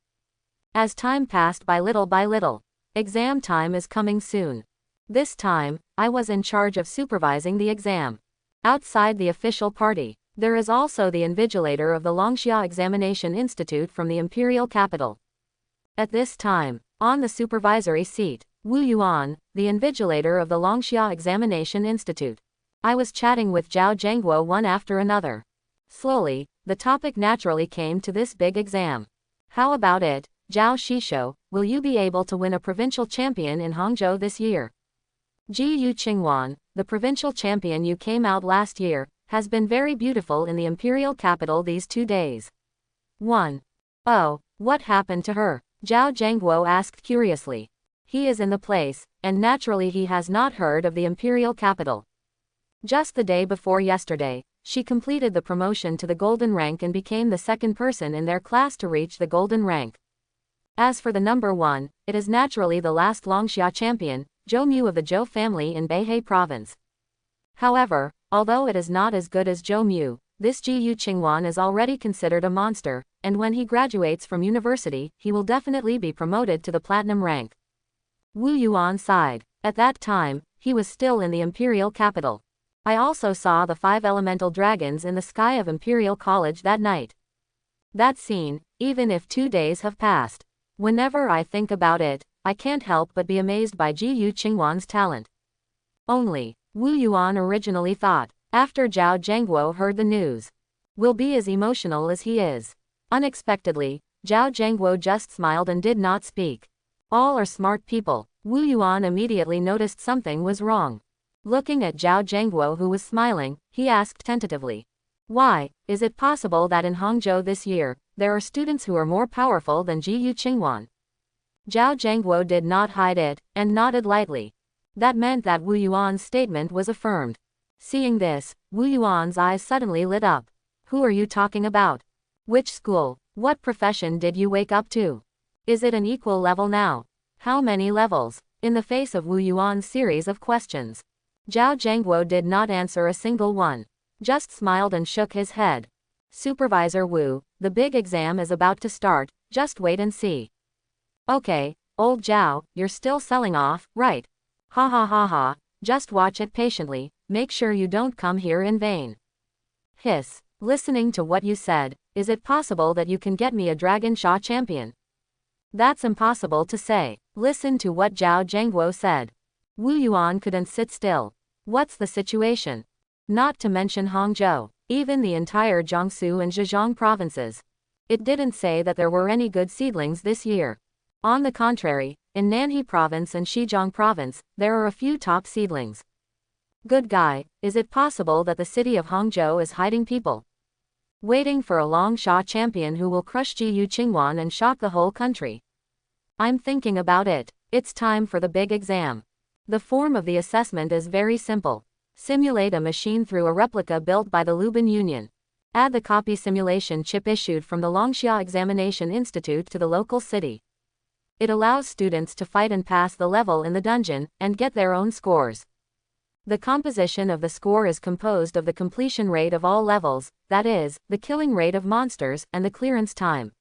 As time passed by little, exam time is coming soon. This time, I was in charge of supervising the exam. Outside the official party, there is also the invigilator of the Longxia Examination Institute from the imperial capital. At this time, on the supervisory seat, Wu Yuan, the invigilator of the Longxia Examination Institute. I was chatting with Zhao Zhengguo one after another. Slowly, the topic naturally came to this big exam. How about it, Zhao Shisho, will you be able to win a provincial champion in Hangzhou this year? Ji Yu Qingwan, the provincial champion you came out last year, has been very beautiful in the imperial capital these 2 days. 1. Oh, what happened to her? Zhao Zhengguo asked curiously. He is in the place, and naturally he has not heard of the imperial capital. Just the day before yesterday, she completed the promotion to the golden rank and became the second person in their class to reach the golden rank. As for the number 1, it is naturally the last Longxia champion, Zhou Mu of the Zhou family in Beihai province. However, although it is not as good as Zhou Mu, this Ji Yu Qingwan is already considered a monster, and when he graduates from university, he will definitely be promoted to the platinum rank. Wu Yuan sighed. At that time, he was still in the imperial capital. I also saw the 5 elemental dragons in the sky of Imperial College that night. That scene, even if 2 days have passed. Whenever I think about it, I can't help but be amazed by Ji Yu Qingwan's talent. Only, Wu Yuan originally thought, after Zhao Zhengguo heard the news. will be as emotional as he is. Unexpectedly, Zhao Zhengguo just smiled and did not speak. All are smart people. Wu Yuan immediately noticed something was wrong. Looking at Zhao Zhengguo, who was smiling, he asked tentatively, "Why, is it possible that in Hangzhou this year, there are students who are more powerful than Ji Yu Qingwan?" Zhao Zhengguo did not hide it, and nodded lightly. That meant that Wu Yuan's statement was affirmed. Seeing this, Wu Yuan's eyes suddenly lit up. "Who are you talking about? Which school? What profession did you wake up to? Is it an equal level now? How many levels?" In the face of Wu Yuan's series of questions, Zhao Zhengguo did not answer a single one, just smiled and shook his head. "Supervisor Wu, the big exam is about to start, just wait and see." "Okay, old Zhao, you're still selling off, right? Ha ha ha ha, just watch it patiently, make sure you don't come here in vain." Hiss. "Listening to what you said, is it possible that you can get me a Dragon Sha champion?" "That's impossible to say." Listen to what Zhao Zhengguo said. Wu Yuan couldn't sit still. What's the situation? Not to mention Hangzhou, even the entire Jiangsu and Zhejiang provinces. It didn't say that there were any good seedlings this year. On the contrary, in Nanhe province and Xizang province, there are a few top seedlings. Good guy, is it possible that the city of Hangzhou is hiding people? Waiting for a Long Sha champion who will crush Ji Yu Qingwan and shock the whole country? I'm thinking about it. It's time for the big exam. The form of the assessment is very simple. Simulate a machine through a replica built by the Lubin Union. Add the copy simulation chip issued from the Longxia Examination Institute to the local city. It allows students to fight and pass the level in the dungeon, and get their own scores. The composition of the score is composed of the completion rate of all levels, that is, the killing rate of monsters, and the clearance time.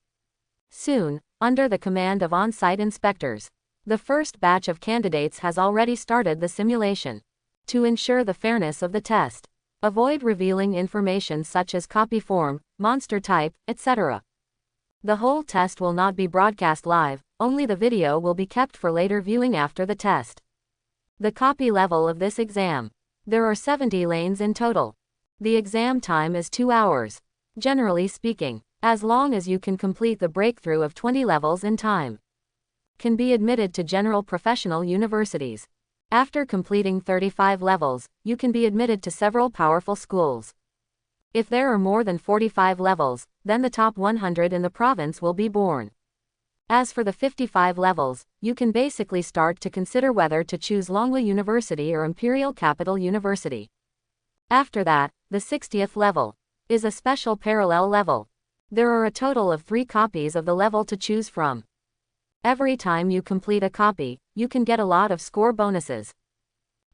Soon, under the command of on-site inspectors, the first batch of candidates has already started the simulation. To ensure the fairness of the test, avoid revealing information such as copy form, monster type, etc. The whole test will not be broadcast live, only the video will be kept for later viewing after the test. The copy level of this exam. There are 70 lanes in total. The exam time is 2 hours. Generally speaking, as long as you can complete the breakthrough of 20 levels in time, can be admitted to general professional universities. After completing 35 levels, you can be admitted to several powerful schools. If there are more than 45 levels, then the top 100 in the province will be born. As for the 55 levels, you can basically start to consider whether to choose Longhua University or Imperial Capital University. After that, the 60th level is a special parallel level. There are a total of 3 copies of the level to choose from. Every time you complete a copy, you can get a lot of score bonuses.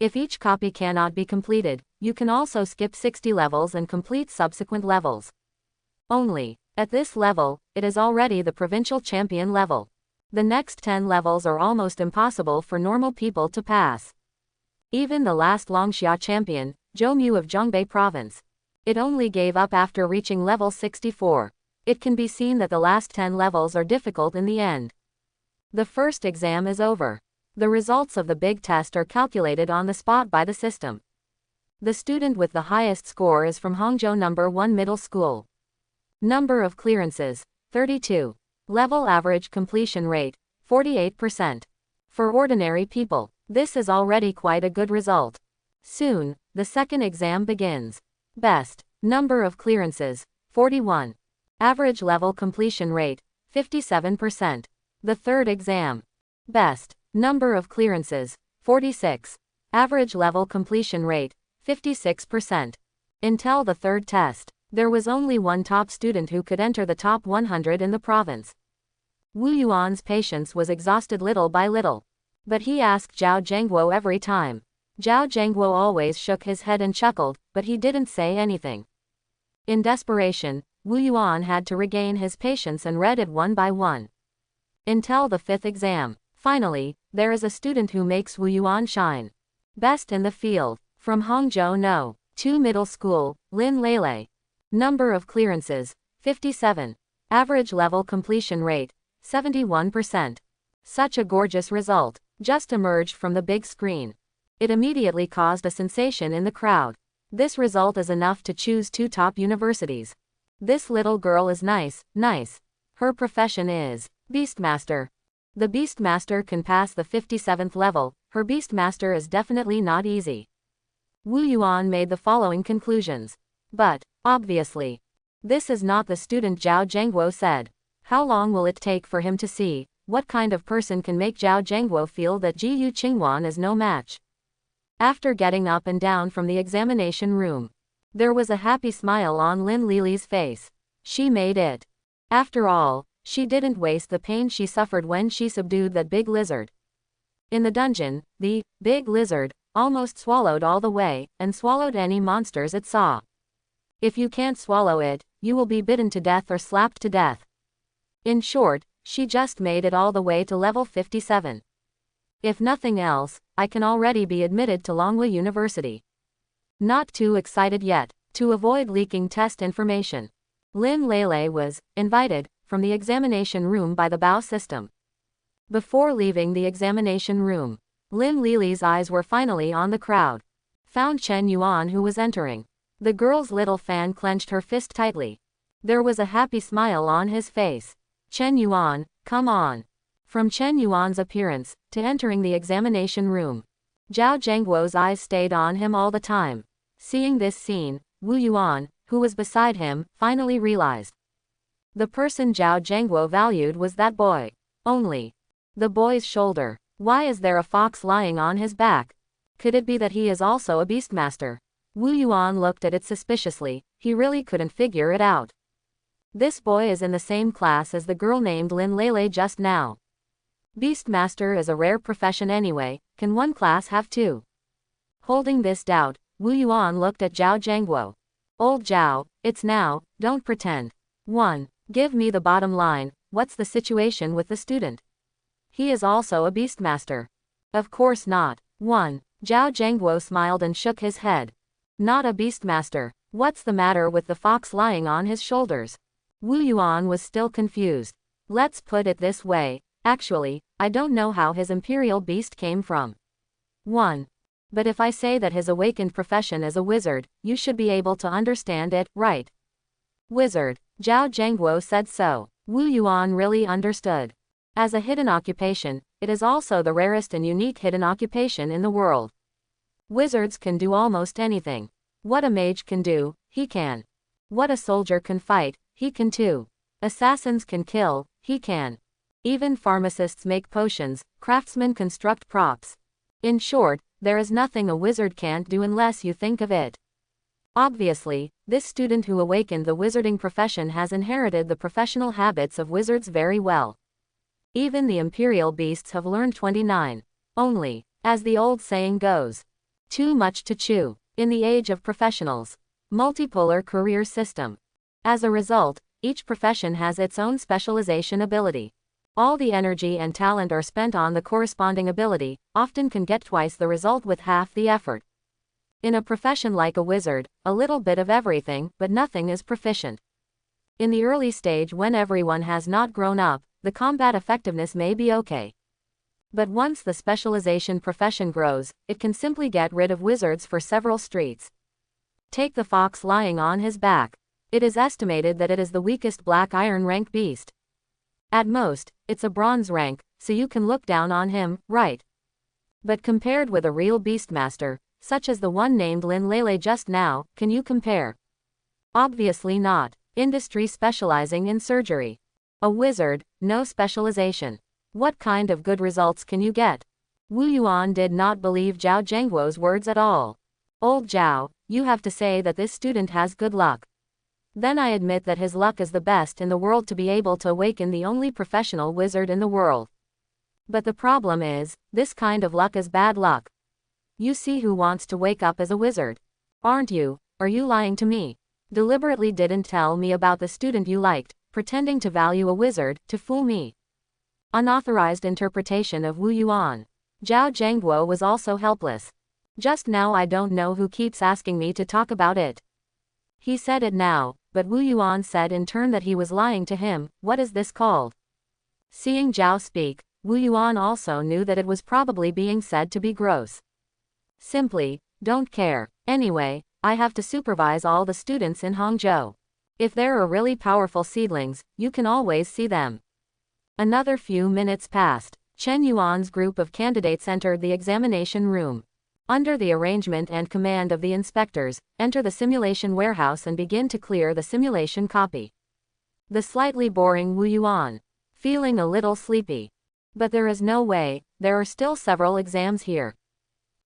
If each copy cannot be completed, you can also skip 60 levels and complete subsequent levels. Only, at this level, it is already the provincial champion level. The next 10 levels are almost impossible for normal people to pass. Even the last Longxia champion, Zhou Mu of Zhongbei province, it only gave up after reaching level 64. It can be seen that the last 10 levels are difficult in the end. The first exam is over. The results of the big test are calculated on the spot by the system. The student with the highest score is from Hangzhou No. 1 Middle School. Number of clearances, 32. Level average completion rate, 48%. For ordinary people, this is already quite a good result. Soon, the second exam begins. Best. Number of clearances, 41. Average level completion rate, 57%. The third exam. Best. Number of clearances, 46. Average level completion rate, 56%. Until the third test, there was only one top student who could enter the top 100 in the province. Wu Yuan's patience was exhausted little by little. But he asked Zhao Zhengguo every time. Zhao Zhengguo always shook his head and chuckled, but he didn't say anything. In desperation, Wu Yuan had to regain his patience and read it one by one. Until the fifth exam. Finally, there is a student who makes Wu Yuan shine. Best in the field. From Hangzhou No. 2 Middle School, Lin Lele. Number of clearances, 57. Average level completion rate, 71%. Such a gorgeous result, just emerged from the big screen. It immediately caused a sensation in the crowd. This result is enough to choose 2 top universities. This little girl is nice, nice. Her profession is Beastmaster. The Beastmaster can pass the 57th level, her Beastmaster is definitely not easy. Wu Yuan made the following conclusions. But, obviously, this is not the student Zhao Zhengguo said. How long will it take for him to see what kind of person can make Zhao Zhengguo feel that Ji Yu Qingwan is no match? After getting up and down from the examination room, there was a happy smile on Lin Lili's face. She made it. After all, she didn't waste the pain she suffered when she subdued that big lizard. In the dungeon, the big lizard almost swallowed all the way, and swallowed any monsters it saw. If you can't swallow it, you will be bitten to death or slapped to death. In short, she just made it all the way to level 57. If nothing else, I can already be admitted to Longhua University. Not too excited yet. To avoid leaking test information, Lin Lele was invited from the examination room by the Bao system. Before leaving the examination room, Lin Lili's eyes were finally on the crowd. Found Chen Yuan who was entering. The girl's little fan clenched her fist tightly. There was a happy smile on his face. Chen Yuan, come on. From Chen Yuan's appearance to entering the examination room, Zhao Zhengguo's eyes stayed on him all the time. Seeing this scene, Wu Yuan, who was beside him, finally realized. The person Zhao Zhengguo valued was that boy. Only. The boy's shoulder. Why is there a fox lying on his back? Could it be that he is also a Beastmaster? Wu Yuan looked at it suspiciously, he really couldn't figure it out. This boy is in the same class as the girl named Lin Lele just now. Beastmaster is a rare profession anyway, can one class have two? Holding this doubt, Wu Yuan looked at Zhao Zhengguo. Old Zhao, it's now, don't pretend. 1. Give me the bottom line, what's the situation with the student? He is also a Beastmaster. Of course not. 1. Zhao Zhengguo smiled and shook his head. Not a Beastmaster. What's the matter with the fox lying on his shoulders? Wu Yuan was still confused. Let's put it this way, actually, I don't know how his imperial beast came from. 1. But if I say that his awakened profession is a wizard, you should be able to understand it, right? Wizard. Zhao Zhengguo said so. Wu Yuan really understood. As a hidden occupation, it is also the rarest and unique hidden occupation in the world. Wizards can do almost anything. What a mage can do, he can. What a soldier can fight, he can too. Assassins can kill, he can. Even pharmacists make potions, craftsmen construct props. In short, there is nothing a wizard can't do unless you think of it. Obviously, this student who awakened the wizarding profession has inherited the professional habits of wizards very well. Even the imperial beasts have learned 29. Only, as the old saying goes, too much to chew. In the age of professionals, multipolar career system. As a result, each profession has its own specialization ability. All the energy and talent are spent on the corresponding ability, often can get twice the result with half the effort. In a profession like a wizard, a little bit of everything, but nothing is proficient. In the early stage when everyone has not grown up, the combat effectiveness may be okay. But once the specialization profession grows, it can simply get rid of wizards for several streets. Take the fox lying on his back. It is estimated that it is the weakest black iron rank beast. At most, it's a bronze rank, so you can look down on him, right? But compared with a real beastmaster, such as the one named Lin Lele just now, can you compare? Obviously not. Industry specializing in surgery. A wizard, no specialization. What kind of good results can you get? Wu Yuan did not believe Zhao Zhengguo's words at all. Old Zhao, you have to say that this student has good luck. Then I admit that his luck is the best in the world to be able to awaken the only professional wizard in the world. But the problem is, this kind of luck is bad luck. You see who wants to wake up as a wizard? Aren't you? Are you lying to me? Deliberately didn't tell me about the student you liked, pretending to value a wizard, to fool me. Unauthorized interpretation of Wu Yuan. Zhao Zhengguo was also helpless. Just now I don't know who keeps asking me to talk about it. He said it now, but Wu Yuan said in turn that he was lying to him. What is this called? Seeing Zhao speak, Wu Yuan also knew that it was probably being said to be gross. Simply, don't care. Anyway, I have to supervise all the students in Hangzhou. If there are really powerful seedlings, you can always see them. Another few minutes passed. Chen Yuan's group of candidates entered the examination room. Under the arrangement and command of the inspectors, enter the simulation warehouse and begin to clear the simulation copy. The slightly boring Wu Yuan. Feeling a little sleepy. But there is no way, there are still several exams here.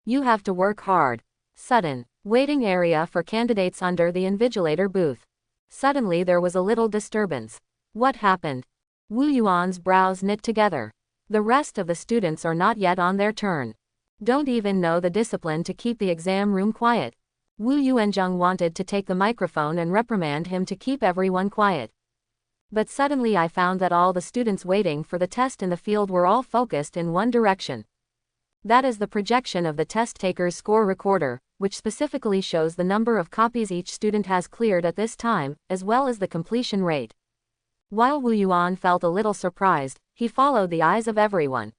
You have to work hard. Sudden. Waiting area for candidates under the invigilator booth. Suddenly there was a little disturbance. What happened? Wu Yuan's brows knit together. The rest of the students are not yet on their turn. Don't even know the discipline to keep the exam room quiet. Wu Yuanzheng wanted to take the microphone and reprimand him to keep everyone quiet. But suddenly I found that all the students waiting for the test in the field were all focused in one direction. That is the projection of the test taker's score recorder, which specifically shows the number of copies each student has cleared at this time, as well as the completion rate. While Wu Yuan felt a little surprised, he followed the eyes of everyone.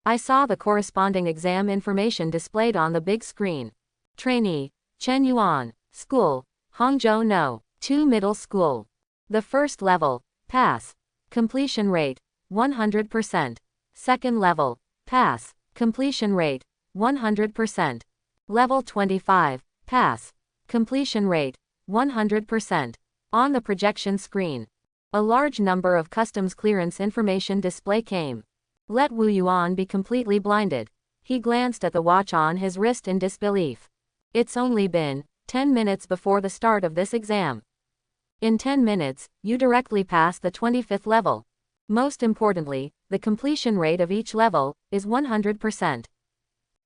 I saw the corresponding exam information displayed on the big screen. Trainee, Chen Yuan, School, Hangzhou No. 2 Middle School. The first level, pass. Completion rate, 100%. Second level, pass. Completion rate, 100%. Level 25, pass. Completion rate, 100%. On the projection screen, a large number of customs clearance information display came. Let Wu Yuan be completely blinded. He glanced at the watch on his wrist in disbelief. It's only been 10 minutes before the start of this exam. In 10 minutes, you directly pass the 25th level. Most importantly, the completion rate of each level is 100%.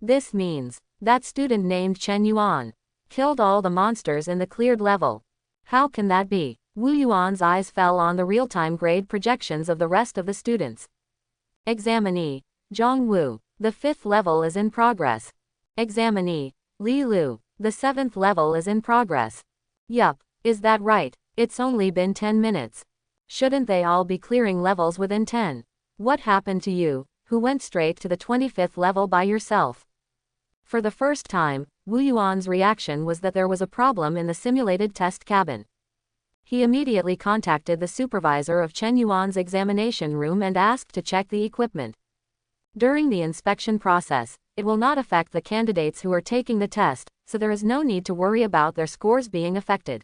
This means that student named Chen Yuan killed all the monsters in the cleared level. How can that be? Wu Yuan's eyes fell on the real-time grade projections of the rest of the students. Examinee, Zhang Wu. The 5th level is in progress. Examinee, Li Lu. The 7th level is in progress. Yup, is that right? It's only been 10 minutes. Shouldn't they all be clearing levels within 10? What happened to you, who went straight to the 25th level by yourself? For the first time, Wu Yuan's reaction was that there was a problem in the simulated test cabin. He immediately contacted the supervisor of Chen Yuan's examination room and asked to check the equipment. During the inspection process, it will not affect the candidates who are taking the test, so there is no need to worry about their scores being affected.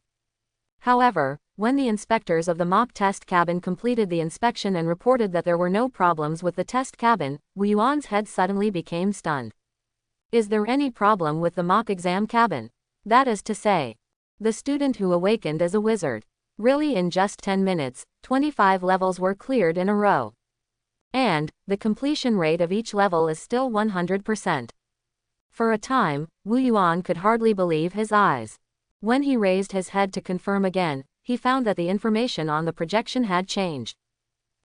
However, when the inspectors of the mock test cabin completed the inspection and reported that there were no problems with the test cabin, Wu Yuan's head suddenly became stunned. Is there any problem with the mock exam cabin? That is to say, the student who awakened as a wizard. Really, in just 10 minutes, 25 levels were cleared in a row. And the completion rate of each level is still 100%. For a time, Wu Yuan could hardly believe his eyes. When he raised his head to confirm again, he found that the information on the projection had changed.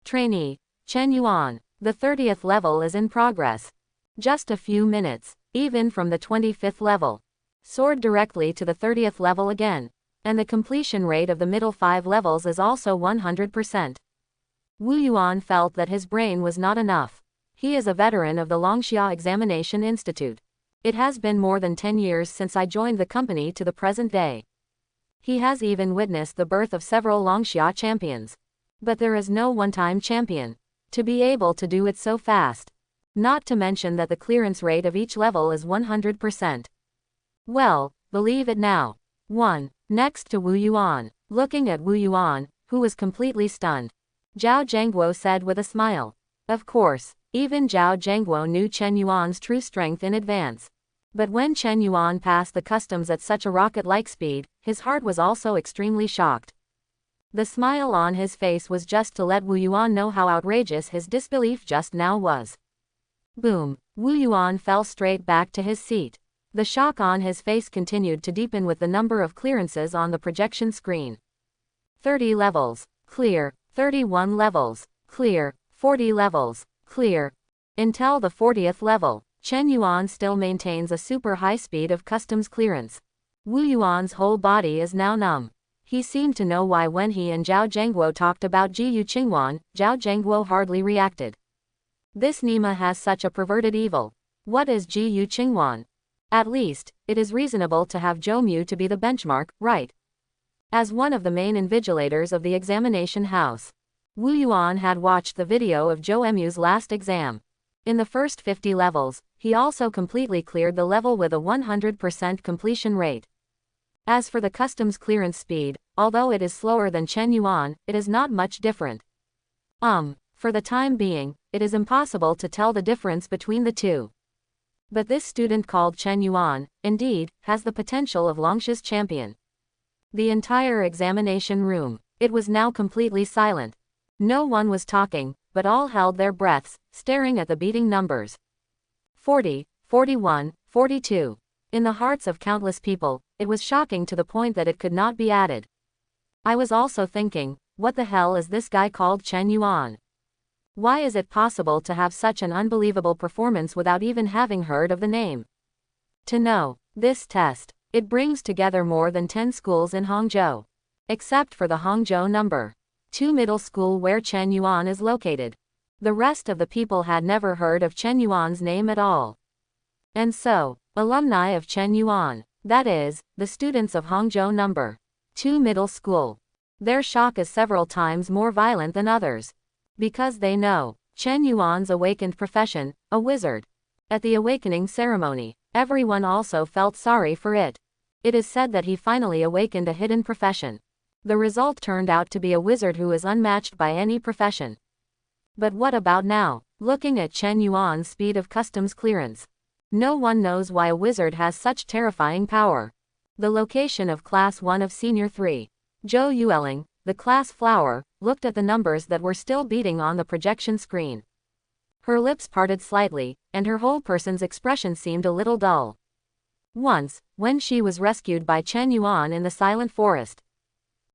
Trainee, Chen Yuan. The 30th level is in progress. Just a few minutes, even from the 25th level. Soared directly to the 30th level again. And the completion rate of the middle 5 levels is also 100%. Wu Yuan felt that his brain was not enough. He is a veteran of the Longxia Examination Institute. It has been more than 10 years since I joined the company to the present day. He has even witnessed the birth of several Longxia champions. But there is no one-time champion to be able to do it so fast. Not to mention that the clearance rate of each level is 100%. Well, believe it now. 1. Next to Wu Yuan. Looking at Wu Yuan, who was completely stunned, Zhao Zhangguo said with a smile. Of course, even Zhao Zhangguo knew Chen Yuan's true strength in advance. But when Chen Yuan passed the customs at such a rocket-like speed, his heart was also extremely shocked. The smile on his face was just to let Wu Yuan know how outrageous his disbelief just now was. Boom! Wu Yuan fell straight back to his seat. The shock on his face continued to deepen with the number of clearances on the projection screen. 30 levels, clear. 31 levels, clear. 40 levels, clear. Until the 40th level, Chen Yuan still maintains a super high speed of customs clearance. Wu Yuan's whole body is now numb. He seemed to know why when he and Zhao Zhangguo talked about Jiyu Qingwan, Zhao Zhangguo hardly reacted. This Nima has such a perverted evil. What is Jiyu Qingwan? At least, it is reasonable to have Zhou Mu to be the benchmark, right? As one of the main invigilators of the examination house, Wu Yuan had watched the video of Zhou Emu's last exam. In the first 50 levels, he also completely cleared the level with a 100% completion rate. As for the customs clearance speed, although it is slower than Chen Yuan, it is not much different. For the time being, it is impossible to tell the difference between the two. But this student called Chen Yuan, indeed, has the potential of Longsha's champion. The entire examination room, it was now completely silent. No one was talking, but all held their breaths, staring at the beating numbers. 40, 41, 42. In the hearts of countless people, it was shocking to the point that it could not be added. I was also thinking, what the hell is this guy called Chen Yuan? Why is it possible to have such an unbelievable performance without even having heard of the name? To know, this test, it brings together more than 10 schools in Hangzhou. Except for the Hangzhou number 2 middle school where Chen Yuan is located. The rest of the people had never heard of Chen Yuan's name at all. And so, alumni of Chen Yuan, that is, the students of Hangzhou number 2 middle school, their shock is several times more violent than others. Because they know Chen Yuan's awakened profession, a wizard. At the awakening ceremony, everyone also felt sorry for it. It is said that he finally awakened a hidden profession. The result turned out to be a wizard who is unmatched by any profession. But what about now? Looking at Chen Yuan's speed of customs clearance, no one knows why a wizard has such terrifying power. The location of Class 1 of Senior 3. Zhou Yueling, the class flower, looked at the numbers that were still beating on the projection screen. Her lips parted slightly, and her whole person's expression seemed a little dull. Once, when she was rescued by Chen Yuan in the silent forest,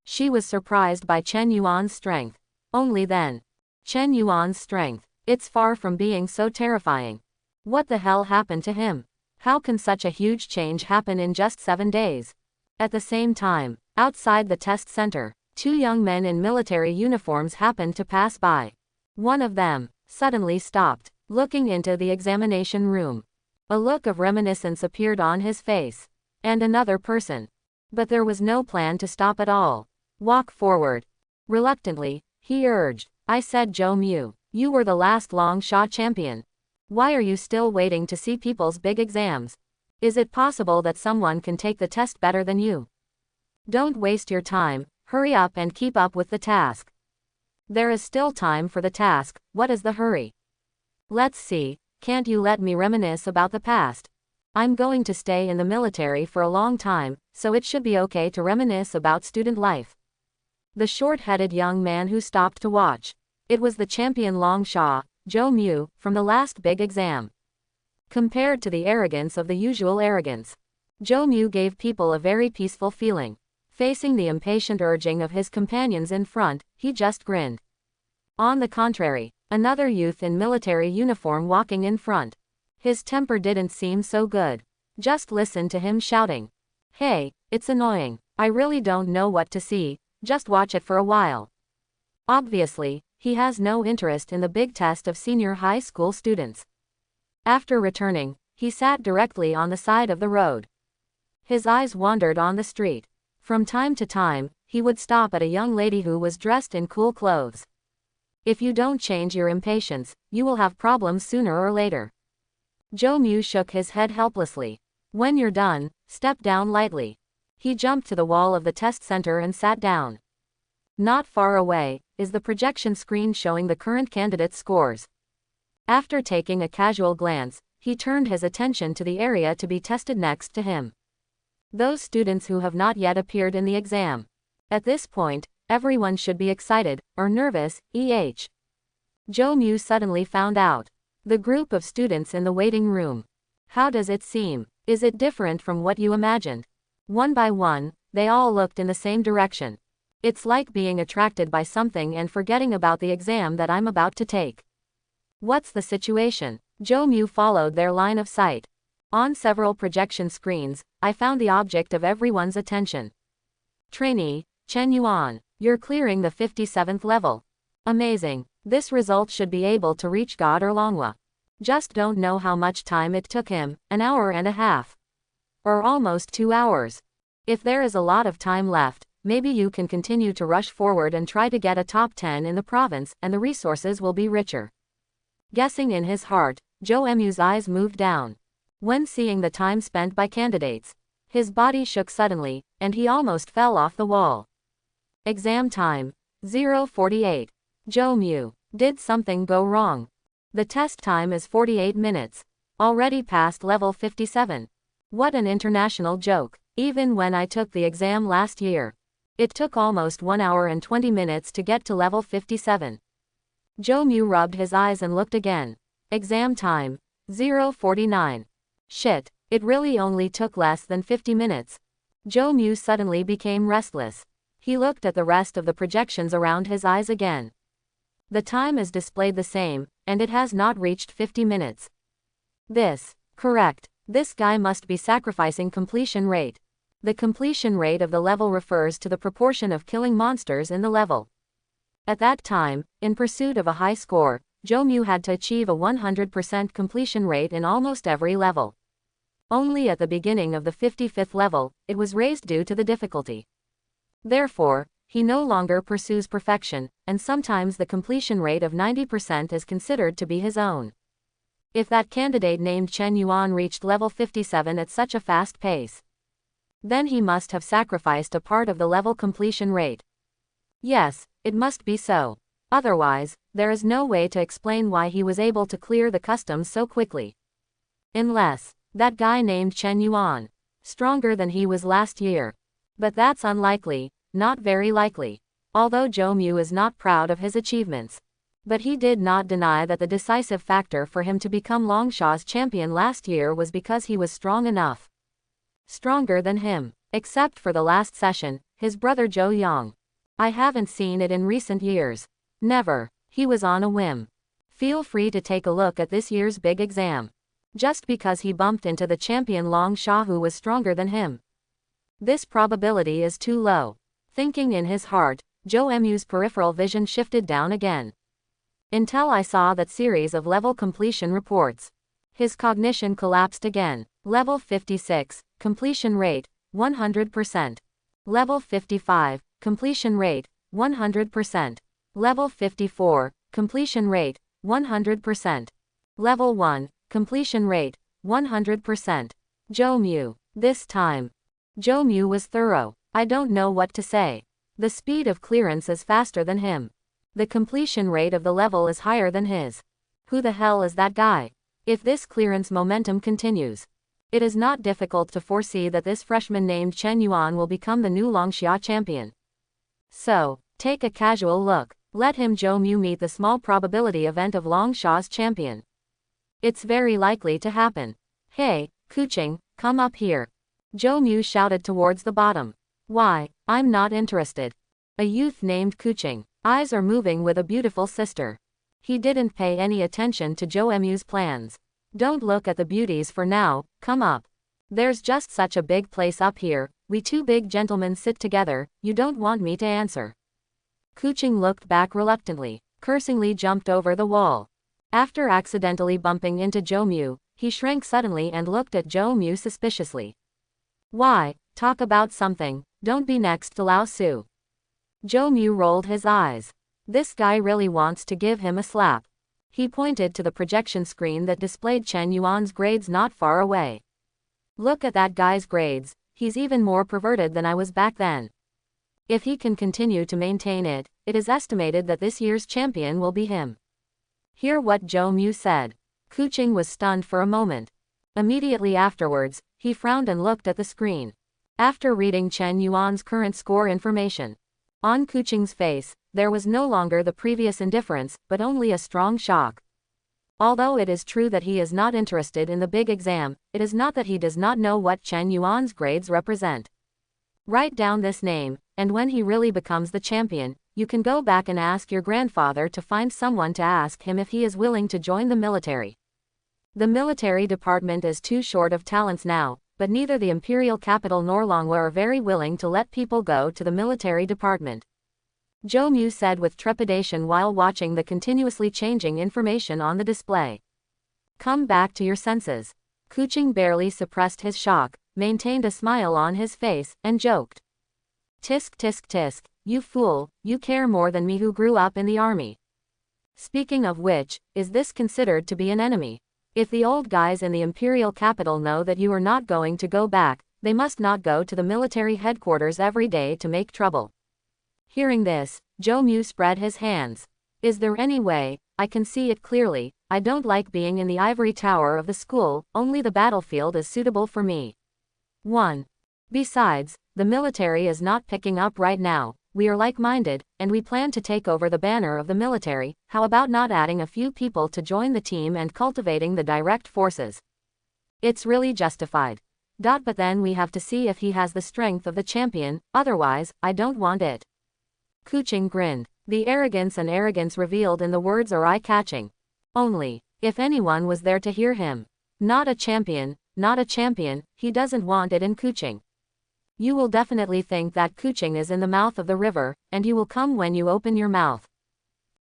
she was surprised by Chen Yuan's strength. Only then. Chen Yuan's strength, it's far from being so terrifying. What the hell happened to him? How can such a huge change happen in just 7 days? At the same time, outside the test center, 2 young men in military uniforms happened to pass by. One of them suddenly stopped, looking into the examination room. A look of reminiscence appeared on his face. And another person. But there was no plan to stop at all. Walk forward. Reluctantly, he urged. I said, Zhou Mu, you were the last Longsha champion. Why are you still waiting to see people's big exams? Is it possible that someone can take the test better than you? Don't waste your time. Hurry up and keep up with the task. There is still time for the task, what is the hurry? Let's see, can't you let me reminisce about the past? I'm going to stay in the military for a long time, so it should be okay to reminisce about student life. The short-headed young man who stopped to watch. It was the champion Longsha, Zhou Mu, from the last big exam. Compared to the arrogance of the usual arrogance, Zhou Mu gave people a very peaceful feeling. Facing the impatient urging of his companions in front, he just grinned. On the contrary, another youth in military uniform walking in front. His temper didn't seem so good. Just listen to him shouting. Hey, it's annoying. I really don't know what to see, just watch it for a while. Obviously, he has no interest in the big test of senior high school students. After returning, he sat directly on the side of the road. His eyes wandered on the street. From time to time, he would stop at a young lady who was dressed in cool clothes. If you don't change your impatience, you will have problems sooner or later. Zhou Mu shook his head helplessly. When you're done, step down lightly. He jumped to the wall of the test center and sat down. Not far away is the projection screen showing the current candidates' scores. After taking a casual glance, he turned his attention to the area to be tested next to him. Those students who have not yet appeared in the exam. At this point, everyone should be excited, or nervous, Zhou Mu suddenly found out. The group of students in the waiting room. How does it seem? Is it different from what you imagined? One by one, they all looked in the same direction. It's like being attracted by something and forgetting about the exam that I'm about to take. What's the situation? Zhou Mu followed their line of sight. On several projection screens, I found the object of everyone's attention. Trainee, Chen Yuan, you're clearing the 57th level. Amazing. This result should be able to reach God or Longhua. Just don't know how much time it took him, an hour and a half. Or almost 2 hours. If there is a lot of time left, maybe you can continue to rush forward and try to get a top 10 in the province, and the resources will be richer. Guessing in his heart, Zhou Mu's eyes moved down. When seeing the time spent by candidates, his body shook suddenly, and he almost fell off the wall. Exam time. 0:48. Zhou Mu. Did something go wrong? The test time is 48 minutes. Already past level 57. What an international joke. Even when I took the exam last year, it took almost 1 hour and 20 minutes to get to level 57. Zhou Mu rubbed his eyes and looked again. Exam time. 0:49. Shit, it really only took less than 50 minutes. Zhou Mu suddenly became restless. He looked at the rest of the projections around his eyes again. The time is displayed the same, and it has not reached 50 minutes. Correct. This guy must be sacrificing completion rate. The completion rate of the level refers to the proportion of killing monsters in the level. At that time, in pursuit of a high score, Zhou Mu had to achieve a 100% completion rate in almost every level. Only at the beginning of the 55th level, it was raised due to the difficulty. Therefore, he no longer pursues perfection, and sometimes the completion rate of 90% is considered to be his own. If that candidate named Chen Yuan reached level 57 at such a fast pace, then he must have sacrificed a part of the level completion rate. Yes, it must be so. Otherwise, there is no way to explain why he was able to clear the customs so quickly. Unless that guy named Chen Yuan, stronger than he was last year. But that's unlikely, not very likely. Although Zhou Mu is not proud of his achievements, but he did not deny that the decisive factor for him to become Longsha's champion last year was because he was strong enough. Stronger than him, except for the last session, his brother Zhou Yang. I haven't seen it in recent years. Never. He was on a whim. Feel free to take a look at this year's big exam. Just because he bumped into the champion Longsha who was stronger than him. This probability is too low. Thinking in his heart, Zhou Mu's peripheral vision shifted down again. Until I saw that series of level completion reports. His cognition collapsed again. Level 56, completion rate, 100%. Level 55, completion rate, 100%. Level 54, completion rate, 100%. Level 1, completion rate, 100%. Zhou Mu. This time, Zhou Mu was thorough. I don't know what to say. The speed of clearance is faster than him. The completion rate of the level is higher than his. Who the hell is that guy? If this clearance momentum continues, it is not difficult to foresee that this freshman named Chen Yuan will become the new Longxia champion. So, take a casual look. Let him Zhou Mu meet the small probability event of Longsha's champion. It's very likely to happen. Hey, Kuching, come up here. Zhou Mu shouted towards the bottom. Why, I'm not interested. A youth named Kuching. Eyes are moving with a beautiful sister. He didn't pay any attention to Zhou Mu's plans. Don't look at the beauties for now, come up. There's just such a big place up here, we two big gentlemen sit together, you don't want me to answer. Kuching looked back reluctantly, cursingly jumped over the wall. After accidentally bumping into Zhou Mu, he shrank suddenly and looked at Zhou Mu suspiciously. Why, talk about something, don't be next to Lao Su. Zhou Mu rolled his eyes. This guy really wants to give him a slap. He pointed to the projection screen that displayed Chen Yuan's grades not far away. Look at that guy's grades, he's even more perverted than I was back then. If he can continue to maintain it, it is estimated that this year's champion will be him. Hear what Zhou Mu said. Kuching was stunned for a moment. Immediately afterwards, he frowned and looked at the screen. After reading Chen Yuan's current score information, on Kuching's face, there was no longer the previous indifference, but only a strong shock. Although it is true that he is not interested in the big exam, it is not that he does not know what Chen Yuan's grades represent. Write down this name, and when he really becomes the champion, you can go back and ask your grandfather to find someone to ask him if he is willing to join the military. The military department is too short of talents now, but neither the imperial capital nor Longhua are very willing to let people go to the military department. Zhou Mu said with trepidation while watching the continuously changing information on the display. Come back to your senses. Kuching barely suppressed his shock, maintained a smile on his face, and joked. Tisk tisk tisk, you fool, you care more than me who grew up in the army. Speaking of which, is this considered to be an enemy? If the old guys in the imperial capital know that you are not going to go back, they must not go to the military headquarters every day to make trouble. Hearing this, Zhou Mu spread his hands. Is there any way? I can see it clearly. I don't like being in the ivory tower of the school, only the battlefield is suitable for me. 1. Besides, the military is not picking up right now. We are like-minded, and we plan to take over the banner of the military. How about not adding a few people to join the team and cultivating the direct forces? It's really justified. But then we have to see if he has the strength of the champion, otherwise, I don't want it. Kuching grinned. The arrogance revealed in the words are eye-catching. Only, if anyone was there to hear him. Not a champion, he doesn't want it in Kuching. You will definitely think that Kuching is in the mouth of the river, and you will come when you open your mouth.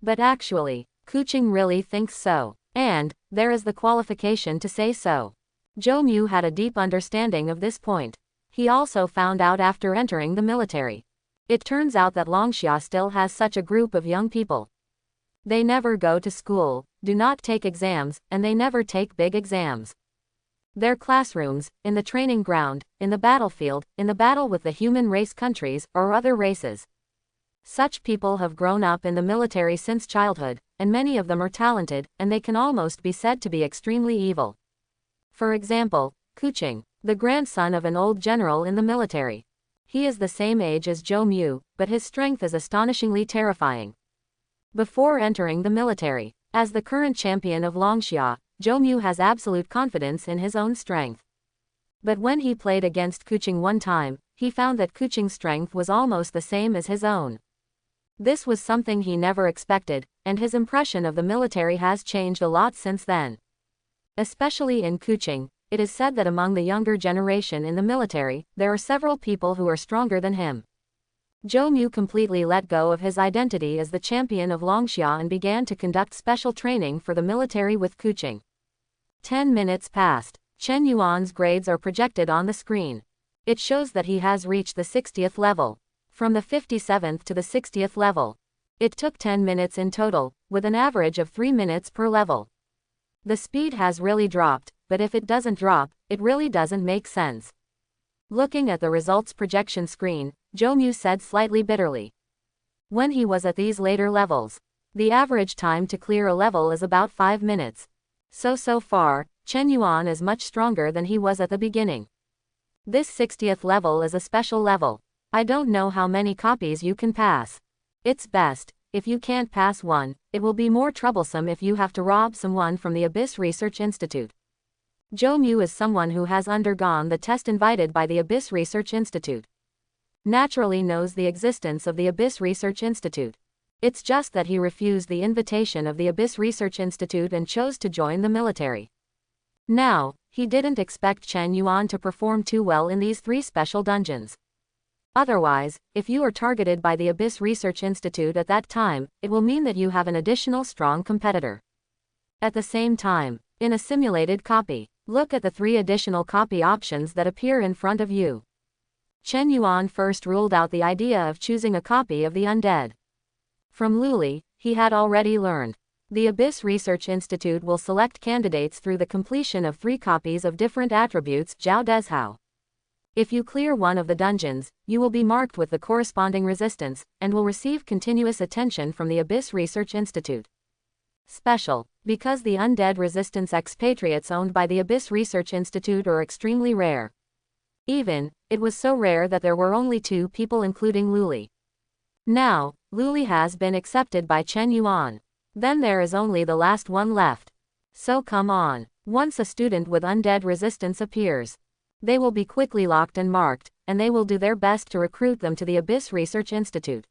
But actually, Kuching really thinks so. And, there is the qualification to say so. Zhou Mu had a deep understanding of this point. He also found out after entering the military. It turns out that Longxia still has such a group of young people. They never go to school, do not take exams, and they never take big exams. Their classrooms, in the training ground, in the battlefield, in the battle with the human race countries, or other races. Such people have grown up in the military since childhood, and many of them are talented, and they can almost be said to be extremely evil. For example, Kuching, the grandson of an old general in the military. He is the same age as Zhou Mu, but his strength is astonishingly terrifying. Before entering the military, as the current champion of Longxia, Zhou Mu has absolute confidence in his own strength. But when he played against Kuching one time, he found that Kuching's strength was almost the same as his own. This was something he never expected, and his impression of the military has changed a lot since then. Especially in Kuching, it is said that among the younger generation in the military, there are several people who are stronger than him. Zhou Mu completely let go of his identity as the champion of Longxia and began to conduct special training for the military with Kuching. 10 minutes passed. Chen Yuan's grades are projected on the screen. It shows that he has reached the 60th level. From the 57th to the 60th level. It took 10 minutes in total, with an average of 3 minutes per level. The speed has really dropped, but if it doesn't drop, it really doesn't make sense. Looking at the results projection screen, Zhou Mu said slightly bitterly. When he was at these later levels, the average time to clear a level is about 5 minutes. So far, Chen Yuan is much stronger than he was at the beginning. This 60th level is a special level. I don't know how many copies you can pass. It's best, if you can't pass one, it will be more troublesome if you have to rob someone from the Abyss Research Institute. Zhou Mu is someone who has undergone the test invited by the Abyss Research Institute. Naturally knows the existence of the Abyss Research Institute. It's just that he refused the invitation of the Abyss Research Institute and chose to join the military. Now, he didn't expect Chen Yuan to perform too well in these 3 special dungeons. Otherwise, if you are targeted by the Abyss Research Institute at that time, it will mean that you have an additional strong competitor. At the same time, in a simulated copy, look at the 3 additional copy options that appear in front of you. Chen Yuan first ruled out the idea of choosing a copy of the undead. From Luli, he had already learned. The Abyss Research Institute will select candidates through the completion of 3 copies of different attributes Zhao Dezhao. If you clear one of the dungeons, you will be marked with the corresponding resistance, and will receive continuous attention from the Abyss Research Institute. Special, because the undead resistance expatriates owned by the Abyss Research Institute are extremely rare. It was so rare that there were only 2 people including Luli. Now, Luli has been accepted by Chen Yuan. Then there is only the last one left. So come on, once a student with undead resistance appears, they will be quickly locked and marked, and they will do their best to recruit them to the Abyss Research Institute.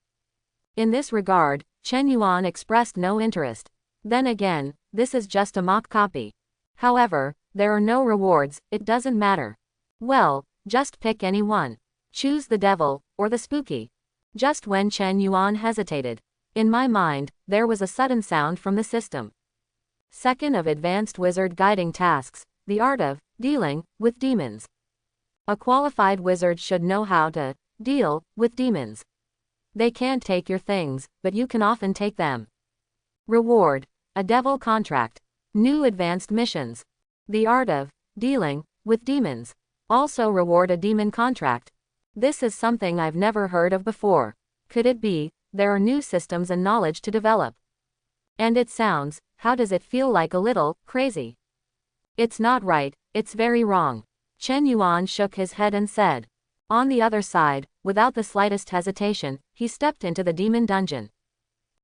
In this regard, Chen Yuan expressed no interest. Then again, this is just a mock copy. However, there are no rewards, it doesn't matter. Well, just pick any one. Choose the devil, or the spooky. Just when Chen Yuan hesitated, in my mind, there was a sudden sound from the system. Second of Advanced Wizard Guiding Tasks, the art of dealing with demons. A qualified wizard should know how to Deal with demons. They can't take your things, but you can often take them. Reward. A devil contract. New advanced missions. The art of dealing with demons. Also reward a demon contract. This is something I've never heard of before. Could it be, there are new systems and knowledge to develop? And it sounds, how does it feel like a little crazy? It's not right, it's very wrong. Chen Yuan shook his head and said. On the other side, without the slightest hesitation, he stepped into the demon dungeon.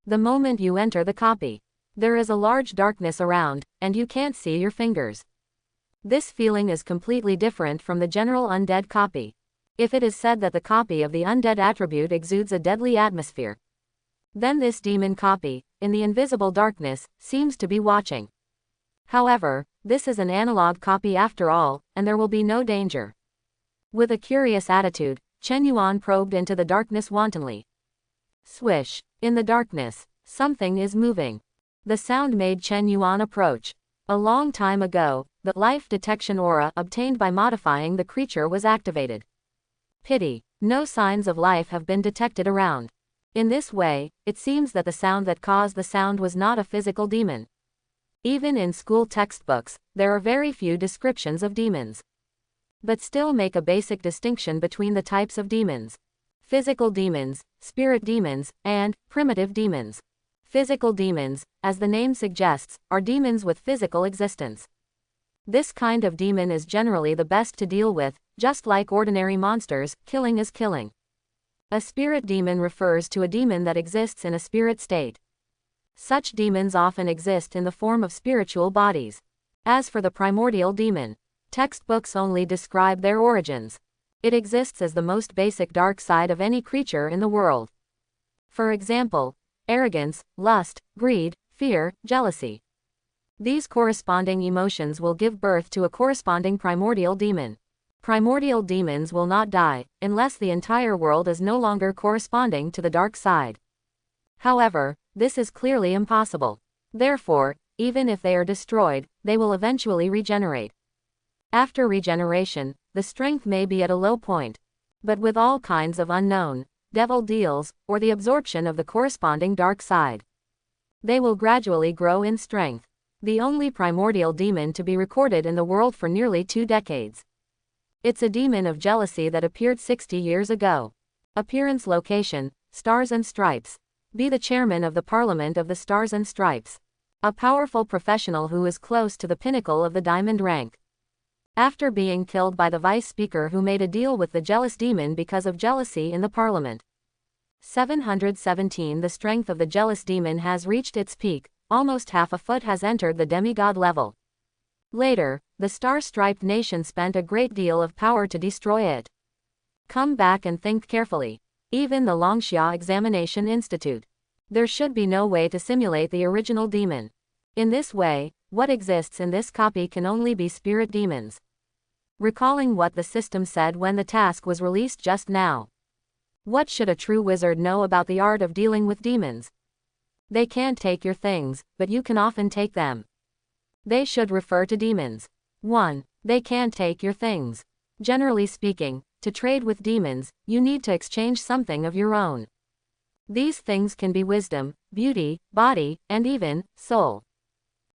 The moment you enter the copy, there is a large darkness around, and you can't see your fingers. This feeling is completely different from the general undead copy. If it is said that the copy of the undead attribute exudes a deadly atmosphere, then this demon copy, in the invisible darkness, seems to be watching. However, this is an analog copy after all, and there will be no danger. With a curious attitude, Chen Yuan probed into the darkness wantonly. Swish. In the darkness, something is moving. The sound made Chen Yuan approach. A long time ago, the life detection aura obtained by modifying the creature was activated. Pity. No signs of life have been detected around. In this way, it seems that the sound that caused the sound was not a physical demon. Even in school textbooks, there are very few descriptions of demons. But still make a basic distinction between the types of demons. Physical demons, spirit demons, and primitive demons. Physical demons, as the name suggests, are demons with physical existence. This kind of demon is generally the best to deal with, just like ordinary monsters, killing is killing. A spirit demon refers to a demon that exists in a spirit state. Such demons often exist in the form of spiritual bodies. As for the primordial demon, textbooks only describe their origins. It exists as the most basic dark side of any creature in the world. For example, arrogance, lust, greed, fear, jealousy. These corresponding emotions will give birth to a corresponding primordial demon. Primordial demons will not die, unless the entire world is no longer corresponding to the dark side. However, this is clearly impossible. Therefore, even if they are destroyed, they will eventually regenerate. After regeneration, the strength may be at a low point. But with all kinds of unknown, devil deals, or the absorption of the corresponding dark side, they will gradually grow in strength. The only primordial demon to be recorded in the world for nearly 2 decades. It's a demon of jealousy that appeared 60 years ago. Appearance location, Stars and Stripes. Be the chairman of the Parliament of the Stars and Stripes. A powerful professional who is close to the pinnacle of the diamond rank. After being killed by the vice speaker who made a deal with the jealous demon because of jealousy in the parliament. 717 The strength of the jealous demon has reached its peak, almost half a foot has entered the demigod level. Later, the star-striped nation spent a great deal of power to destroy it. Come back and think carefully. Even the Longxia Examination Institute. There should be no way to simulate the original demon. In this way, what exists in this copy can only be spirit demons. Recalling what the system said when the task was released just now. What should a true wizard know about the art of dealing with demons? They can't take your things, but you can often take them. They should refer to demons. 1. They can't take your things. Generally speaking, to trade with demons, you need to exchange something of your own. These things can be wisdom, beauty, body, and even soul.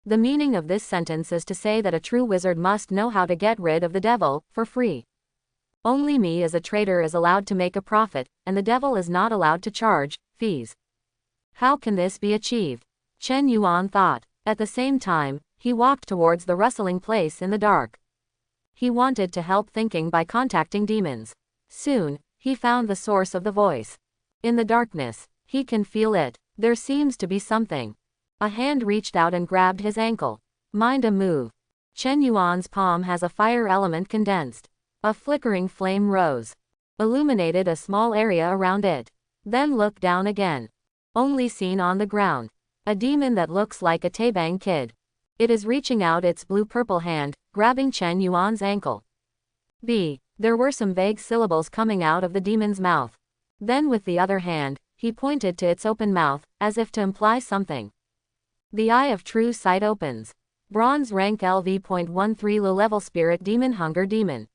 The meaning of this sentence is to say that a true wizard must know how to get rid of the devil, for free. Only me as a trader is allowed to make a profit, and the devil is not allowed to charge fees. How can this be achieved? Chen Yuan thought. At the same time, he walked towards the rustling place in the dark. He wanted to help thinking by contacting demons. Soon, he found the source of the voice. In the darkness, he can feel it. There seems to be something. A hand reached out and grabbed his ankle. Mind a move. Chen Yuan's palm has a fire element condensed. A flickering flame rose. Illuminated a small area around it. Then looked down again. Only seen on the ground. A demon that looks like a Taebang kid. It is reaching out its blue-purple hand, grabbing Chen Yuan's ankle. There were some vague syllables coming out of the demon's mouth. Then with the other hand, he pointed to its open mouth, as if to imply something. The eye of true sight opens. Bronze rank LV.13 low-level spirit demon hunger demon.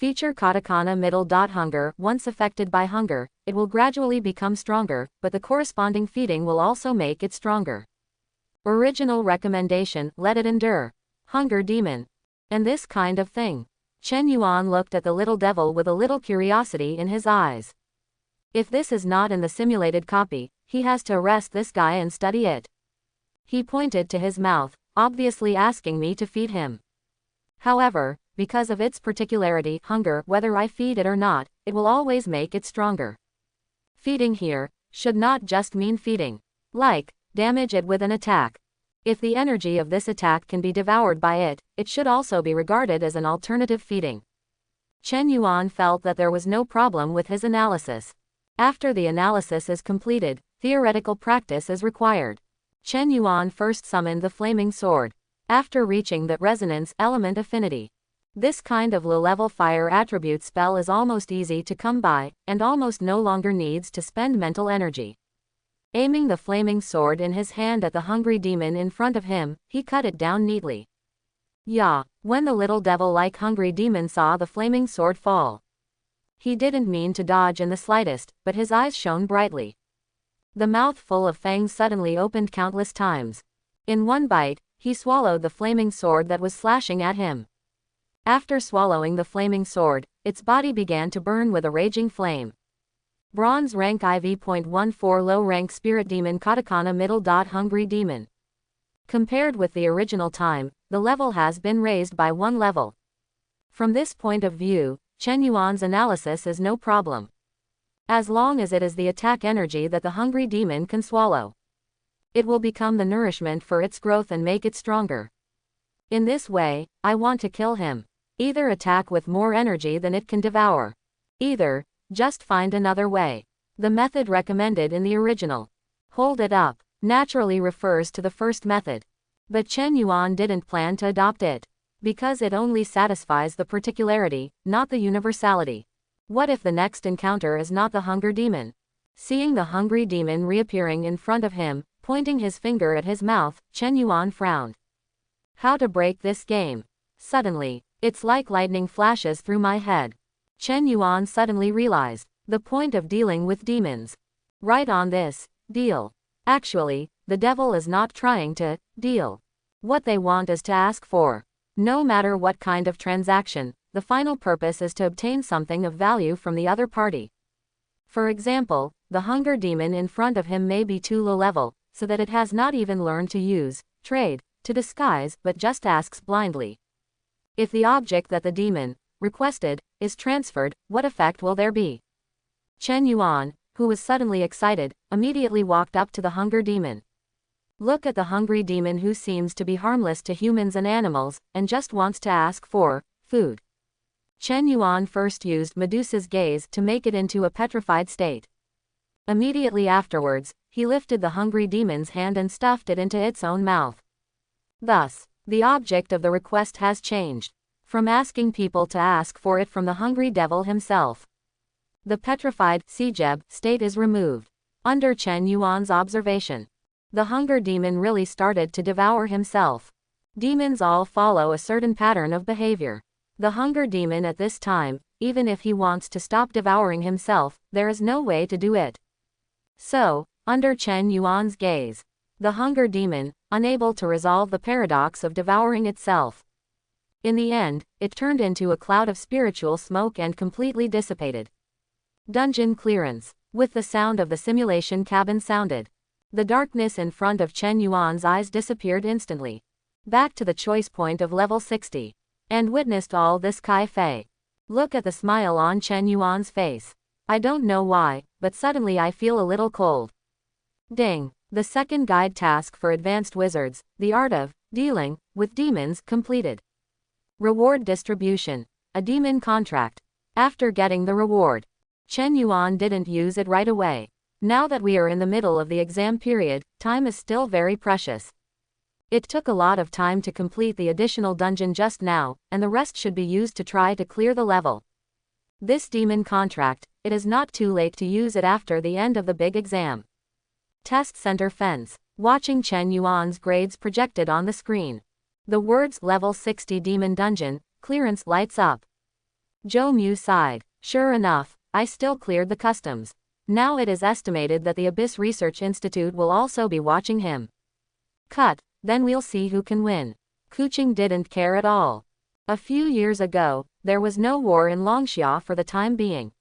Feature katakana middle. Hunger. Once affected by hunger, it will gradually become stronger, but the corresponding feeding will also make it stronger. Original recommendation, let it endure. Hunger demon. And this kind of thing. Chen Yuan looked at the little devil with a little curiosity in his eyes. If this is not in the simulated copy, he has to arrest this guy and study it. He pointed to his mouth, obviously asking me to feed him. However, because of its particularity, hunger, whether I feed it or not, it will always make it stronger. Feeding here should not just mean feeding. Like, damage it with an attack. If the energy of this attack can be devoured by it, it should also be regarded as an alternative feeding. Chen Yuan felt that there was no problem with his analysis. After the analysis is completed, theoretical practice is required. Chen Yuan first summoned the flaming sword. After reaching the resonance element affinity, this kind of low-level fire attribute spell is almost easy to come by, and almost no longer needs to spend mental energy. Aiming the flaming sword in his hand at the hungry demon in front of him, he cut it down neatly. Yeah, when the little devil-like hungry demon saw the flaming sword fall, he didn't mean to dodge in the slightest, but his eyes shone brightly. The mouth full of fangs suddenly opened countless times. In one bite, he swallowed the flaming sword that was slashing at him. After swallowing the flaming sword, its body began to burn with a raging flame. Bronze rank IV.14 low rank spirit demon katakana middle. Hungry demon. Compared with the original time, the level has been raised by 1 level. From this point of view, Chen Yuan's analysis is no problem. As long as it is the attack energy that the hungry demon can swallow, it will become the nourishment for its growth and make it stronger. In this way, I want to kill him. Either attack with more energy than it can devour. Either, just find another way. The method recommended in the original, hold it up, naturally refers to the first method. But Chen Yuan didn't plan to adopt it, because it only satisfies the particularity, not the universality. What if the next encounter is not the hunger demon? Seeing the hungry demon reappearing in front of him, pointing his finger at his mouth, Chen Yuan frowned. How to break this game? Suddenly, it's like lightning flashes through my head. Chen Yuan suddenly realized the point of dealing with demons. Right on this deal. Actually, the devil is not trying to deal. What they want is to ask for. No matter what kind of transaction, the final purpose is to obtain something of value from the other party. For example, the hunger demon in front of him may be too low level, so that it has not even learned to use trade to disguise, but just asks blindly. If the object that the demon requested is transferred, what effect will there be? Chen Yuan, who was suddenly excited, immediately walked up to the hunger demon. Look at the hungry demon who seems to be harmless to humans and animals, and just wants to ask for food. Chen Yuan first used Medusa's gaze to make it into a petrified state. Immediately afterwards, he lifted the hungry demon's hand and stuffed it into its own mouth. Thus, the object of the request has changed. From asking people to ask for it from the hungry devil himself. The petrified Sijeb state is removed. Under Chen Yuan's observation, the hunger demon really started to devour himself. Demons all follow a certain pattern of behavior. The hunger demon at this time, even if he wants to stop devouring himself, there is no way to do it. So, under Chen Yuan's gaze, the hunger demon, unable to resolve the paradox of devouring itself. In the end, it turned into a cloud of spiritual smoke and completely dissipated. Dungeon clearance. With the sound of the simulation cabin sounded, the darkness in front of Chen Yuan's eyes disappeared instantly. Back to the choice point of level 60. And witnessed all this Kai Fei. Look at the smile on Chen Yuan's face. I don't know why, but suddenly I feel a little cold. Ding. The second guide task for advanced wizards, the art of dealing with demons, completed. Reward distribution. A demon contract. After getting the reward, Chen Yuan didn't use it right away. Now that we are in the middle of the exam period, time is still very precious. It took a lot of time to complete the additional dungeon just now, and the rest should be used to try to clear the level. This demon contract, it is not too late to use it after the end of the big exam. Test Center Fence. Watching Chen Yuan's grades projected on the screen. The words Level 60 Demon Dungeon, Clearance lights up. Zhou Mu sighed. Sure enough, I still cleared the customs. Now it is estimated that the Abyss Research Institute will also be watching him. Cut, then we'll see who can win. Kuching didn't care at all. A few years ago, there was no war in Longxia for the time being.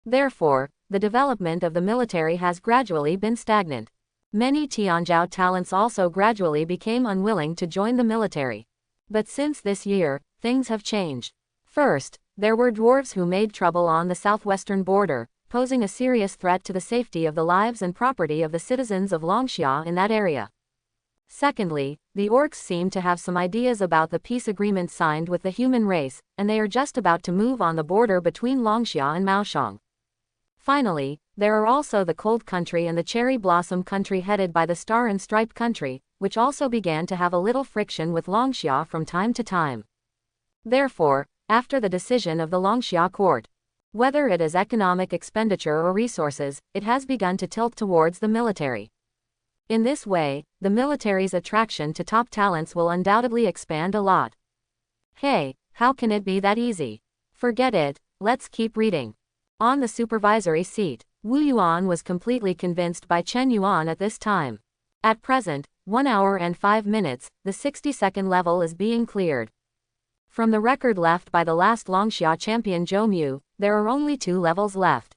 Therefore, the development of the military has gradually been stagnant. Many Tianzhou talents also gradually became unwilling to join the military. But since this year, things have changed. First, there were dwarves who made trouble on the southwestern border, posing a serious threat to the safety of the lives and property of the citizens of Longxia in that area. Secondly, the orcs seem to have some ideas about the peace agreement signed with the human race, and they are just about to move on the border between Longxia and Maoshang. Finally, there are also the Cold Country and the Cherry Blossom Country headed by the Star and Stripe Country, which also began to have a little friction with Longxia from time to time. Therefore, after the decision of the Longxia court, whether it is economic expenditure or resources, it has begun to tilt towards the military. In this way, the military's attraction to top talents will undoubtedly expand a lot. Hey, how can it be that easy? Forget it, let's keep reading. On the supervisory seat, Wu Yuan was completely convinced by Chen Yuan at this time. At present, 1 hour and 5 minutes, the 60-second level is being cleared. From the record left by the last Longxia champion Zhou Mu, there are only 2 levels left.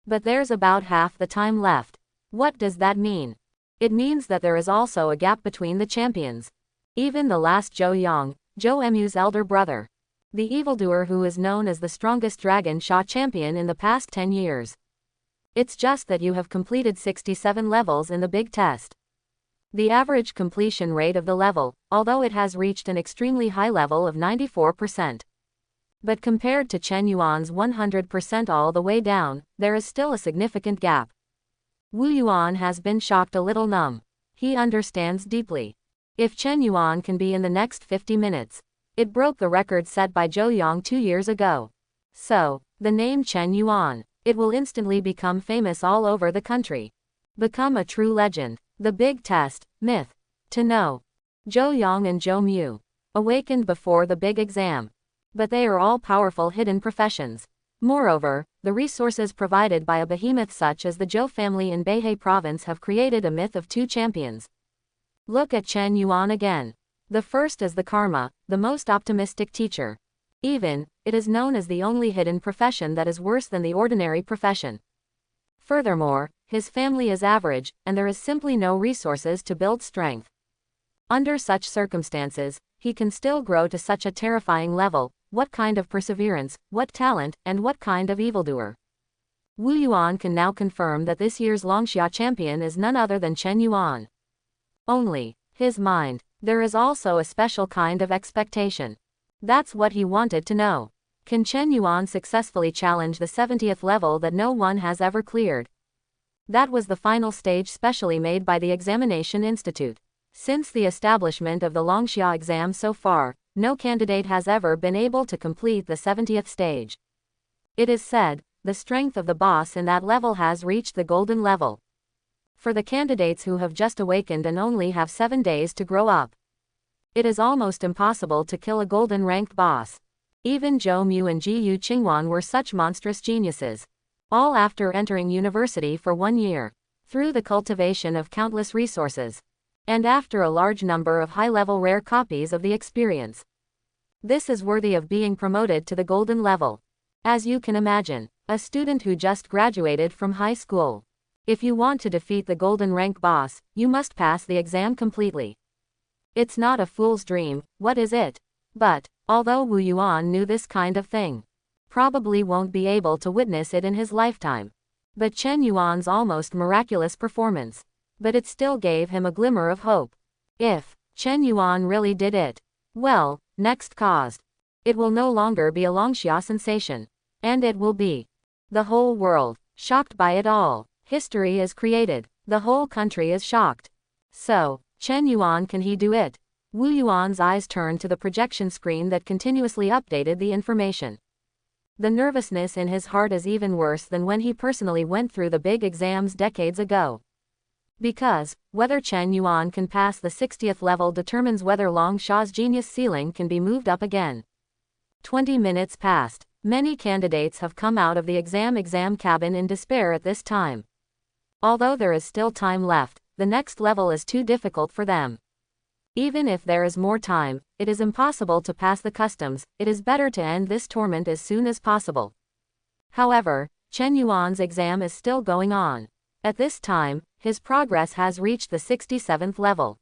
But there's about half the time left. What does that mean? It means that there is also a gap between the champions. Even the last Zhou Yang, Zhou Mu's elder brother. The evildoer who is known as the strongest Dragon Sha champion in the past 10 years. It's just that you have completed 67 levels in the big test. The average completion rate of the level, although it has reached an extremely high level of 94%. But compared to Chen Yuan's 100% all the way down, there is still a significant gap. Wu Yuan has been shocked a little numb. He understands deeply. If Chen Yuan can be in the next 50 minutes, it broke the record set by Zhou Yang 2 years ago. So, the name Chen Yuan, it will instantly become famous all over the country. Become a true legend. The big test, myth. To know. Zhou Yang and Zhou Mu. Awakened before the big exam. But they are all powerful hidden professions. Moreover, the resources provided by a behemoth such as the Zhou family in Beihai province have created a myth of 2 champions. Look at Chen Yuan again. The first is the karma, the most optimistic teacher. Even, it is known as the only hidden profession that is worse than the ordinary profession. Furthermore, his family is average, and there is simply no resources to build strength. Under such circumstances, he can still grow to such a terrifying level. What kind of perseverance, what talent, and what kind of evildoer? Wu Yuan can now confirm that this year's Longxia champion is none other than Chen Yuan. Only, his mind, there is also a special kind of expectation. That's what he wanted to know. Can Chen Yuan successfully challenge the 70th level that no one has ever cleared? That was the final stage specially made by the Examination Institute. Since the establishment of the Longxia exam so far, no candidate has ever been able to complete the 70th stage. It is said, the strength of the boss in that level has reached the golden level. For the candidates who have just awakened and only have 7 days to grow up, it is almost impossible to kill a golden ranked boss. Even Zhou Mu and Jiyu Qingwan were such monstrous geniuses. All after entering university for 1 year. Through the cultivation of countless resources. And after a large number of high-level rare copies of the experience. This is worthy of being promoted to the golden level. As you can imagine, a student who just graduated from high school. If you want to defeat the golden rank boss, you must pass the exam completely. It's not a fool's dream, what is it? But, although Wu Yuan knew this kind of thing, probably won't be able to witness it in his lifetime. But Chen Yuan's almost miraculous performance. But it still gave him a glimmer of hope. If Chen Yuan really did it, well, next caused. It will no longer be a Longxia sensation. And it will be the whole world, shocked by it all. History is created. The whole country is shocked. So, Chen Yuan, can he do it? Wu Yuan's eyes turned to the projection screen that continuously updated the information. The nervousness in his heart is even worse than when he personally went through the big exams decades ago. Because, whether Chen Yuan can pass the 60th level determines whether Longxia's genius ceiling can be moved up again. 20 minutes passed. Many candidates have come out of the exam cabin in despair at this time. Although there is still time left, the next level is too difficult for them. Even if there is more time, it is impossible to pass the customs. It is better to end this torment as soon as possible. However, Chen Yuan's exam is still going on. At this time, his progress has reached the 67th level.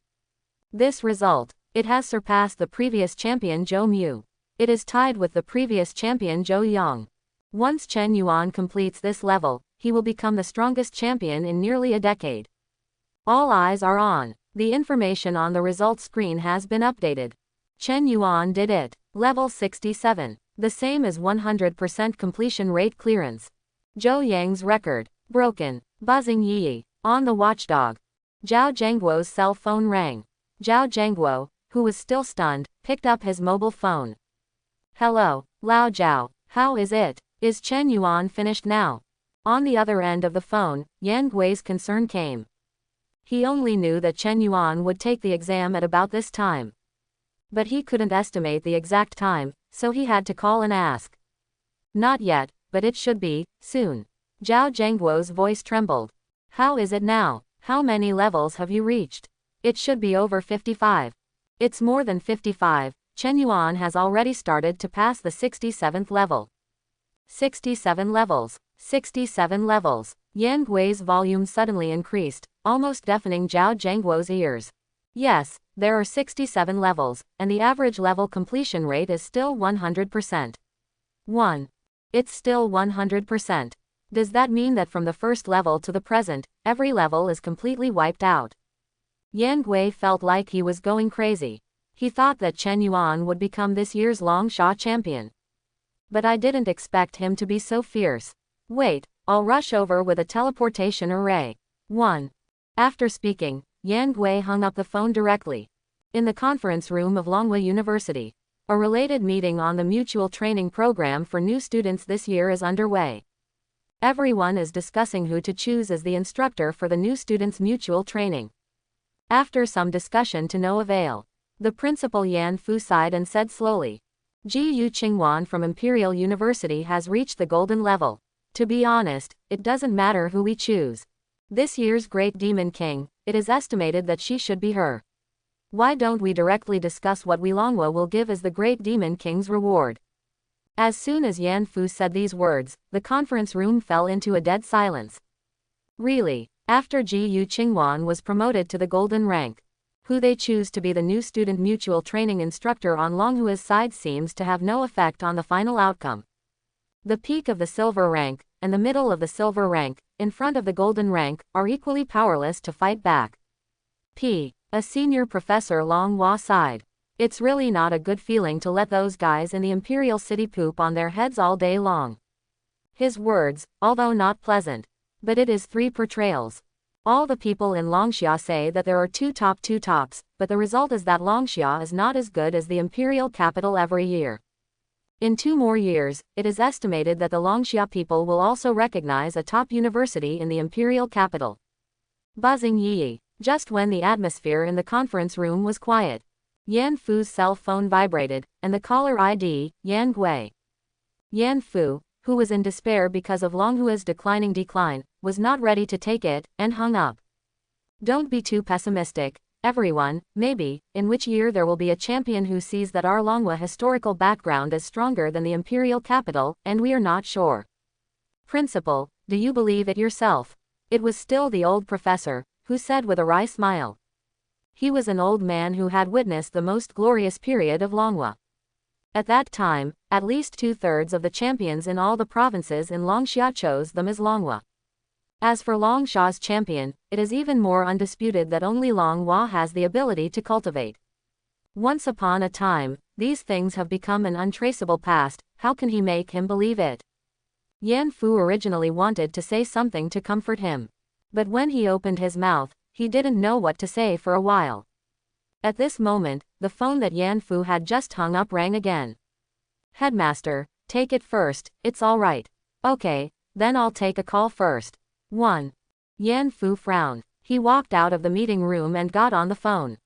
This result, it has surpassed the previous champion Zhou Mu. It is tied with the previous champion Zhou Yang. Once Chen Yuan completes this level, he will become the strongest champion in nearly a decade. All eyes are on. The information on the results screen has been updated. Chen Yuan did it. Level 67. The same as 100% completion rate clearance. Zhou Yang's record. Broken. Buzzing Yi. On the watchdog. Zhao Zhengguo's cell phone rang. Zhao Zhengguo, who was still stunned, picked up his mobile phone. Hello, Lao Zhao, how is it? Is Chen Yuan finished now? On the other end of the phone, Yan Gui's concern came. He only knew that Chen Yuan would take the exam at about this time. But he couldn't estimate the exact time, so he had to call and ask. Not yet, but it should be, soon. Zhao Zhengguo's voice trembled. How is it now? How many levels have you reached? It should be over 55. It's more than 55. Chen Yuan has already started to pass the 67th level. 67 levels. 67 levels. Yan Gui's volume suddenly increased, almost deafening Zhao Zhengguo's ears. Yes, there are 67 levels, and the average level completion rate is still 100%. 1. It's still 100%. Does that mean that from the first level to the present, every level is completely wiped out? Yan Gui felt like he was going crazy. He thought that Chen Yuan would become this year's Longsha champion. But I didn't expect him to be so fierce. Wait, I'll rush over with a teleportation array. 1. After speaking, Yan Gui hung up the phone directly. In the conference room of Longhua University, a related meeting on the mutual training program for new students this year is underway. Everyone is discussing who to choose as the instructor for the new students' mutual training. After some discussion to no avail, the principal Yan Fu sighed and said slowly, Ji Yu Qingwan from Imperial University has reached the golden level. To be honest, it doesn't matter who we choose. This year's Great Demon King, it is estimated that she should be her. Why don't we directly discuss what we Longhua will give as the Great Demon King's reward? As soon as Yan Fu said these words, the conference room fell into a dead silence. Really, after Ji Yu Qingwan was promoted to the golden rank, who they choose to be the new student mutual training instructor on Longhua's side seems to have no effect on the final outcome. The peak of the silver rank, and the middle of the silver rank, in front of the golden rank, are equally powerless to fight back. A senior professor Longhua sighed. It's really not a good feeling to let those guys in the Imperial City poop on their heads all day long. His words, although not pleasant, but it is 3 portrayals. All the people in Longxia say that there are two tops, but the result is that Longxia is not as good as the imperial capital every year. In 2 more years, it is estimated that the Longxia people will also recognize a top university in the imperial capital. Buzzing Yi. Just when the atmosphere in the conference room was quiet, Yan Fu's cell phone vibrated, and the caller ID, Yan Gui. Yan Fu, who was in despair because of Longhua's decline, was not ready to take it, and hung up. Don't be too pessimistic, everyone. Maybe, in which year there will be a champion who sees that our Longhua historical background is stronger than the imperial capital, and we are not sure. Principal, do you believe it yourself? It was still the old professor, who said with a wry smile. He was an old man who had witnessed the most glorious period of Longhua. At that time, at least 2/3 of the champions in all the provinces in Longxia chose them as Longhua. As for Longsha's champion, it is even more undisputed that only Longhua has the ability to cultivate. Once upon a time, these things have become an untraceable past. How can he make him believe it? Yan Fu originally wanted to say something to comfort him. But when he opened his mouth, he didn't know what to say for a while. At this moment, the phone that Yan Fu had just hung up rang again. Headmaster, take it first, it's all right. Okay, then I'll take a call first. 1. Yan Fu frowned. He walked out of the meeting room and got on the phone.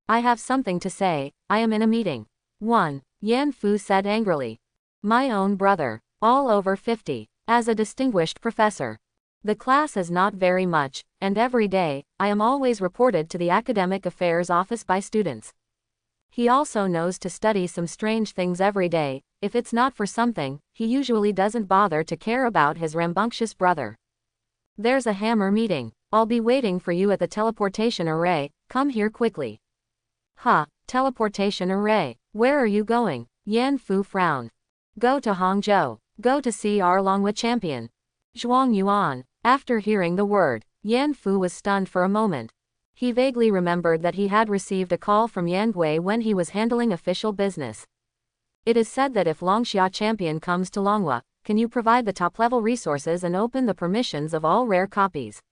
I have something to say, I am in a meeting. 1. Yan Fu said angrily. My own brother. All over 50. As a distinguished professor. The class is not very much, and every day, I am always reported to the Academic Affairs Office by students. He also knows to study some strange things every day. If it's not for something, he usually doesn't bother to care about his rambunctious brother. There's a hammer meeting. I'll be waiting for you at the teleportation array. Come here quickly. Huh, teleportation array. Where are you going? Yan Fu frowned. Go to Hangzhou. Go to see our Longhua champion. Zhuang Yuan. After hearing the word, Yan Fu was stunned for a moment. He vaguely remembered that he had received a call from Yan Gui when he was handling official business. It is said that if Longxia champion comes to Longhua, can you provide the top-level resources and open the permissions of all rare copies?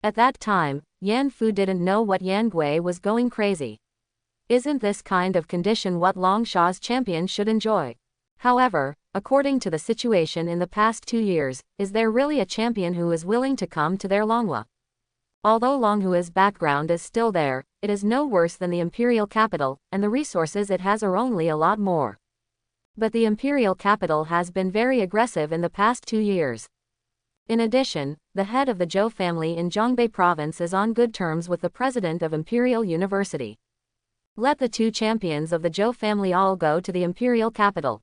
At that time, Yan Fu didn't know what Yan Gui was going crazy. Isn't this kind of condition what Longxia's champion should enjoy? However, according to the situation in the past 2 years, is there really a champion who is willing to come to their Longhua? Although Longhua's background is still there, it is no worse than the imperial capital, and the resources it has are only a lot more. But the imperial capital has been very aggressive in the past 2 years. In addition, the head of the Zhou family in Zhongbei province is on good terms with the president of Imperial University. Let the 2 champions of the Zhou family all go to the imperial capital.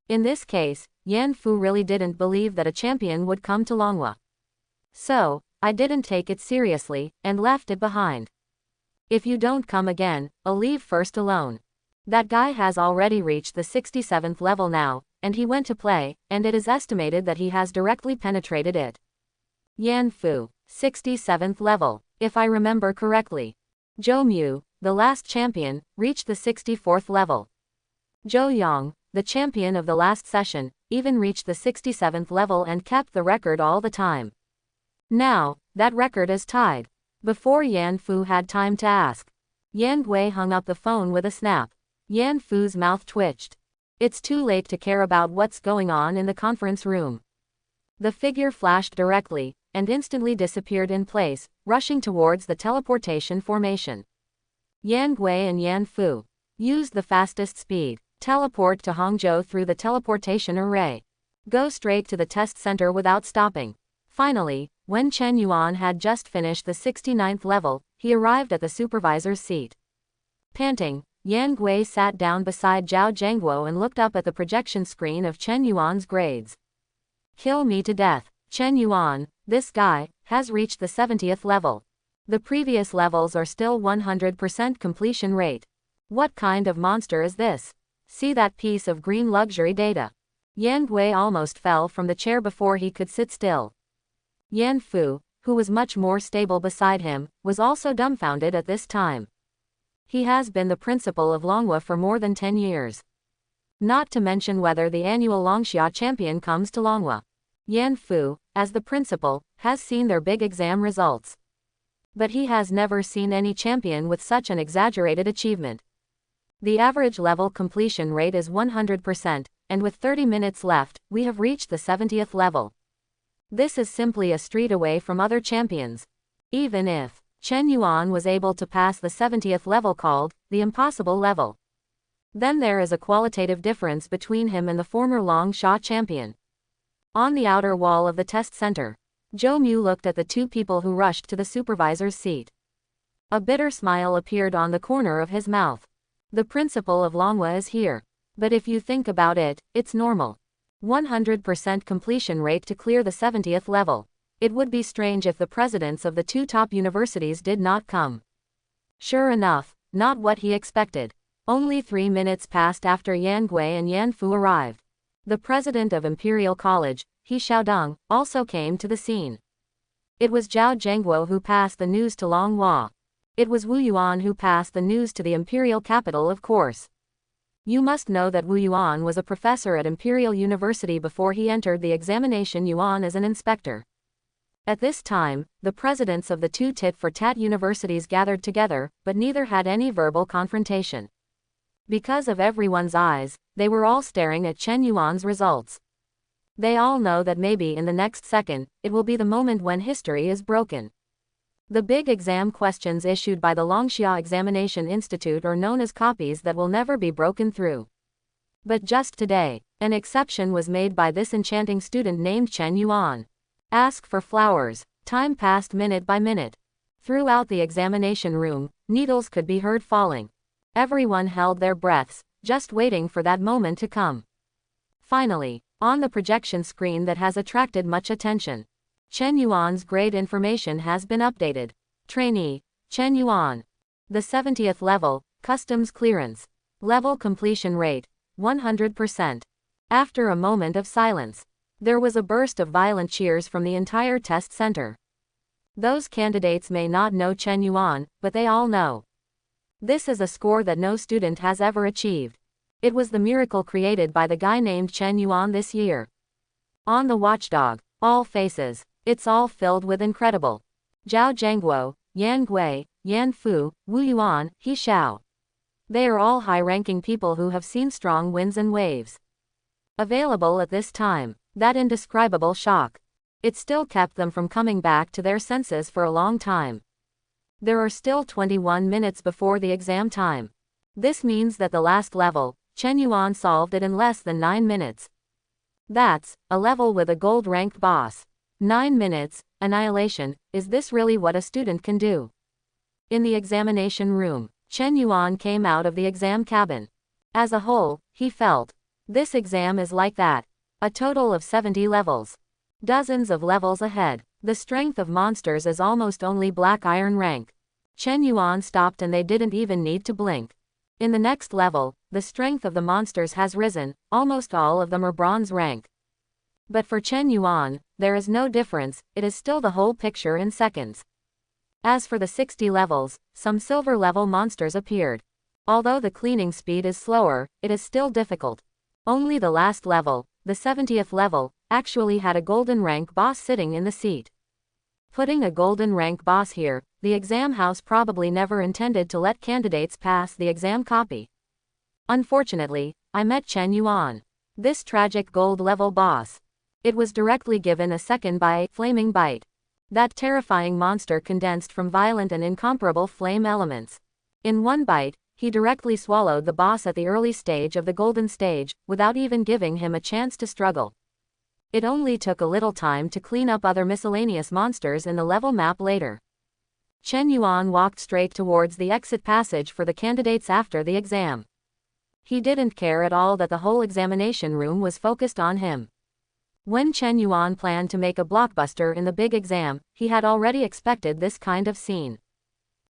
In this case, Yan Fu really didn't believe that a champion would come to Longhua. So, I didn't take it seriously, and left it behind. If you don't come again, I'll leave first alone. That guy has already reached the 67th level now, and he went to play, and it is estimated that he has directly penetrated it. Yan Fu, 67th level, if I remember correctly. Zhou Mu, the last champion, reached the 64th level. Zhou Yang, the champion of the last session, even reached the 67th level and kept the record all the time. Now, that record is tied. Before Yan Fu had time to ask, Yan Gui hung up the phone with a snap. Yan Fu's mouth twitched. It's too late to care about what's going on in the conference room. The figure flashed directly, and instantly disappeared in place, rushing towards the teleportation formation. Yan Gui and Yan Fu used the fastest speed. Teleport to Hangzhou through the teleportation array. Go straight to the test center without stopping. Finally, when Chen Yuan had just finished the 69th level, he arrived at the supervisor's seat. Panting, Yan Gui sat down beside Zhao Zhengguo and looked up at the projection screen of Chen Yuan's grades. Kill me to death. Chen Yuan, this guy, has reached the 70th level. The previous levels are still 100% completion rate. What kind of monster is this? See that piece of green luxury data. Yan Gui almost fell from the chair before he could sit still. Yan Fu, who was much more stable beside him, was also dumbfounded at this time. He has been the principal of Longhua for more than 10 years. Not to mention whether the annual Longxia champion comes to Longhua. Yan Fu, as the principal, has seen their big exam results. But he has never seen any champion with such an exaggerated achievement. The average level completion rate is 100%, and with 30 minutes left, we have reached the 70th level. This is simply a street away from other champions. Even if Chen Yuan was able to pass the 70th level called the impossible level, then there is a qualitative difference between him and the former Longxia champion. On the outer wall of the test center, Zhou Mu looked at the 2 people who rushed to the supervisor's seat. A bitter smile appeared on the corner of his mouth. The principal of Longhua is here. But if you think about it, it's normal. 100% completion rate to clear the 70th level. It would be strange if the presidents of the 2 top universities did not come. Sure enough, not what he expected. Only 3 minutes passed after Yan Gui and Yan Fu arrived. The president of Imperial College, He Xiaodong, also came to the scene. It was Zhao Zhengguo who passed the news to Longhua. It was Wu Yuan who passed the news to the imperial capital, of course. You must know that Wu Yuan was a professor at Imperial University before he entered the examination Yuan as an inspector. At this time, the presidents of the 2 tit-for-tat universities gathered together, but neither had any verbal confrontation. Because of everyone's eyes, they were all staring at Chen Yuan's results. They all know that maybe in the next second, it will be the moment when history is broken. The big exam questions issued by the Longxia Examination Institute are known as copies that will never be broken through. But just today, An exception was made by this enchanting student named Chen Yuan. Ask for flowers. Time passed minute by minute. Throughout the examination room, needles could be heard falling. Everyone held their breaths, just waiting for that moment to come. Finally, on the projection screen that has attracted much attention, Chen Yuan's grade information has been updated. Trainee, Chen Yuan. The 70th level, Customs Clearance. Level completion rate, 100%. After a moment of silence, there was a burst of violent cheers from the entire test center. Those candidates may not know Chen Yuan, but they all know. This is a score that no student has ever achieved. It was the miracle created by the guy named Chen Yuan this year. On the watchdog, all faces, it's all filled with incredible. Zhao Zhangguo, Yan Gui, Yan Fu, Wu Yuan, He Xiao. They are all high-ranking people who have seen strong winds and waves. Available at this time, that indescribable shock. It still kept them from coming back to their senses for a long time. There are still 21 minutes before the exam time. This means that the last level, Chen Yuan solved it in less than 9 minutes. That's a level with a gold-ranked boss. 9 minutes, annihilation. Is this really what a student can do? In the examination room, Chen Yuan came out of the exam cabin. As a whole, he felt, this exam is like that. A total of 70 levels. Dozens of levels ahead. The strength of monsters is almost only black iron rank. Chen Yuan stopped and they didn't even need to blink. In the next level, the strength of the monsters has risen, almost all of them are bronze rank. But for Chen Yuan, there is no difference, it is still the whole picture in seconds. As for the 60 levels, some silver level monsters appeared. Although the cleaning speed is slower, it is still difficult. Only the last level, the 70th level, actually had a golden rank boss sitting in the seat. Putting a golden rank boss here, the exam house probably never intended to let candidates pass the exam copy. Unfortunately, I met Chen Yuan. This tragic gold level boss. It was directly given a second by a flaming bite. That terrifying monster condensed from violent and incomparable flame elements. In one bite, he directly swallowed the boss at the early stage of the golden stage, without even giving him a chance to struggle. It only took a little time to clean up other miscellaneous monsters in the level map later. Chen Yuan walked straight towards the exit passage for the candidates after the exam. He didn't care at all that the whole examination room was focused on him. When Chen Yuan planned to make a blockbuster in the big exam, he had already expected this kind of scene.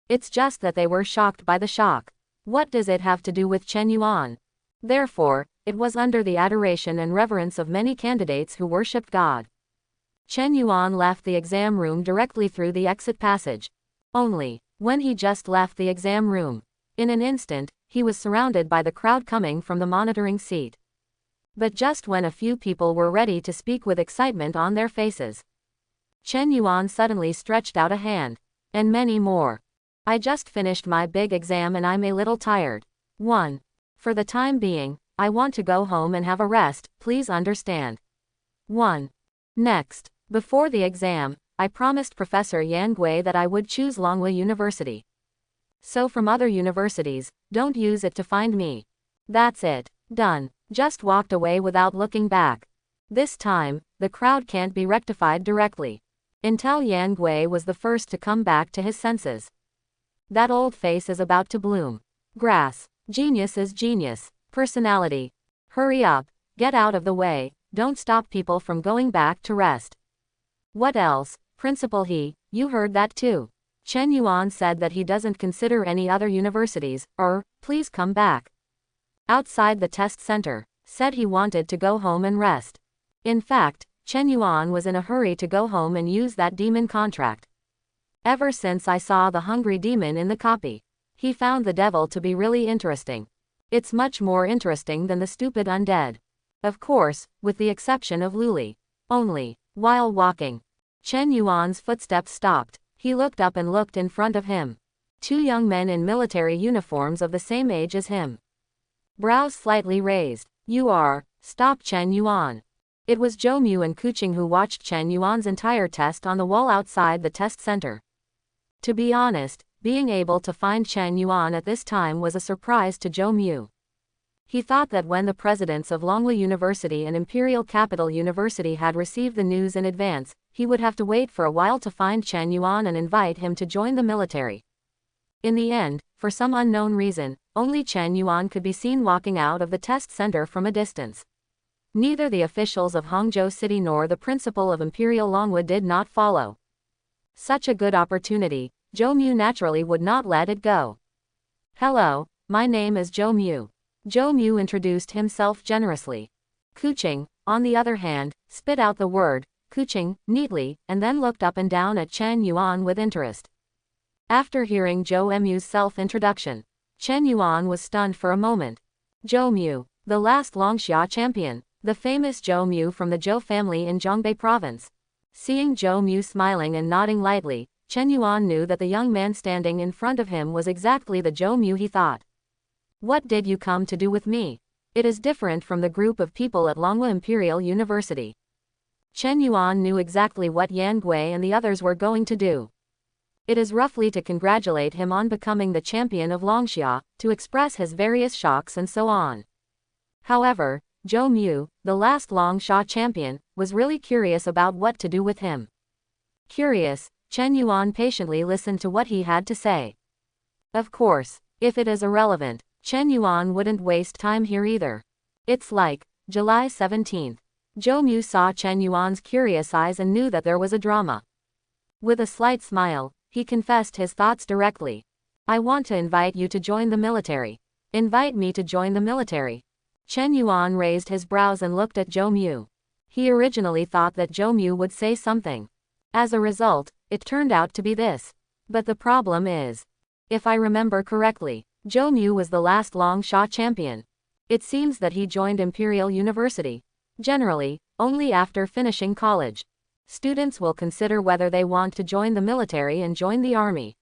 It's just that they were shocked by the shock. What does it have to do with Chen Yuan? Therefore, it was under the adoration and reverence of many candidates who worshipped God. Chen Yuan left the exam room directly through the exit passage. Only, when he just left the exam room, in an instant, he was surrounded by the crowd coming from the monitoring seat. But just when a few people were ready to speak with excitement on their faces, Chen Yuan suddenly stretched out a hand. And many more. I just finished my big exam and I'm a little tired. 1. For the time being, I want to go home and have a rest, please understand. 1. Next, before the exam, I promised Professor Yan Gui that I would choose Longhua University. So from other universities, don't use it to find me. That's it. Done. Just walked away without looking back. This time, the crowd can't be rectified directly. Until Yan Gui was the first to come back to his senses. That old face is about to bloom. Grass. Genius is genius. Personality. Hurry up. Get out of the way. Don't stop people from going back to rest. What else? Principal He, you heard that too. Chen Yuan said that he doesn't consider any other universities, please come back. Outside the test center, said he wanted to go home and rest. In fact, Chen Yuan was in a hurry to go home and use that demon contract. Ever since I saw the hungry demon in the copy, he found the devil to be really interesting. It's much more interesting than the stupid undead. Of course, with the exception of Luli. Only, while walking, Chen Yuan's footsteps stopped. He looked up and looked in front of him. 2 young men in military uniforms of the same age as him. Brows slightly raised. You are, stop Chen Yuan. It was Zhou Mu and Kuching who watched Chen Yuan's entire test on the wall outside the test center. To be honest, being able to find Chen Yuan at this time was a surprise to Zhou Mu. He thought that when the presidents of Longhua University and Imperial Capital University had received the news in advance, he would have to wait for a while to find Chen Yuan and invite him to join the military. In the end, for some unknown reason, only Chen Yuan could be seen walking out of the test center from a distance. Neither the officials of Hangzhou City nor the principal of Imperial Longhua did not follow. Such a good opportunity, Zhou Mu naturally would not let it go. "Hello, my name is Zhou Mu." Zhou Mu introduced himself generously. Kuching, on the other hand, spit out the word, Kuching, neatly, and then looked up and down at Chen Yuan with interest. After hearing Zhou Mu's self-introduction, Chen Yuan was stunned for a moment. Zhou Mu, the last Longxia champion, the famous Zhou Mu from the Zhou family in Zhongbei province. Seeing Zhou Mu smiling and nodding lightly, Chen Yuan knew that the young man standing in front of him was exactly the Zhou Mu he thought. "What did you come to do with me? It is different from the group of people at Longhua Imperial University." Chen Yuan knew exactly what Yan Gui and the others were going to do. It is roughly to congratulate him on becoming the champion of Longxia, to express his various shocks and so on. However, Zhou Mu, the last Longxia champion, was really curious about what to do with him. Curious, Chen Yuan patiently listened to what he had to say. Of course, if it is irrelevant, Chen Yuan wouldn't waste time here either. It's like, July 17th. Zhou Mu saw Chen Yuan's curious eyes and knew that there was a drama. With a slight smile, he confessed his thoughts directly. "I want to invite you to join the military." "Invite me to join the military?" Chen Yuan raised his brows and looked at Zhou Mu. He originally thought that Zhou Mu would say something. As a result, it turned out to be this. But the problem is, if I remember correctly, Zhou Mu was the last Longxia champion. It seems that he joined Imperial University. Generally, only after finishing college. Students will consider whether they want to join the military and join the army.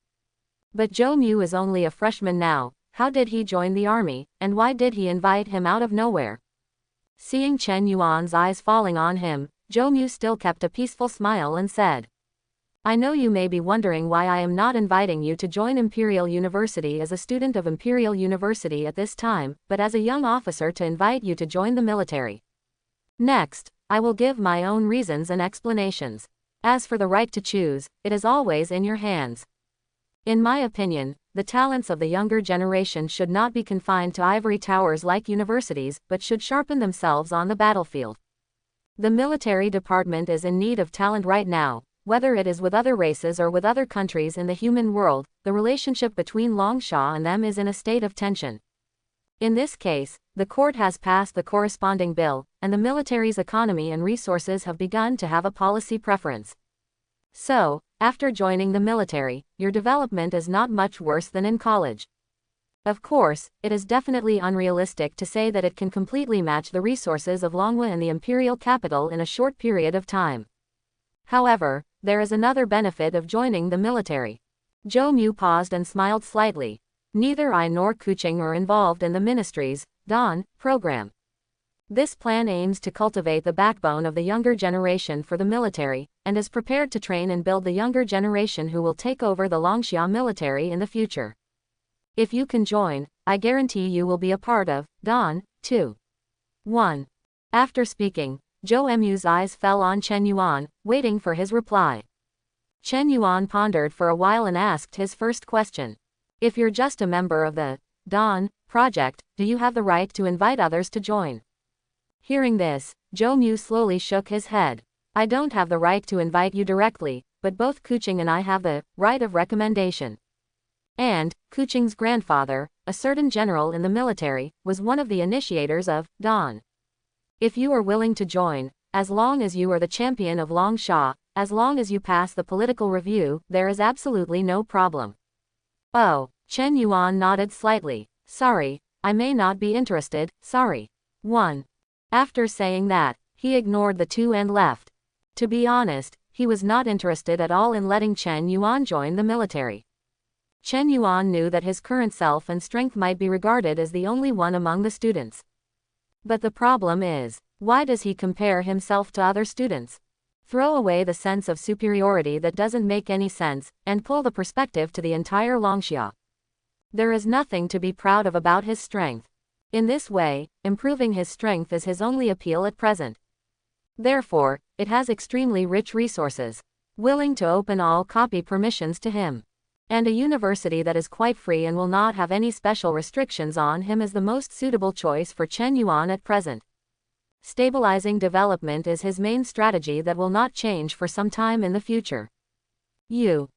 But Zhou Mu is only a freshman now. How did he join the army, and why did he invite him out of nowhere? Seeing Chen Yuan's eyes falling on him, Zhou Mu still kept a peaceful smile and said, "I know you may be wondering why I am not inviting you to join Imperial University as a student of Imperial University at this time, but as a young officer to invite you to join the military. Next, I will give my own reasons and explanations. As for the right to choose, it is always in your hands. In my opinion, the talents of the younger generation should not be confined to ivory towers like universities, but should sharpen themselves on the battlefield. The military department is in need of talent right now. Whether it is with other races or with other countries in the human world, the relationship between Longxia and them is in a state of tension. In this case, the court has passed the corresponding bill, and the military's economy and resources have begun to have a policy preference. So, after joining the military, your development is not much worse than in college. Of course, it is definitely unrealistic to say that it can completely match the resources of Longhua and the imperial capital in a short period of time. However, there is another benefit of joining the military." Zhou Mu paused and smiled slightly. "Neither I nor Kuching are involved in the ministry's Dawn program. This plan aims to cultivate the backbone of the younger generation for the military, and is prepared to train and build the younger generation who will take over the Longxia military in the future. If you can join, I guarantee you will be a part of Dawn, too." 1. After speaking, Zhou Mu's eyes fell on Chen Yuan, waiting for his reply. Chen Yuan pondered for a while and asked his first question. "If you're just a member of the Dawn project, do you have the right to invite others to join?" Hearing this, Zhou Mu slowly shook his head. "I don't have the right to invite you directly, but both Kuching and I have the right of recommendation." And Kuching's grandfather, a certain general in the military, was one of the initiators of Dawn. If you are willing to join, as long as you are the champion of Longxia, as long as you pass the political review, there is absolutely no problem. "Oh," Chen Yuan nodded slightly. "Sorry, I may not be interested, sorry." 1. After saying that, he ignored the two and left. To be honest, he was not interested at all in letting Chen Yuan join the military. Chen Yuan knew that his current self and strength might be regarded as the only one among the students. But the problem is, why does he compare himself to other students? Throw away the sense of superiority that doesn't make any sense, and pull the perspective to the entire Longxia. There is nothing to be proud of about his strength. In this way, improving his strength is his only appeal at present. Therefore, it has extremely rich resources, willing to open all copy permissions to him. And a university that is quite free and will not have any special restrictions on him is the most suitable choice for Chen Yuan at present. Stabilizing development is his main strategy that will not change for some time in the future.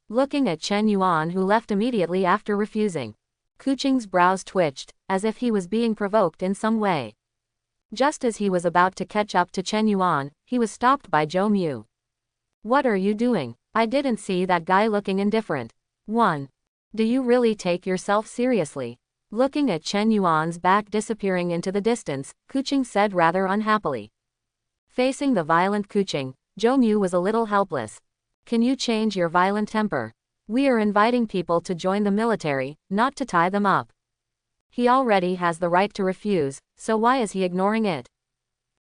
Looking at Chen Yuan, who left immediately after refusing. Kuching's brows twitched, as if he was being provoked in some way. Just as he was about to catch up to Chen Yuan, he was stopped by Zhou Mu. What are you doing? I didn't see that guy looking indifferent. 1. Do you really take yourself seriously? Looking at Chen Yuan's back disappearing into the distance, Kuching said rather unhappily. Facing the violent Kuching, Zhou Mu was a little helpless. Can you change your violent temper? We are inviting people to join the military, not to tie them up. He already has the right to refuse, so why is he ignoring it?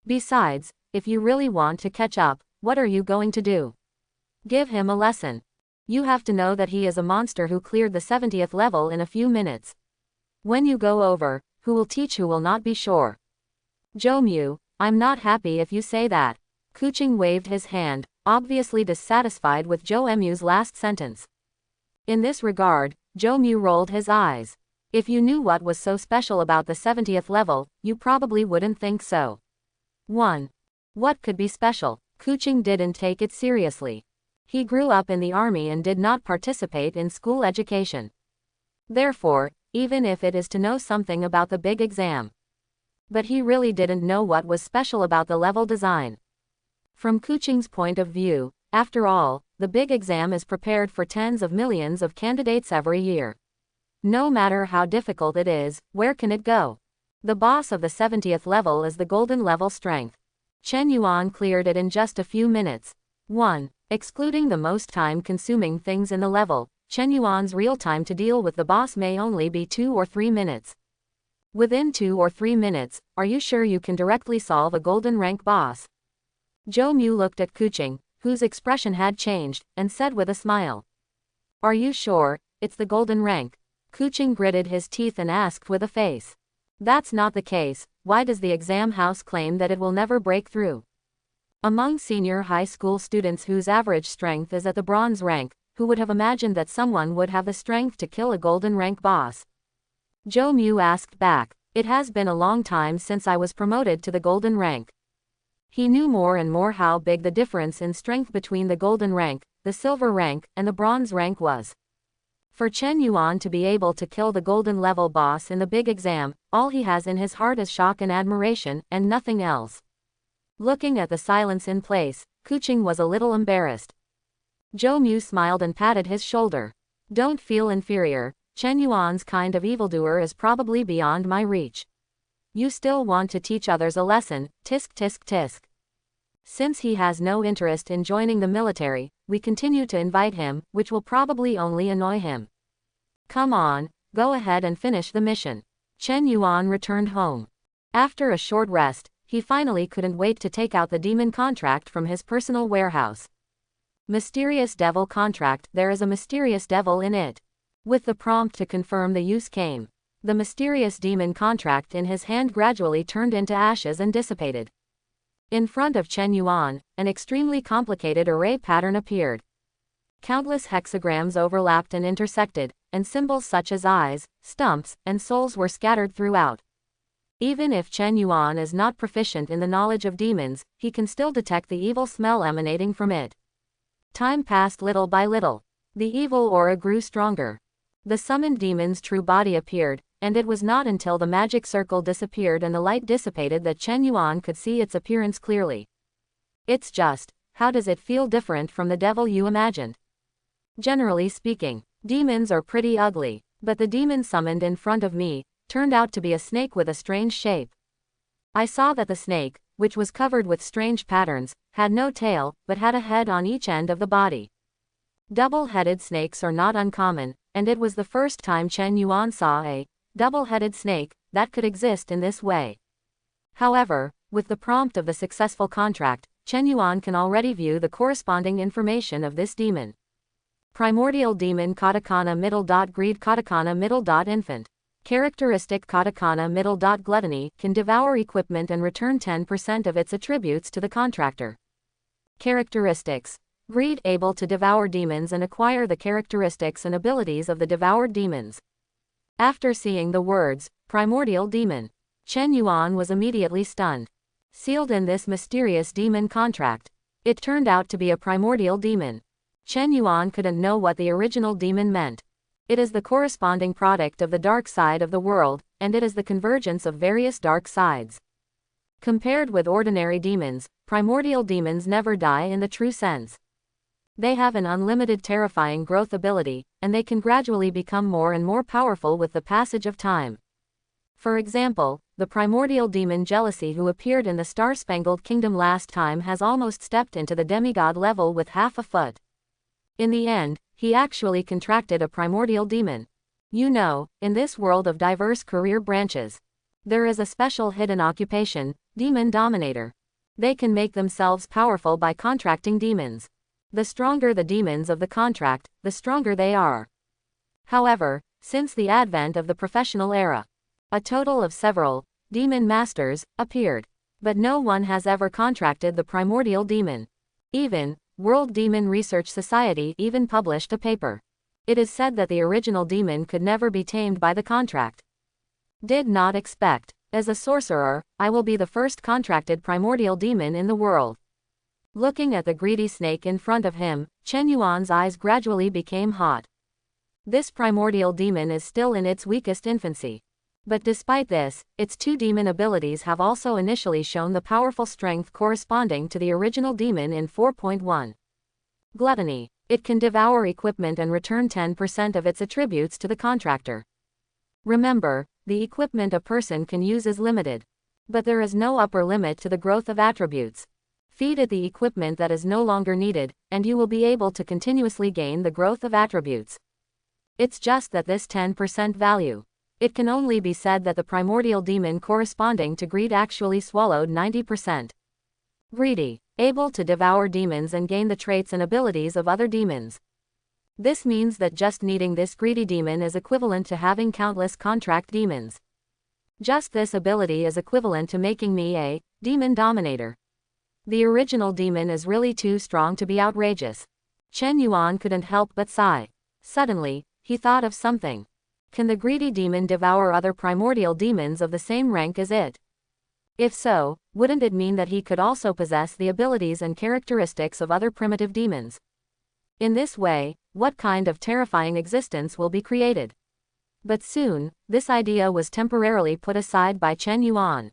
Besides, if you really want to catch up, what are you going to do? Give him a lesson. You have to know that he is a monster who cleared the 70th level in a few minutes. When you go over, who will teach who will not be sure. Zhou Mu, I'm not happy if you say that. Kuching waved his hand, obviously dissatisfied with Zhou Mu's last sentence. In this regard, Zhou Mu rolled his eyes. If you knew what was so special about the 70th level, you probably wouldn't think so. 1. What could be special? Kuching didn't take it seriously. He grew up in the army and did not participate in school education. Therefore, even if it is to know something about the big exam. But he really didn't know what was special about the level design. From Kuching's point of view, after all, the big exam is prepared for tens of millions of candidates every year. No matter how difficult it is, where can it go? The boss of the 70th level is the golden level strength. Chen Yuan cleared it in just a few minutes. 1. Excluding the most time-consuming things in the level, Chen Yuan's real time to deal with the boss may only be 2 or 3 minutes. Within 2 or 3 minutes, are you sure you can directly solve a golden rank boss? Zhou Mu looked at Kuching, whose expression had changed, and said with a smile. Are you sure, it's the golden rank? Kuching gritted his teeth and asked with a face. That's not the case, why does the exam house claim that it will never break through? Among senior high school students whose average strength is at the bronze rank, who would have imagined that someone would have the strength to kill a golden rank boss? Zhou Mu asked back. It has been a long time since I was promoted to the golden rank. He knew more and more how big the difference in strength between the golden rank, the silver rank, and the bronze rank was. For Chen Yuan to be able to kill the golden level boss in the big exam, all he has in his heart is shock and admiration, and nothing else. Looking at the silence in place, Kuching was a little embarrassed. Zhou Mu smiled and patted his shoulder. Don't feel inferior, Chen Yuan's kind of evildoer is probably beyond my reach. You still want to teach others a lesson, tisk tisk tisk. Since he has no interest in joining the military, we continue to invite him, which will probably only annoy him. Come on, go ahead and finish the mission. Chen Yuan returned home. After a short rest, he finally couldn't wait to take out the demon contract from his personal warehouse. Mysterious devil contract, there is a mysterious devil in it. With the prompt to confirm the use came. The mysterious demon contract in his hand gradually turned into ashes and dissipated. In front of Chen Yuan, an extremely complicated array pattern appeared. Countless hexagrams overlapped and intersected, and symbols such as eyes, stumps, and souls were scattered throughout. Even if Chen Yuan is not proficient in the knowledge of demons, he can still detect the evil smell emanating from it. Time passed little by little. The evil aura grew stronger. The summoned demon's true body appeared, and it was not until the magic circle disappeared and the light dissipated that Chen Yuan could see its appearance clearly. It's just, how does it feel different from the devil you imagined? Generally speaking, demons are pretty ugly, but the demon summoned in front of me turned out to be a snake with a strange shape. I saw that the snake, which was covered with strange patterns, had no tail, but had a head on each end of the body. Double-headed snakes are not uncommon, and it was the first time Chen Yuan saw a double-headed snake that could exist in this way. However, with the prompt of the successful contract, Chen Yuan can already view the corresponding information of this demon. Primordial demon katakana middle dot greed katakana middle dot infant. Characteristic katakana middle. Gluttony can devour equipment and return 10% of its attributes to the contractor. Characteristics. Greed, able to devour demons and acquire the characteristics and abilities of the devoured demons. After seeing the words, primordial demon, Chen Yuan was immediately stunned. Sealed in this mysterious demon contract, it turned out to be a primordial demon. Chen Yuan couldn't know what the original demon meant. It is the corresponding product of the dark side of the world, and it is the convergence of various dark sides. Compared with ordinary demons, primordial demons never die in the true sense. They have an unlimited terrifying growth ability, and they can gradually become more and more powerful with the passage of time. For example, the primordial demon Jealousy, who appeared in the Star-Spangled Kingdom last time, has almost stepped into the demigod level with half a foot. In the end, he actually contracted a primordial demon. You know, in this world of diverse career branches, there is a special hidden occupation, Demon Dominator. They can make themselves powerful by contracting demons. The stronger the demons of the contract, the stronger they are. However, since the advent of the professional era, a total of several demon masters appeared, but no one has ever contracted the primordial demon. Even World Demon Research Society even published a paper. It is said that the original demon could never be tamed by the contract. Did not expect. As a sorcerer, I will be the first contracted primordial demon in the world. Looking at the greedy snake in front of him, Chen Yuan's eyes gradually became hot. This primordial demon is still in its weakest infancy. But despite this, its two demon abilities have also initially shown the powerful strength corresponding to the original demon in 4.1. Gluttony. It can devour equipment and return 10% of its attributes to the contractor. Remember, the equipment a person can use is limited. But there is no upper limit to the growth of attributes. Feed it the equipment that is no longer needed, and you will be able to continuously gain the growth of attributes. It's just that this 10% value. It can only be said that the primordial demon corresponding to greed actually swallowed 90%. Greedy. Able to devour demons and gain the traits and abilities of other demons. This means that just needing this greedy demon is equivalent to having countless contract demons. Just this ability is equivalent to making me a demon dominator. The original demon is really too strong to be outrageous. Chen Yuan couldn't help but sigh. Suddenly, he thought of something. Can the greedy demon devour other primordial demons of the same rank as it? If so, wouldn't it mean that he could also possess the abilities and characteristics of other primitive demons? In this way, what kind of terrifying existence will be created? But soon, this idea was temporarily put aside by Chen Yuan.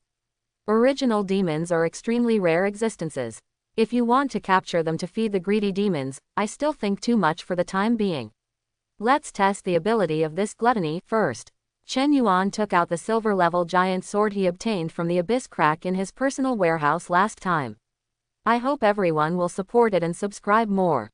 Original demons are extremely rare existences. If you want to capture them to feed the greedy demons, I still think too much for the time being. Let's test the ability of this gluttony first. Chen Yuan took out the silver-level giant sword he obtained from the abyss crack in his personal warehouse last time. I hope everyone will support it and subscribe more.